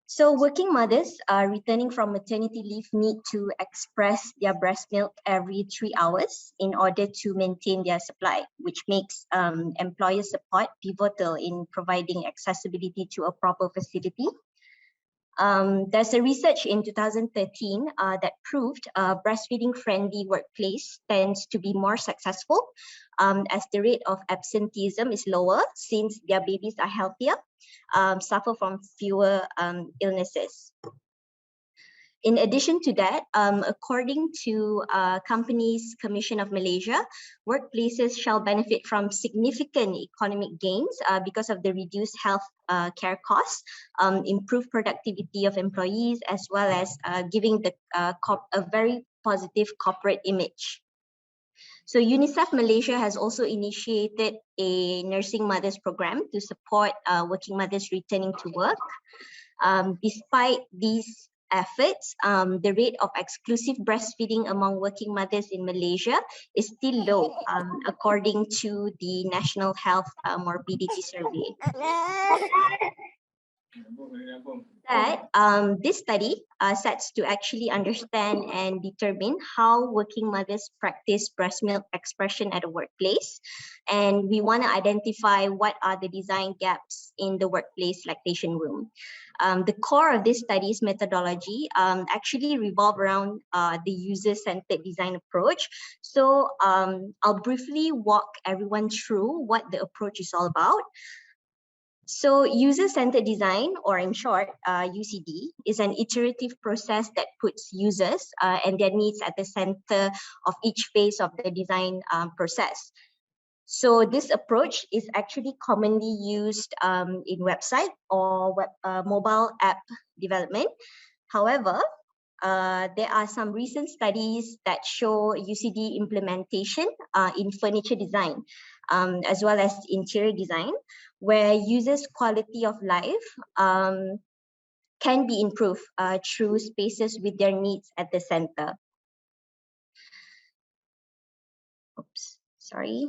So working mothers returning from maternity leave need to express their breast milk every 3 hours in order to maintain their supply, which makes employer support pivotal in providing accessibility to a proper facility. There's a research in 2013 that proved breastfeeding friendly workplace tends to be more successful as the rate of absenteeism is lower since their babies are healthier, suffer from fewer illnesses. In addition to that, according to Companies Commission of Malaysia, workplaces shall benefit from significant economic gains because of the reduced health care costs, improved productivity of employees, as well as giving the a very positive corporate image. So UNICEF Malaysia has also initiated a nursing mothers program to support working mothers returning to work. Despite these efforts, the rate of exclusive breastfeeding among working mothers in Malaysia is still low, according to the National Health Morbidity Survey. This study sets to actually understand and determine how working mothers practice breast milk expression at a workplace. And we want to identify what are the design gaps in the workplace lactation room. The core of this study's methodology actually revolve around the user-centered design approach. So I'll briefly walk everyone through what the approach is all about. So user-centered design, or in short, UCD, is an iterative process that puts users and their needs at the center of each phase of the design process. So this approach is actually commonly used in website or mobile app development. However, there are some recent studies that show UCD implementation in furniture design, as well as interior design, where users' quality of life can be improved through spaces with their needs at the center. Oops, sorry.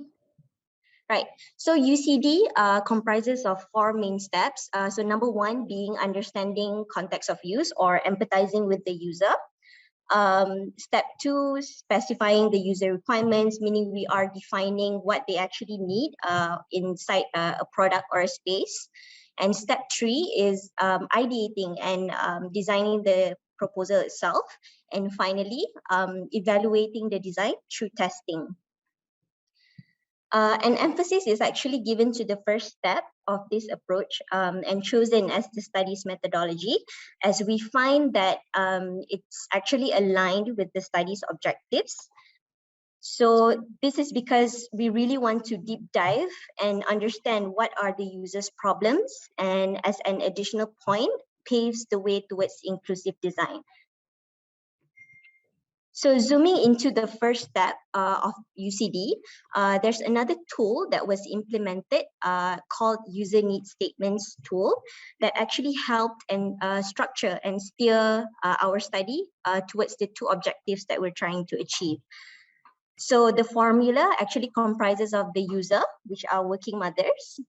Right, so UCD comprises of 4 main steps. So number 1 being understanding context of use or empathizing with the user. Step 2, specifying the user requirements, meaning we are defining what they actually need inside a product or a space. And step 3 is ideating and designing the proposal itself. And finally, evaluating the design through testing. An emphasis is actually given to the first step of this approach and chosen as the study's methodology, as we find that it's actually aligned with the study's objectives. So this is because we really want to deep dive and understand what are the users' problems, and as an additional point, paves the way towards inclusive design. So zooming into the first step of UCD, there's another tool that was implemented called User Needs Statements tool that actually helped and structure and steer our study towards the 2 objectives that we're trying to achieve. So the formula actually comprises of the user, which are working mothers,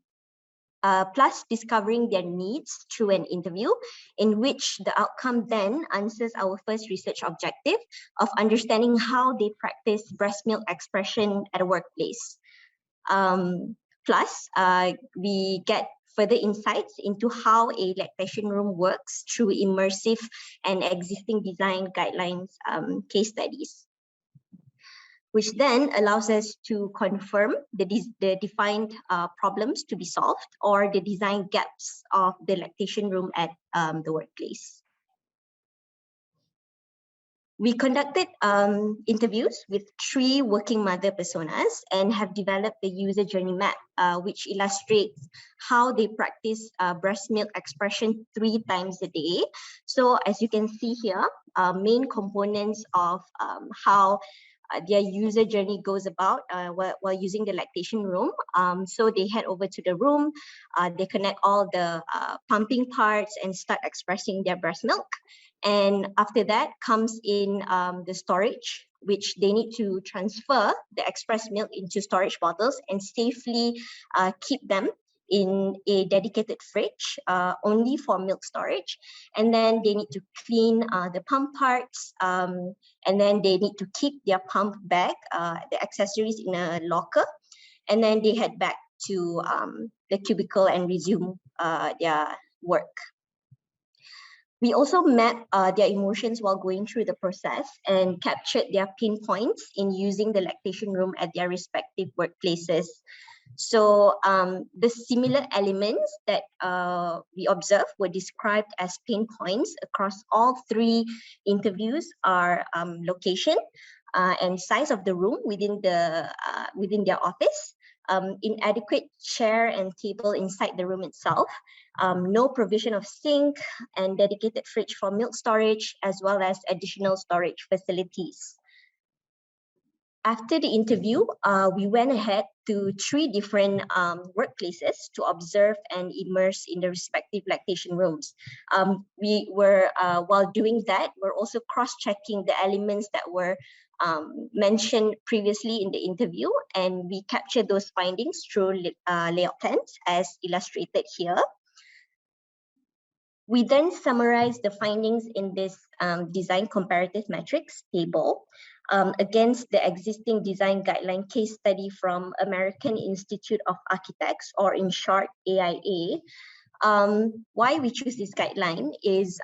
plus discovering their needs through an interview, in which the outcome then answers our first research objective of understanding how they practice breast milk expression at a workplace. Plus, we get further insights into how a lactation room works through immersive and existing design guidelines case studies, which then allows us to confirm the defined problems to be solved or the design gaps of the lactation room at the workplace. We conducted interviews with 3 working mother personas and have developed the user journey map, which illustrates how they practice breast milk expression 3 times a day. So as you can see here, main components of how their user journey goes about while using the lactation room. So they head over to the room, they connect all the pumping parts and start expressing their breast milk. And after that comes in the storage, which they need to transfer the expressed milk into storage bottles and safely keep them in a dedicated fridge only for milk storage. And then they need to clean the pump parts, and then they need to keep their pump bag, the accessories, in a locker. And then they head back to the cubicle and resume their work. We also map their emotions while going through the process and captured their pain points in using the lactation room at their respective workplaces. So the similar elements that we observed were described as pain points across all 3 interviews are location and size of the room within their office, inadequate chair and table inside the room itself, no provision of sink and dedicated fridge for milk storage, as well as additional storage facilities. After the interview, we went ahead to 3 different workplaces to observe and immerse in the respective lactation rooms. We were, while doing that, we're also cross-checking the elements that were mentioned previously in the interview, and we captured those findings through layout plans as illustrated here. We then summarize the findings in this design comparative metrics table against the existing design guideline case study from American Institute of Architects, or in short, AIA. Why we choose this guideline is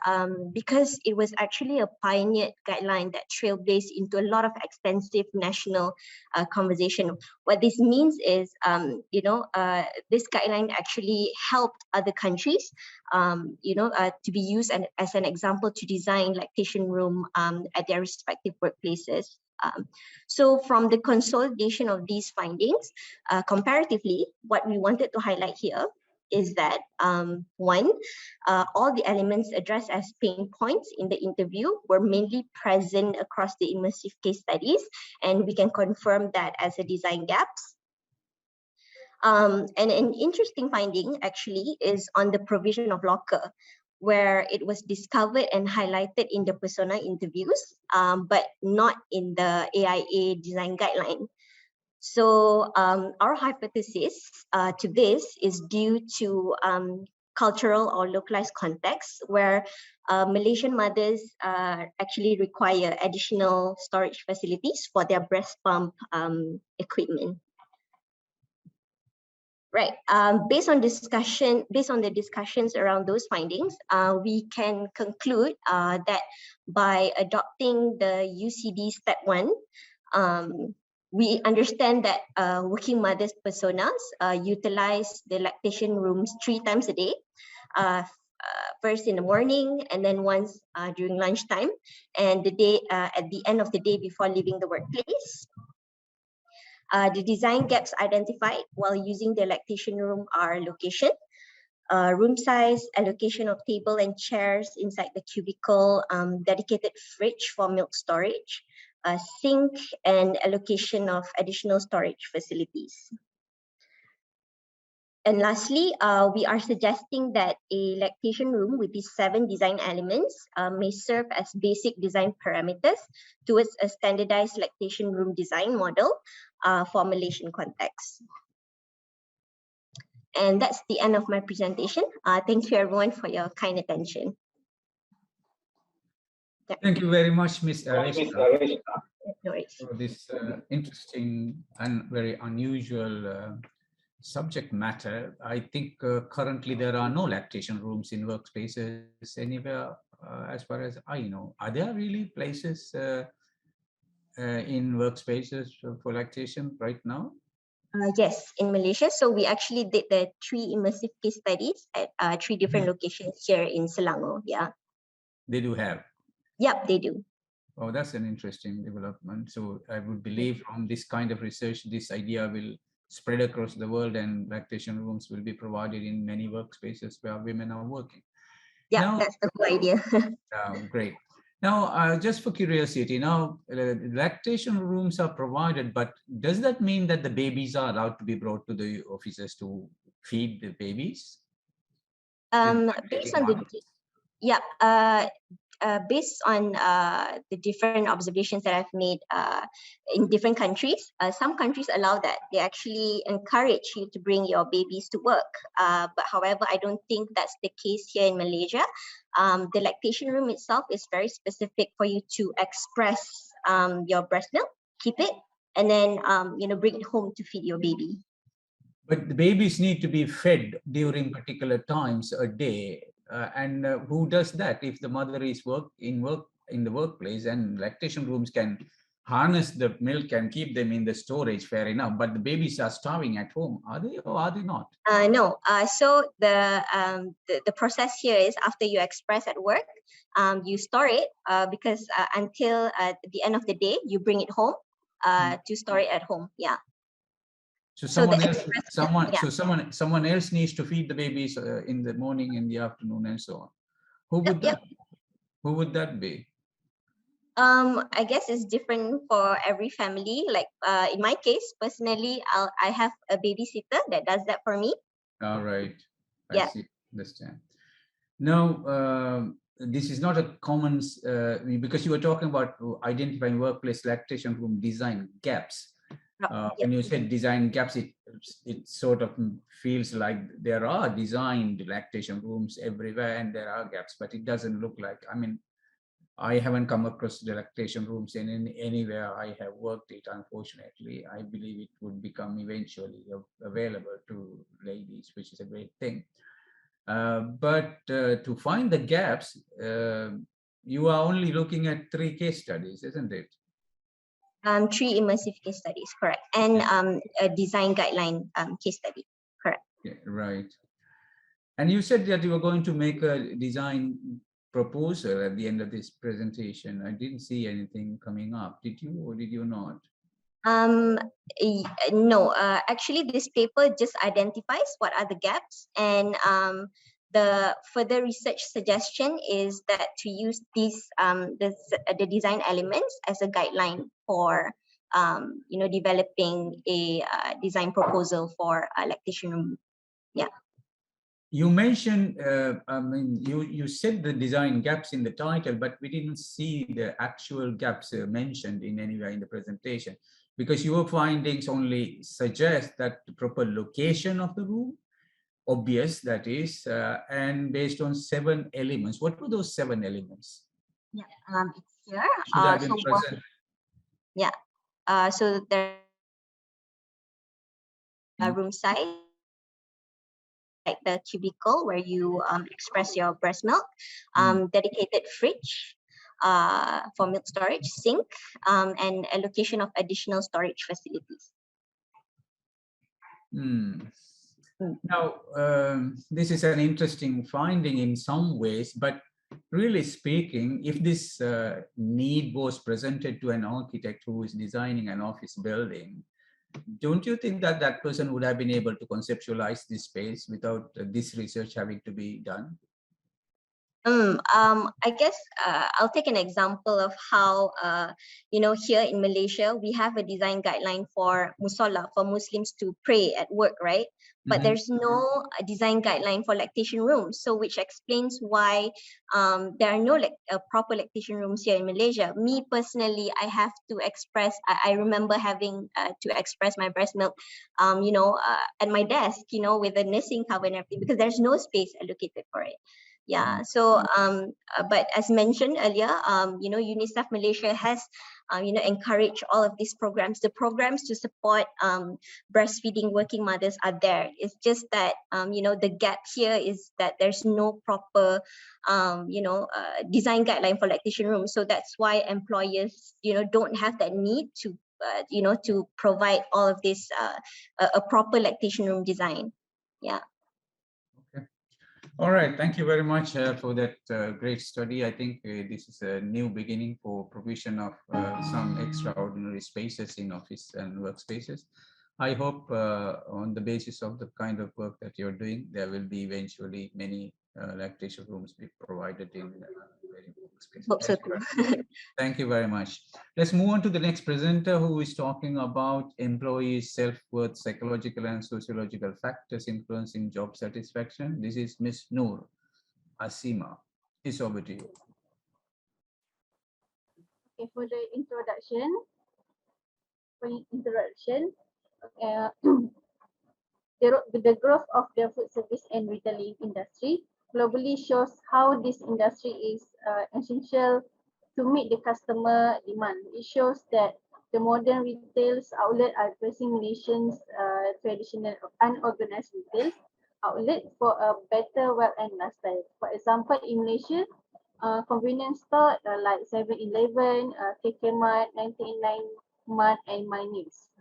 because it was actually a pioneered guideline that trailblazed into a lot of extensive national conversation. What this means is, this guideline actually helped other countries, to be used as an example to design lactation room at their respective workplaces. So from the consolidation of these findings, comparatively, what we wanted to highlight here is that one, all the elements addressed as pain points in the interview were mainly present across the immersive case studies, and we can confirm that as a design gaps. And an interesting finding actually is on the provision of locker, where it was discovered and highlighted in the persona interviews, but not in the AIA design guideline. So our hypothesis to this is due to cultural or localized context, where Malaysian mothers actually require additional storage facilities for their breast pump equipment. Right. Based on the discussions around those findings, we can conclude that by adopting the UCD step 1, we understand that working mothers personas utilize the lactation rooms 3 times a day, first in the morning and then once during lunchtime, and the day at the end of the day before leaving the workplace. The design gaps identified while using the lactation room are location, room size, allocation of table and chairs inside the cubicle, dedicated fridge for milk storage, sink, and allocation of additional storage facilities. And lastly, we are suggesting that a lactation room with these 7 design elements may serve as basic design parameters towards a standardized lactation room design model for Malaysian context. And that's the end of my presentation. Thank you everyone for your kind attention. Yeah. Thank you very much, Ms. Arista, No worries. for this interesting and very unusual subject matter. I think currently there are no lactation rooms in workspaces anywhere, as far as I know. Are there really places in workspaces for lactation right now? Yes, in Malaysia. So we actually did the 3 immersive case studies at 3 different locations here in Selangor. Yeah. They do have. Yep, they do. Oh, that's an interesting development. So I would believe from this kind of research, this idea will spread across the world and lactation rooms will be provided in many workspaces where women are working. Yeah, now, that's the whole idea. Great. Now, just for curiosity, now lactation rooms are provided, but does that mean that the babies are allowed to be brought to the offices to feed the babies? Based on the, yeah, based on the different observations that I've made in different countries, some countries allow that. They actually encourage you to bring your babies to work. But however, I don't think that's the case here in Malaysia. The lactation room itself is very specific for you to express your breast milk, keep it, and then bring it home to feed your baby. But the babies need to be fed during particular times a day. And who does that? If the mother is in the workplace, and lactation rooms can harness the milk and keep them in the storage, fair enough. But the babies are starving at home. Are they or are they not? No. So the process here is after you express at work, you store it because until the end of the day, you bring it home to store it at home. Yeah. So someone else needs to feed the babies in the morning, in the afternoon, and so on. Who would that be? I guess it's different for every family. Like in my case, personally, I have a babysitter that does that for me. All right. I see. Understand. Now, this is not a common, because you were talking about identifying workplace lactation room design gaps. When you said design gaps, it sort of feels like there are designed lactation rooms everywhere and there are gaps, but it doesn't look like. I mean, I haven't come across the lactation rooms in anywhere I have worked it, unfortunately. I believe it would become eventually available to ladies, which is a great thing. But to find the gaps, you are only looking at 3 case studies, isn't it? 3 immersive case studies, correct, and a design guideline case study, correct. Yeah, right. And you said that you were going to make a design proposal at the end of this presentation. I didn't see anything coming up. Did you or did you not? No, actually this paper just identifies what are the gaps, and the further research suggestion is that to use these the design elements as a guideline for developing a design proposal for a lactation room. Yeah. You mentioned, you said the design gaps in the title, but we didn't see the actual gaps mentioned in anywhere in the presentation, because your findings only suggest that the proper location of the room, obvious that is, and based on 7 elements. What were those 7 elements? Yeah, it's here. Should have been present. Yeah. So there room size, like the cubicle where you express your breast milk, dedicated fridge for milk storage, sink, and allocation of additional storage facilities. Now, this is an interesting finding in some ways, but really speaking, if this need was presented to an architect who is designing an office building, don't you think that that person would have been able to conceptualize this space without this research having to be done? I guess I'll take an example of how, here in Malaysia, we have a design guideline for musalla, for Muslims to pray at work, right? But there's no design guideline for lactation rooms. So which explains why there are no proper lactation rooms here in Malaysia. Me personally, I have to express, I remember having to express my breast milk, at my desk, with a nursing cover and everything, because there's no space allocated for it. Yeah, so but as mentioned earlier, UNICEF Malaysia has encouraged all of these programs. The programs to support breastfeeding working mothers are there. It's just that the gap here is that there's no proper design guideline for lactation rooms. So that's why employers don't have that need to to provide all of this a proper lactation room design. Yeah. All right, thank you very much for that great study. I think this is a new beginning for provision of some extraordinary spaces in office and workspaces. I hope on the basis of the kind of work that you're doing, there will be eventually many lactation rooms be provided in workspaces. Thank you very much. Let's move on to the next presenter, who is talking about employee self-worth, psychological and sociological factors influencing job satisfaction. This is Ms. Noor Asima. It's over to you. Okay, for the introduction, the growth of the food service and retailing industry globally shows how this industry is essential to meet the customer demand. It shows that the modern retail outlets are replacing Malaysians' traditional unorganized retail outlet for a better wealth and lifestyle. For example, in Malaysia, convenience store like 7-Eleven, KK Mart, 99 Mart, and My Needs.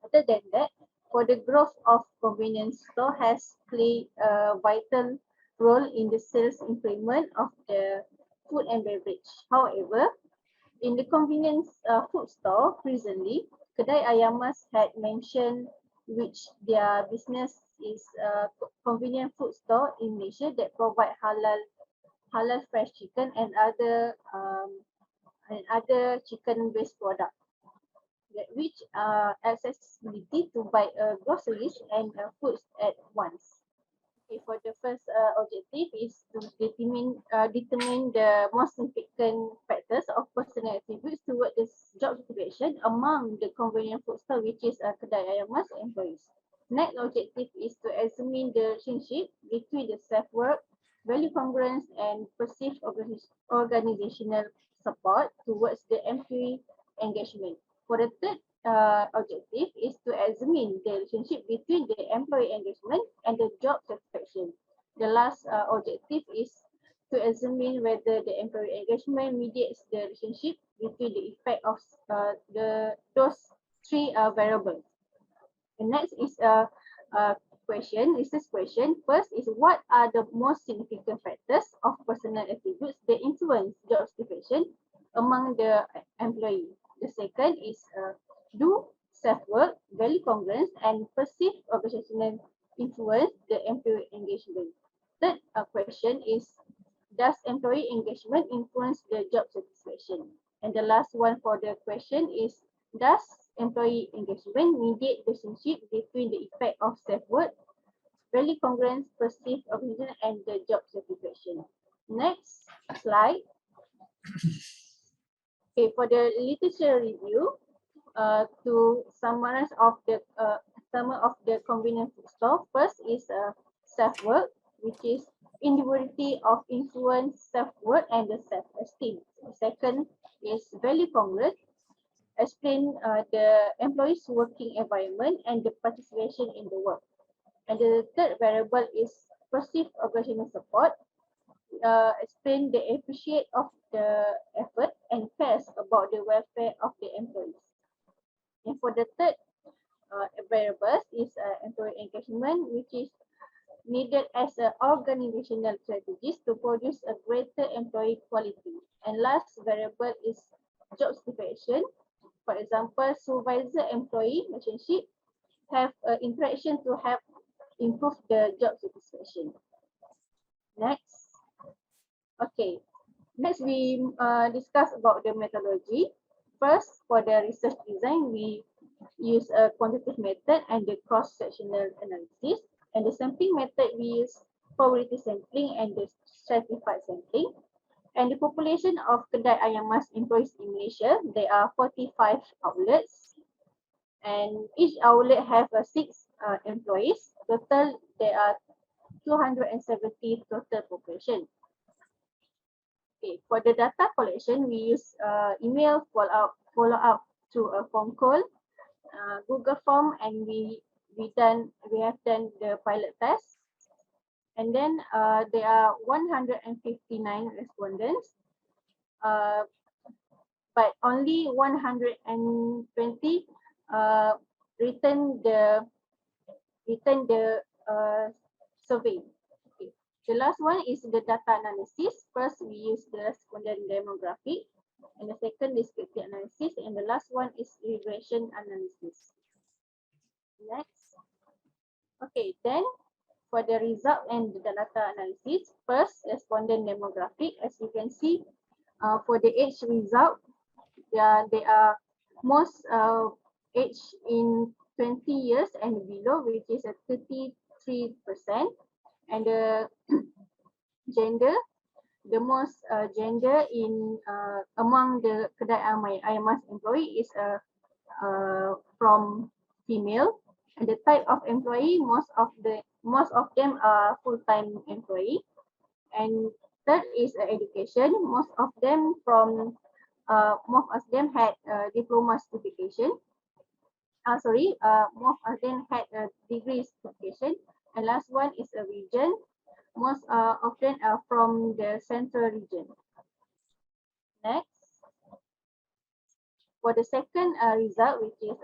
Other than that, for the growth of convenience store has played a vital role in the sales increment of the food and beverage. However, in the convenience food store recently, Kedai Ayamas had mentioned which their business is a convenient food store in Malaysia that provide halal fresh chicken and other chicken-based products, which accessibility to buy groceries and foods at once. Okay, for the first objective is to determine the most significant factors of personal attributes toward the job situation among the convenient food store, which is Kedai Ayamas employees. Next objective is to examine the relationship between the self-work, value congruence, and perceived organizational support towards the employee engagement. For the third objective is to examine the relationship between the employee engagement and the job satisfaction. The last objective is to examine whether the employee engagement mediates the relationship between the effect of those 3 variables. The next is a research question. First is, what are the most significant factors of personal attributes that influence job satisfaction among the employee? The second is, congruence and perceived organizational influence the employee engagement. Third question is, does employee engagement influence the job satisfaction? And the last one for the question is, does employee engagement mediate the relationship between the effect of self-worth, value congruence, perceived organization, and the job satisfaction? Next slide. Okay, for the literature review, to summarize of the convenience store, first is self-worth, which is individuality of influence, self-worth, and the self-esteem. The second is value congruence, explain the employee's working environment and the participation in the work. And the third variable is perceived organizational support, explain the appreciate of the effort and cares about the welfare of the employees. And for the third variables is employee engagement, which is needed as an organizational strategies to produce a greater employee quality. And last variable is job satisfaction. For example, supervisor-employee relationship have interaction to help improve the job satisfaction. Next. Okay. Next, we discuss about the methodology. First, for the research design, we use a quantitative method and the cross-sectional analysis. And the sampling method, we use probability sampling and the stratified sampling. And the population of kedai ayam mas employees in Malaysia, there are 45 outlets. And each outlet have 6 employees. Total, there are 270 total population. Okay, for the data collection, we use email follow-up through a phone call, Google form, and we have done the pilot test. And then there are 159 respondents, but only 120 return the survey. Okay. The last one is the data analysis. First, we use the respondent demographic, and the second descriptive analysis, and the last one is regression analysis. Next. Okay, then for the result and the data analysis, first respondent demographic, as you can see, for the age result, they are most age in 20 years and below, which is a 33%, and the gender, the most gender in among the kedai ayam mas employee is from female, and the type of employee, most of them are full-time employee. And third is education. Most of them had diploma certification. Most of them had a degree certification. And last one is a region. Most of them are from the central region. Next. For the second result, which is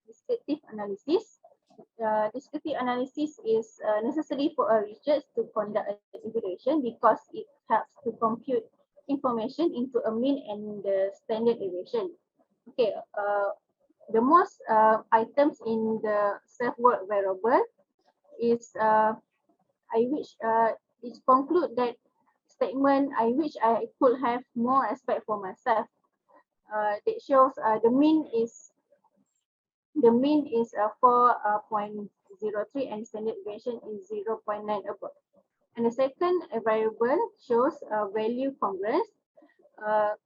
descriptive analysis. Descriptive analysis is necessary for a research to conduct an evaluation because it helps to compute information into a mean and the standard deviation. Okay, the most items in the self-worth variable is it conclude that statement, I wish I could have more respect for myself. That shows the mean is 4.03 and standard deviation is 0.9 above. And the second variable shows value congruence.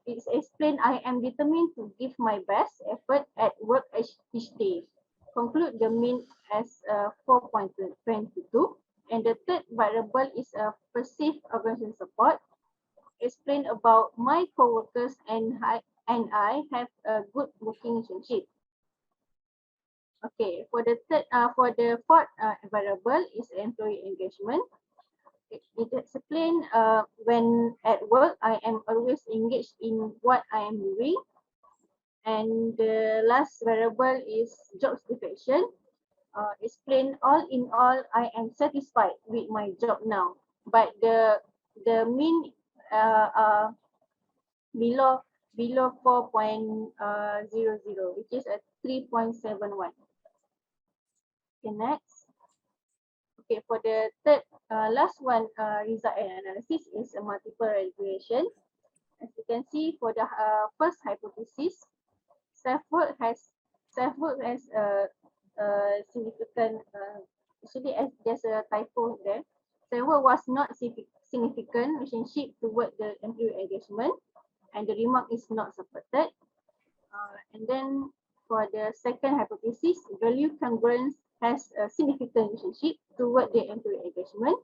It's explained I am determined to give my best effort at work each day. Conclude the mean as 4.22. And the third variable is perceived organization support. Explain about my co-workers and I have a good working relationship. Okay, for the fourth variable is employee engagement. It explains when at work I am always engaged in what I am doing. And the last variable is job satisfaction. Explain all in all I am satisfied with my job now. But the mean below 4.00, which is a 3.71. Okay, next. Okay, for the third, last one, result and analysis is a multiple regression. As you can see, for the first hypothesis, self-work has a significant, actually there's a typo there. Self-work was not significant relationship toward the employee engagement, and the remark is not supported. And then for the second hypothesis, value congruence has a significant relationship toward the employee engagement.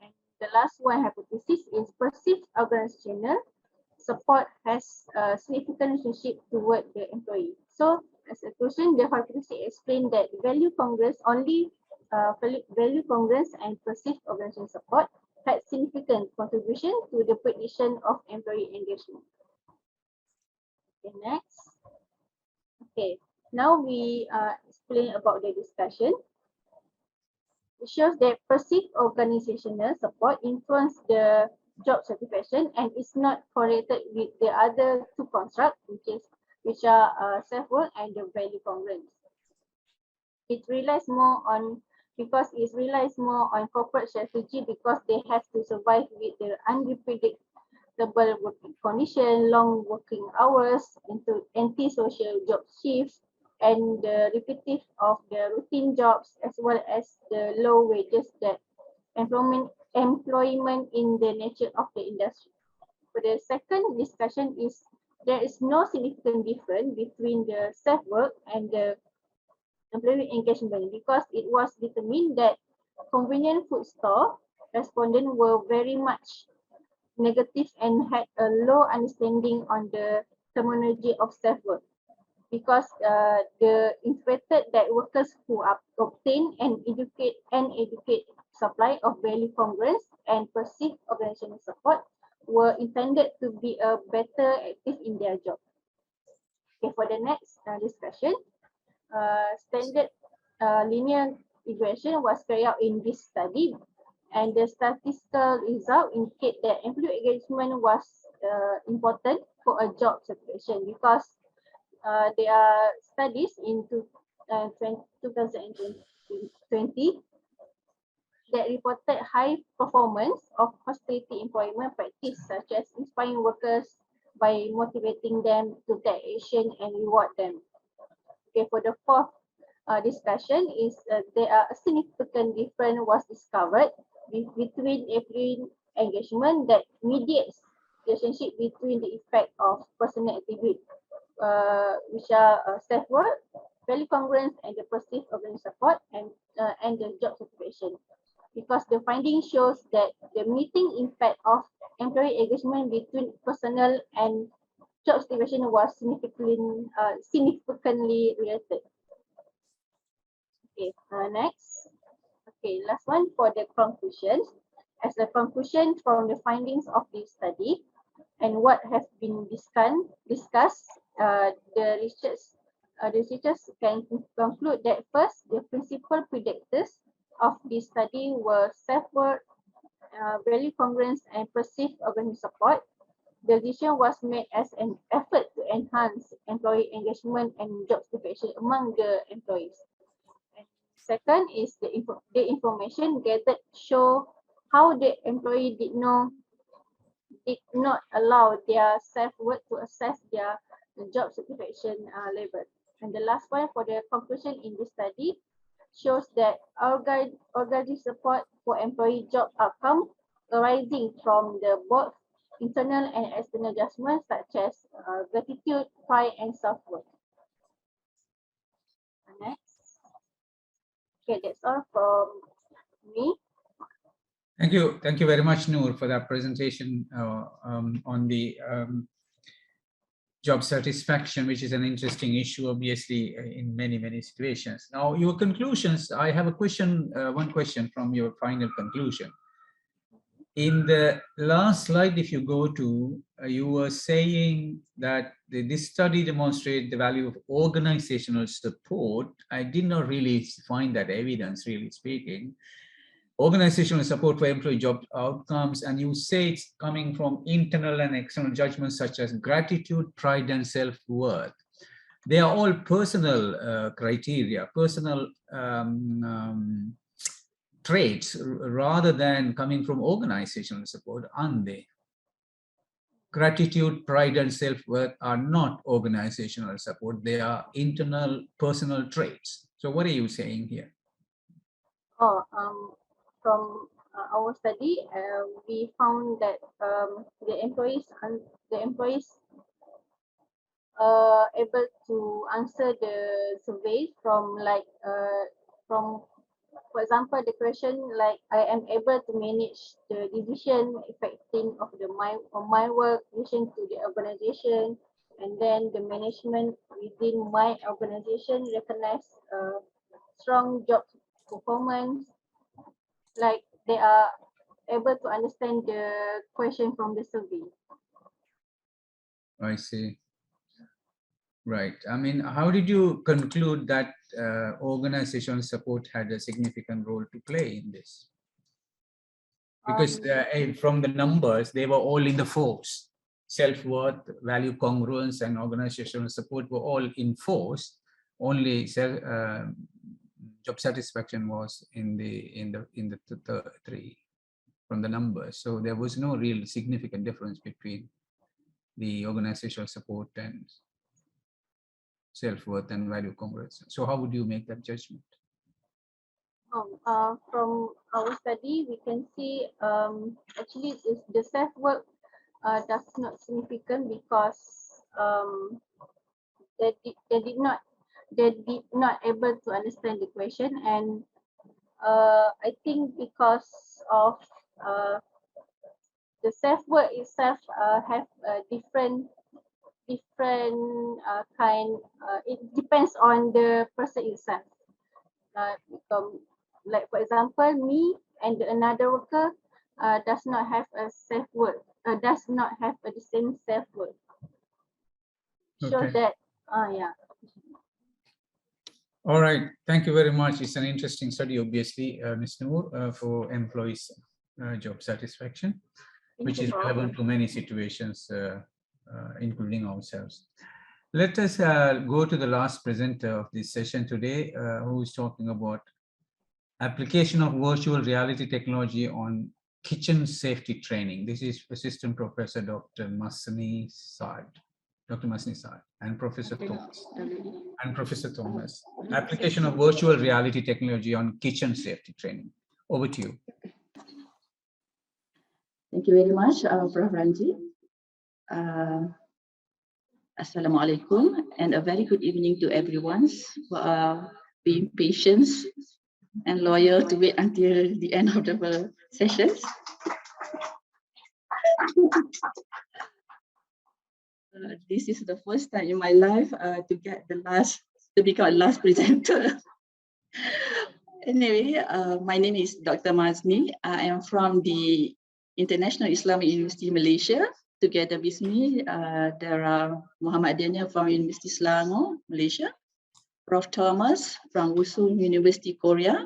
And the last one hypothesis is perceived organizational support has a significant relationship toward the employee. So as a conclusion, the hypothesis explained that value congruence value congruence and perceived organizational support had significant contribution to the prediction of employee engagement. Okay, next. Okay, now we explain about the discussion. It shows that perceived organizational support influence the job satisfaction and is not correlated with the other two constructs, which are self-work and the value congruence. It relies more on corporate strategy because they have to survive with the unpredictable working condition, long working hours, into anti-social job shifts, and the repetitive of the routine jobs, as well as the low wages that employment in the nature of the industry. For the second discussion is there is no significant difference between the self-work and the employee engagement because it was determined that convenient food store respondents were very much negative and had a low understanding on the terminology of self-work because the interpreted that workers who obtain and educate supply of value congruence and perceived organizational support were intended to be a better active in their job. Okay, for the next discussion, standard linear regression was carried out in this study, and the statistical result indicate that employee engagement was important for a job satisfaction because there are studies in 2020 that reported high performance of hospitality employment practice, such as inspiring workers by motivating them to take action and reward them. Okay, for the fourth discussion is there are a significant difference was discovered between employee engagement that mediates relationship between the effect of personal attribute, which are self-work, value congruence, and the perceived organizational support and the job satisfaction. Because the finding shows that the meeting impact of employee engagement between personal and job satisfaction was significantly related. Okay, next. Okay, last one for the conclusions. As a conclusion from the findings of this study and what has been discussed, the researchers can conclude that first, the principal predictors of this study were self-work, value congruence, and perceived organizational support. The decision was made as an effort to enhance employee engagement and job satisfaction among the employees. And second is the information gathered show how the employee did not allow their self-work to assess their job satisfaction level. And the last one for the conclusion in this study shows that organized support for employee job outcome arising from the both internal and external adjustments such as gratitude, pride, and self-worth. Next. Okay, that's all from me. Thank you very much, Noor, for that presentation on the job satisfaction, which is an interesting issue, obviously, in many situations. Now, your conclusions, I have a question, one question from your final conclusion. In the last slide, if you go to, you were saying that this study demonstrated the value of organizational support. I did not really find that evidence, really speaking. Organizational support for employee job outcomes, and you say it's coming from internal and external judgments such as gratitude, pride, and self-worth. they are all personal criteria, personal traits, rather than coming from organizational support, aren't they? Gratitude, pride, and self-worth are not organizational support. They are internal personal traits. So what are you saying here? Oh, from our study, we found that the employees able to answer the survey from for example, the question like, I am able to manage the decision affecting of my work, relation to the organization, and then the management within my organization recognize strong job performance. Like they are able to understand the question from the survey. I see. Right. I mean, how did you conclude that organizational support had a significant role to play in this? Because from the numbers, they were all in the fours. Self-worth, value congruence, and organizational support were all in fours. Only job satisfaction was in the three from the numbers. So there was no real significant difference between the organizational support and self-worth and value congruence. So how would you make that judgment? From our study, we can see actually the self-worth does not significant because they did not able to understand the question, and I think because of the self-worth itself have a different kind. It depends on the person itself. Like for example, me and another worker does not have a self-worth, does not have the same self-worth. So Okay. that, yeah. All right, thank you very much. It's an interesting study, obviously, Ms. Noor, for employees' job satisfaction, which is relevant to many situations, including ourselves. Let us go to the last presenter of this session today, who is talking about application of virtual reality technology on kitchen safety training. This is Assistant Professor Dr. Masni Saad. Dr. Masni Saad and Professor Thomas. Application of virtual reality technology on kitchen safety training. Over to you. Thank you very much, Prof. Ranjith. Assalamu alaikum, and a very good evening to everyone who are being patient and loyal to wait until the end of the sessions. This is the first time in my life to become last presenter. Anyway, my name is Dr. Masni. I am from the International Islamic University Malaysia. Together with me, there are Muhammad Daniel from Universiti Selangor, Malaysia, Prof. Thomas from Wusu University, Korea,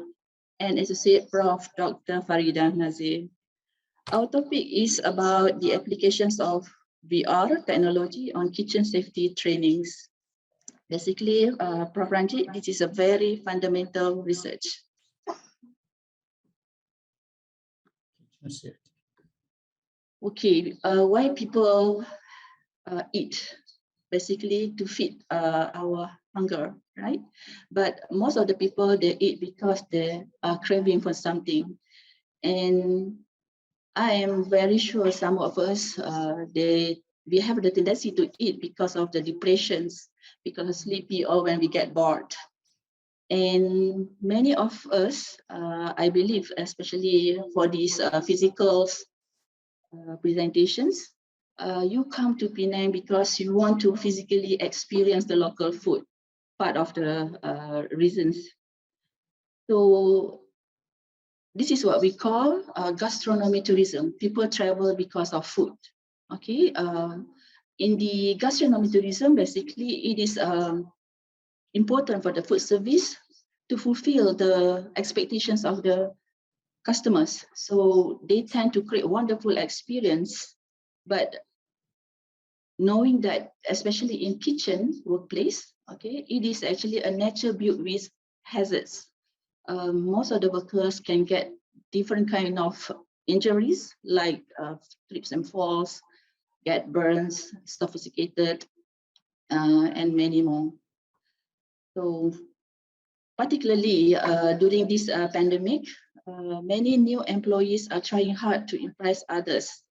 and Associate Prof. Dr. Farida Nazir. Our topic is about the applications of VR technology on kitchen safety trainings. Basically, Prof. Ranjith, this is a very fundamental research. Okay, why people eat? Basically to feed our hunger, right? But most of the people, they eat because they are craving for something. And I am very sure some of us, we have the tendency to eat because of the depressions, because of sleepy, or when we get bored. And many of us, I believe, especially for these physical presentations, you come to Penang because you want to physically experience the local food, part of the reasons. So this is what we call gastronomy tourism. People travel because of food. Okay. In the gastronomy tourism, basically, it is important for the food service to fulfill the expectations of the customers. So they tend to create wonderful experience, but knowing that especially in kitchen workplace, okay, it is actually a nature built with hazards. Most of the workers can get different kind of injuries like trips and falls, get burns, suffocated, and many more. So particularly during this pandemic, many new employees are trying hard to impress others,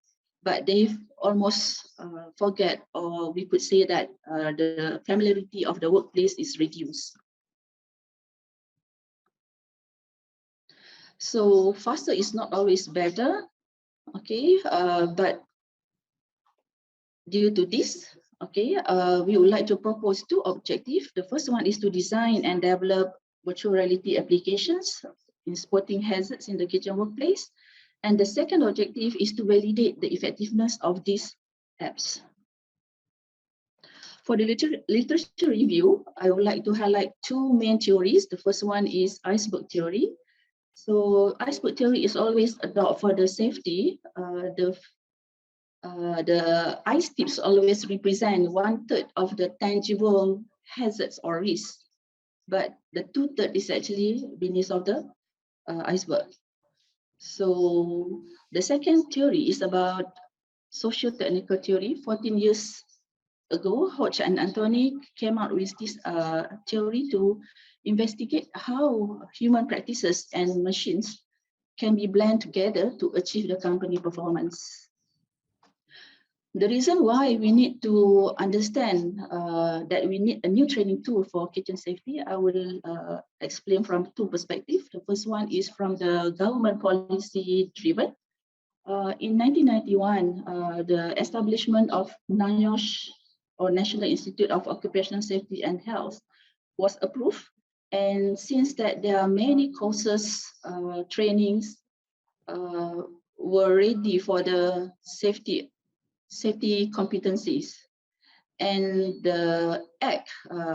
but they almost forget, or we could say that the familiarity of the workplace is reduced. So faster is not always better, okay, but due to this, okay, we would like to propose two objectives. The first one is to design and develop virtual reality applications in spotting hazards in the kitchen workplace. And the second objective is to validate the effectiveness of these apps. For the literature review, I would like to highlight two main theories. The first one is iceberg theory. So iceberg theory is always adopted for the safety. The ice tips always represent 1/3 of the tangible hazards or risks, but the 2/3 is actually beneath of the iceberg. So the second theory is about socio-technical theory. 14 years ago, Hodge and Anthony came out with this theory to investigate how human practices and machines can be blended together to achieve the company performance. The reason why we need to understand that we need a new training tool for kitchen safety, I will explain from two perspectives. The first one is from the government policy driven. In 1991, the establishment of NIOSH, or National Institute of Occupational Safety and Health, was approved. And since that, there are many courses, trainings were ready for the safety competencies. And the Act,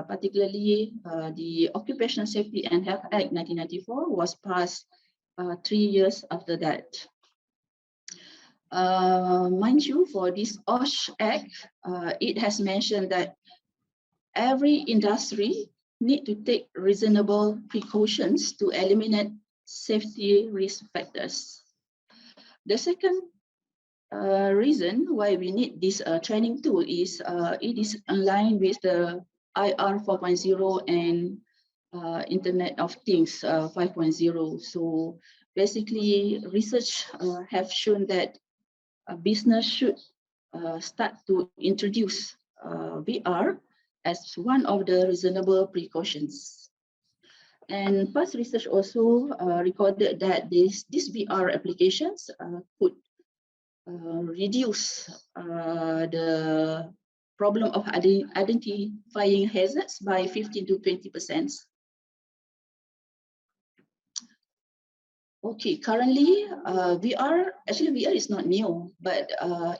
particularly the Occupational Safety and Health Act 1994, was passed 3 years after that. Mind you, for this OSH Act, it has mentioned that every industry need to take reasonable precautions to eliminate safety risk factors. The second reason why we need this training tool is it is aligned with the IR 4.0 and Internet of Things 5.0. So basically, research have shown that a business should start to introduce VR as one of the reasonable precautions. And past research also recorded that these VR applications could reduce the problem of identifying hazards by 15 to 20%. Okay, currently VR is not new, but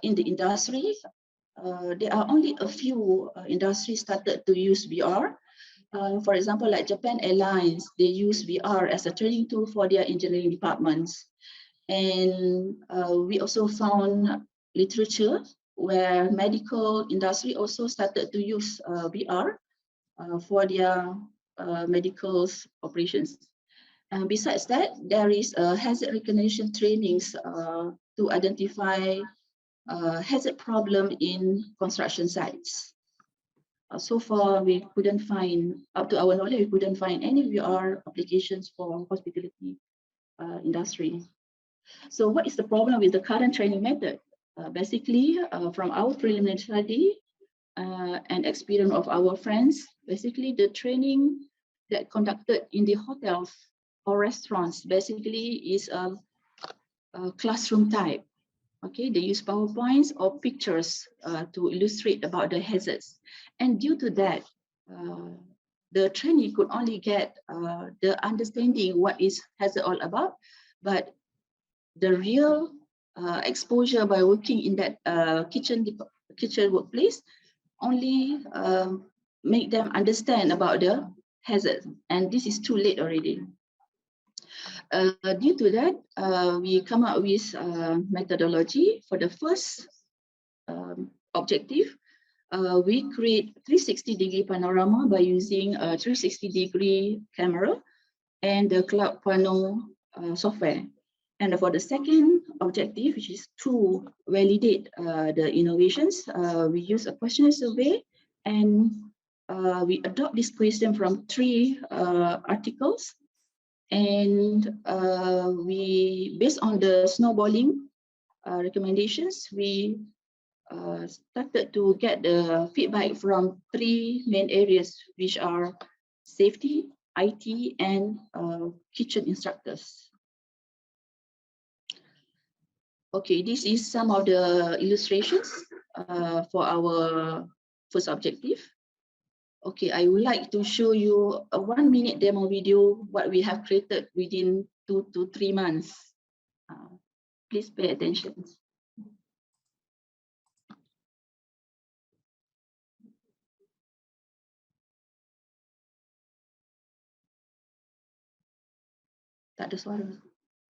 in the industry, there are only a few industries started to use VR. For example, like Japan Airlines, they use VR as a training tool for their engineering departments. And we also found literature where medical industry also started to use VR for their medical operations. And besides that, there is hazard recognition trainings to identify hazard problem in construction sites. So far, we couldn't find, up to our knowledge, we couldn't find any VR applications for hospitality industry. So what is the problem with the current training method? Basically, from our preliminary study and experience of our friends, basically the training that conducted in the hotels or restaurants basically is a classroom type. Okay, they use PowerPoints or pictures to illustrate about the hazards. And due to that, the trainee could only get the understanding what is hazard all about, but the real exposure by working in that kitchen workplace only make them understand about the hazard, and this is too late already. Due to that, we come up with methodology for the first objective. we create 360-degree panorama by using a 360-degree camera and the Cloud Pano software. And for the second objective, which is to validate the innovations, we use a questionnaire survey, and we adopt this question from 3 articles. And we, based on the snowballing recommendations, we started to get the feedback from 3 main areas, which are safety, IT, and kitchen instructors. Okay, this is some of the illustrations for our first objective. Okay, I would like to show you a 1-minute demo video, what we have created within 2 to 3 months. Please pay attention. Tak ada suara,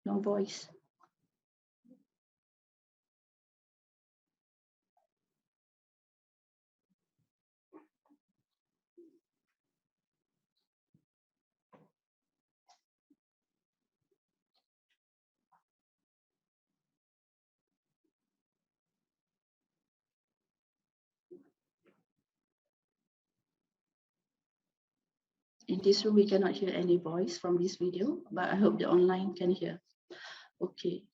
no voice. In this room, we cannot hear any voice from this video, but I hope the online can hear. Okay.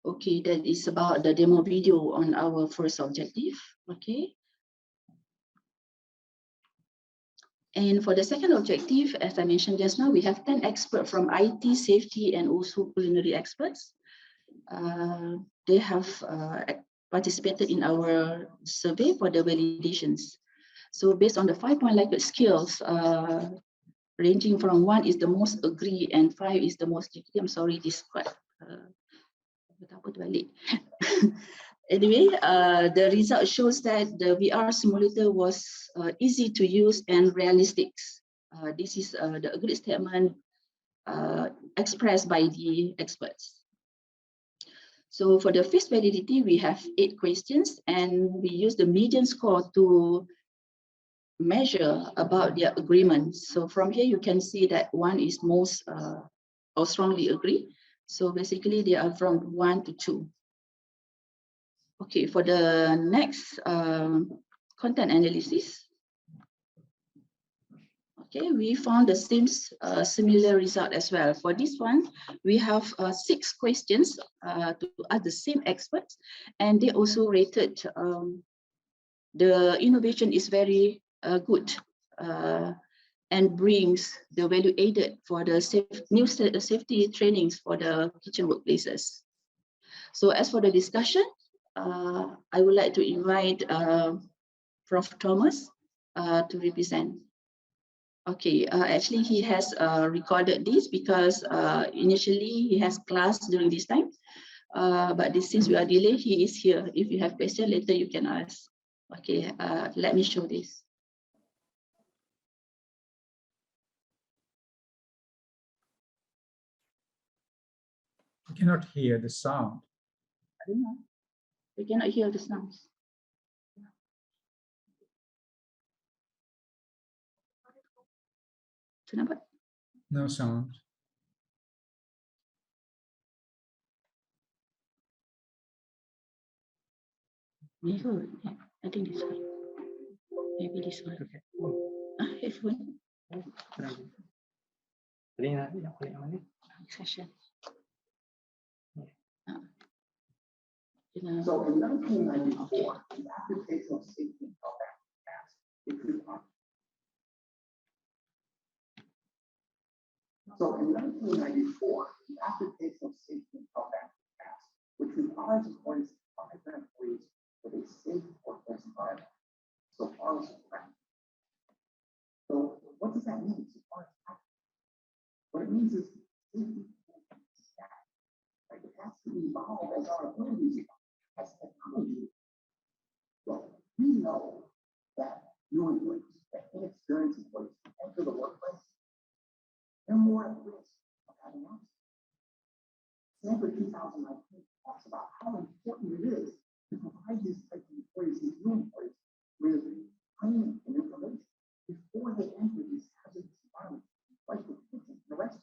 Okay, that is about the demo video on our first objective. Okay. And for the second objective, as I mentioned just now, we have 10 experts from IT, safety, and also culinary experts. They have participated in our survey for the validations. So based on the 5-point Likert skills, ranging from 1 is the most agree and 5 is the most disagree. I'm sorry, this is quite anyway, the result shows that the VR simulator was easy to use and realistic. This is the agreed statement expressed by the experts. So for the face validity, we have 8 questions, and we use the median score to measure about their agreement. So from here, you can see that 1 is most or strongly agree. So basically, they are from 1 to 2. Okay, for the next content analysis, okay, we found the same similar result as well. For this one, we have 6 questions to ask the same experts, and they also rated the innovation is very good and brings the value added for the new safety trainings for the kitchen workplaces. So as for the discussion, I would like to invite Prof. Thomas to represent. Okay, actually he has recorded this because initially he has class during this time, but since we are delayed, he is here. If you have questions later, you can ask. Okay, let me show this. I cannot hear the sound. I don't know. We cannot hear the sounds. Kenapa? No sound. Never. I think this one. Maybe this one. Okay. Headphone. Session. So in 1994, the application of safety and health passed, which required. So in 1994, the application of safety and health passed, which requires employees to provide their employees with a safe workplace environment. So far as So what does that mean? What it means is safety stack. Like it has to evolve as our abilities as technology. Well, we know that new employees, that inexperienced employees enter the workplace, they're more at risk of having accidents. Stanford 2019 talks about how important it is to provide these types of employees, these new employees, with training and information before they enter these hazardous environments, like the kitchen, the restaurant.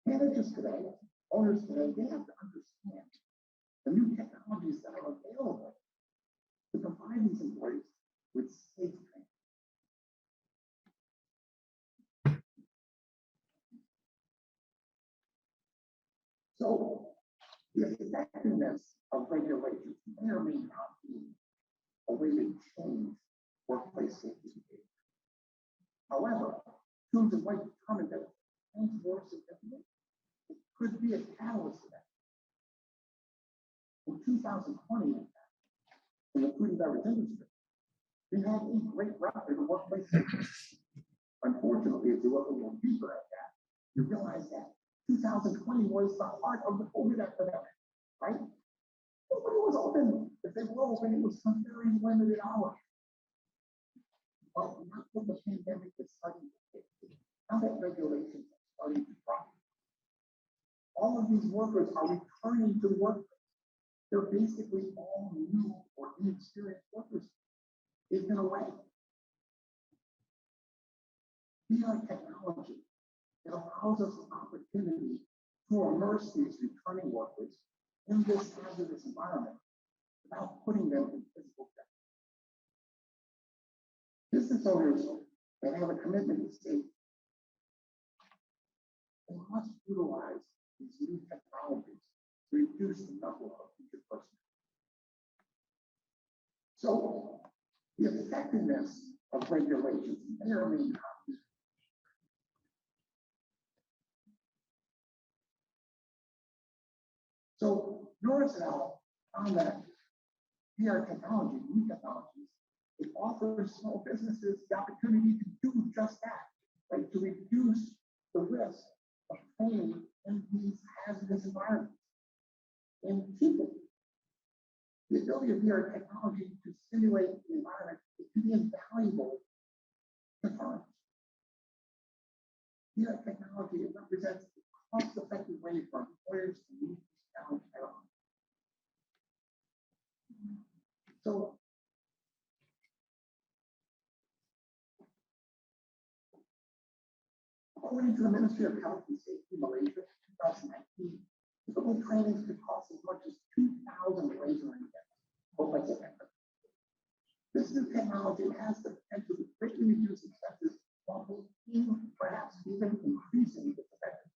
Managers today, owners today, they have to understand the new technologies that are available to provide these employees with safe training. So the effectiveness of regulations may or may not be a way to change workplace safety behavior. However, students might determine that it's more significant. It could be a catalyst to that. In 2020, in the food and beverage industry, we had a great record of workplace safety. Unfortunately, if you look a little deeper at that, you realize that 2020 was the heart of the COVID epidemic, right? Nobody was open. If they were open, it was some very limited hours. But not when the pandemic is starting to hit. Now that regulations are starting to drop. All of these workers are returning to the workplace. They're basically all new or inexperienced workers. They've been away. VR technology, it allows us an opportunity to immerse these returning workers in this hazardous environment without putting them in physical danger. Business owners that have a commitment to safety, they must utilize these new technologies to reduce the number of future personnel. So the effectiveness of regulations may or may not be. So Norris et al. Found that VR technology, new technologies, it offers small businesses the opportunity to do just that, like to reduce the risk of training in these hazardous environments. And people, the ability of VR technology to simulate the environment, it can be invaluable to firms. VR technology, it represents a cost-effective way for employers to meet this challenge head on. So, according to the Ministry of Health and Safety Malaysia, 2019, typical trainings could cost as much as 2,000 Malaysian ringgit. This new technology has the potential to greatly reduce expenses while perhaps even increasing its effectiveness.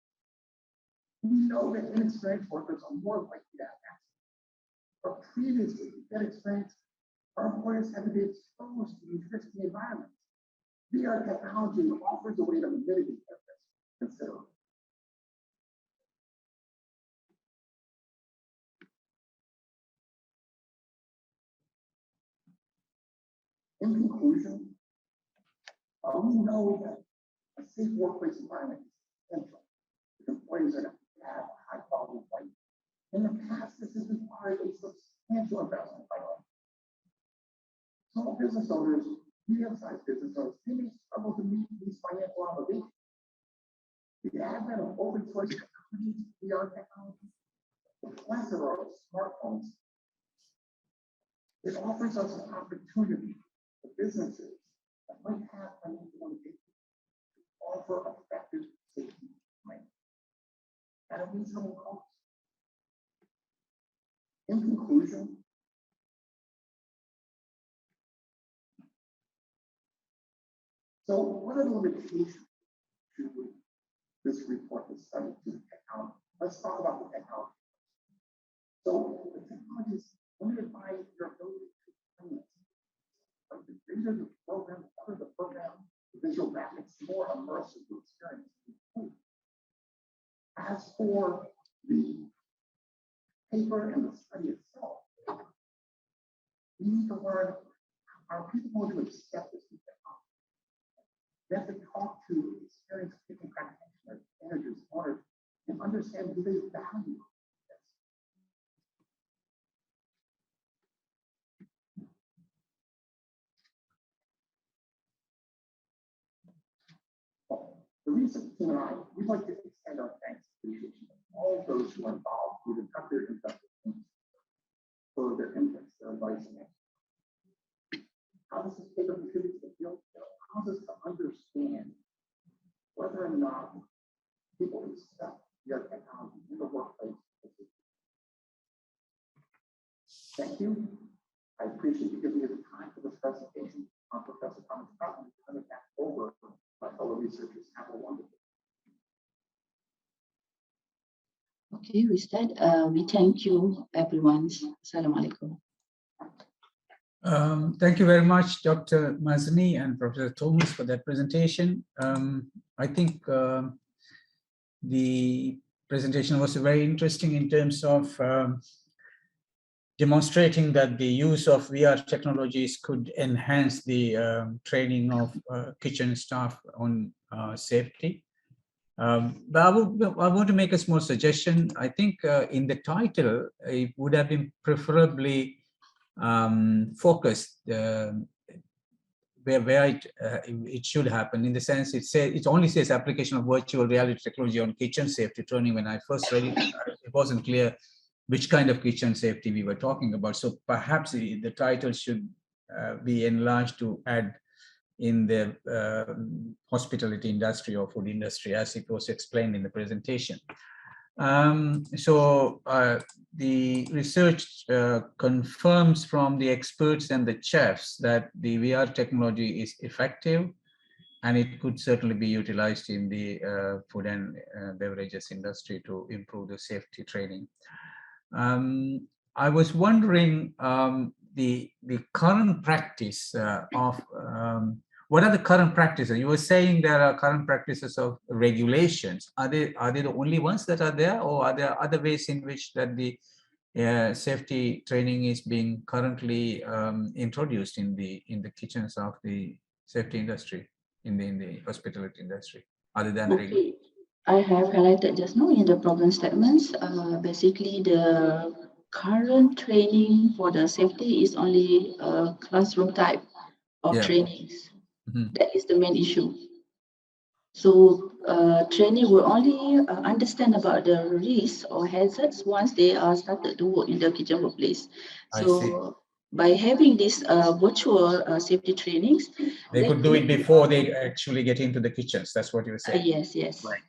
We know that inexperienced workers are more likely to have accidents. But previously, to get experience, our employers had to be exposed to these risky environments. VR technology offers a way to mitigate that risk considerably. In conclusion, we know that a safe workplace environment is essential if employees are going to have a high quality of life. In the past, this has required a substantial investment by all. Small business owners, medium-sized business owners, they may struggle to meet these financial obligations. The advent of open source technologies, VR technology, the plethora of smartphones, it offers us an opportunity for businesses that might have financial limitations to offer effective safety training at a reasonable cost. In conclusion, so what are the limitations to this report, this study, to the technology? Let's talk about the technology. So the technology is limited by your ability to train it. Like the greater the program, the better the program, the visual graphics, the more immersive the experience. As for the paper and the study itself, we need to learn, are people going to accept this new technology? We have to talk to experienced kitchen practitioners, managers, owners, and understand who they value. The recent team and I, we'd like to extend our thanks to all those who are involved who have cut their inputs for their inputs, their advice, and how this is paper contributes to the field, allows us to understand whether or not people accept their technology in the workplace. Thank you. I appreciate you giving me the time for this presentation on Professor Thomas Cotton. I'm going to back over my fellow researchers. Have a wonderful. Okay, with that, we thank you, everyone. Assalamualaikum. Thank you very much, Dr. Mazni and Professor Thomas, for that presentation. I think the presentation was very interesting in terms of demonstrating that the use of VR technologies could enhance the training of kitchen staff on safety. But I want to make a small suggestion. I think in the title, it would have been preferably focused where it should happen. In the sense, it only says application of virtual reality technology on kitchen safety training. When I first read it, it wasn't clear which kind of kitchen safety we were talking about. So perhaps the title should be enlarged to add in the hospitality industry or food industry, as it was explained in the presentation. So the research confirms from the experts and the chefs that the VR technology is effective, and it could certainly be utilized in the food and beverages industry to improve the safety training. I was wondering the current practice of what are the current practices? You were saying there are current practices of regulations. Are they the only ones that are there, or are there other ways in which that the safety training is being currently introduced in the kitchens of the safety industry, in the hospitality industry, other than Okay. I have highlighted just now in the problem statements. Basically, the current training for the safety is only classroom type of trainings. That is the main issue. So trainee will only understand about the risks or hazards once they are started to work in the kitchen workplace. So by having this virtual safety trainings, they could do it before they actually get into the kitchens. That's what you were saying. Yes, yes. Right.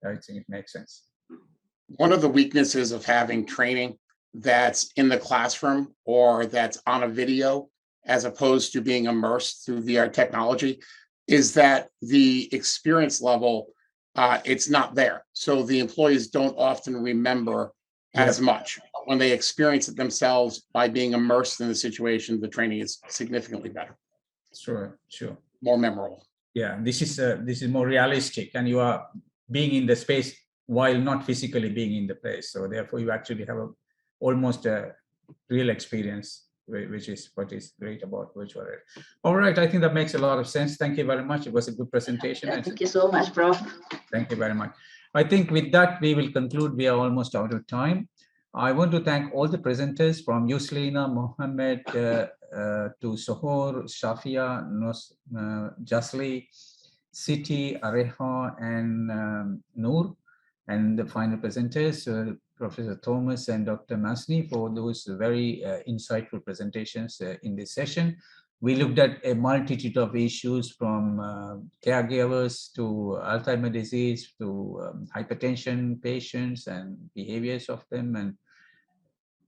I think it makes sense. One of the weaknesses of having training that's in the classroom or that's on a video, as opposed to being immersed through VR technology, is that the experience level, it's not there. So the employees don't often remember as much. When they experience it themselves by being immersed in the situation, the training is significantly better. Sure, sure. More memorable. Yeah, this is more realistic, and you are being in the space while not physically being in the place. So therefore, you actually have almost a real experience, which is what is great about virtual reality. All right, I think that makes a lot of sense. Thank you very much. It was a good presentation. Thank you so much, Prof. Thank you very much. I think with that, we will conclude. We are almost out of time. I want to thank all the presenters from Yuslina, Mohammed, to Sohor, Shafia, Jasli, Siti, Areha, and Noor, and the final presenters, Professor Thomas and Dr. Masni, for those very insightful presentations in this session. We looked at a multitude of issues from caregivers to Alzheimer's disease to hypertension patients and behaviors of them, and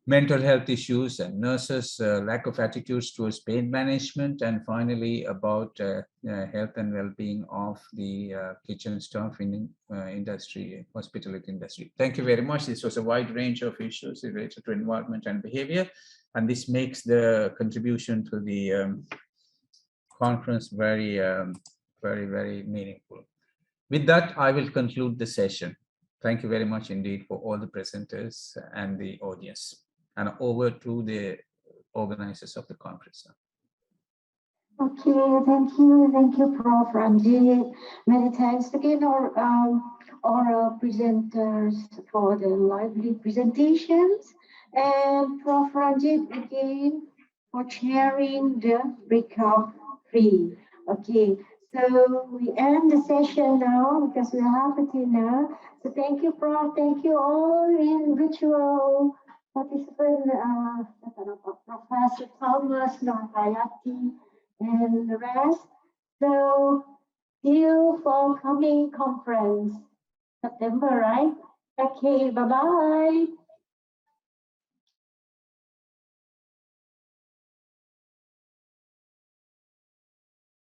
mental health issues and nurses, lack of attitudes towards pain management, and finally about health and well-being of the kitchen staff in industry, hospitality industry. Thank you very much. This was a wide range of issues related to environment and behavior, and this makes the contribution to the conference very, very meaningful. With that, I will conclude the session. Thank you very much indeed for all the presenters and the audience. And over to the organizers of the conference now. Okay, thank you, Prof. Ranjith. Many thanks again, our presenters for the lively presentations, and Prof. Ranjith again for chairing the breakout free. Okay, so we end the session now because we have it in now. So thank you, Prof. Thank you all in virtual participants, Professor Thomas Nahayati and the rest. So see you for coming conference September, right? Okay, bye-bye.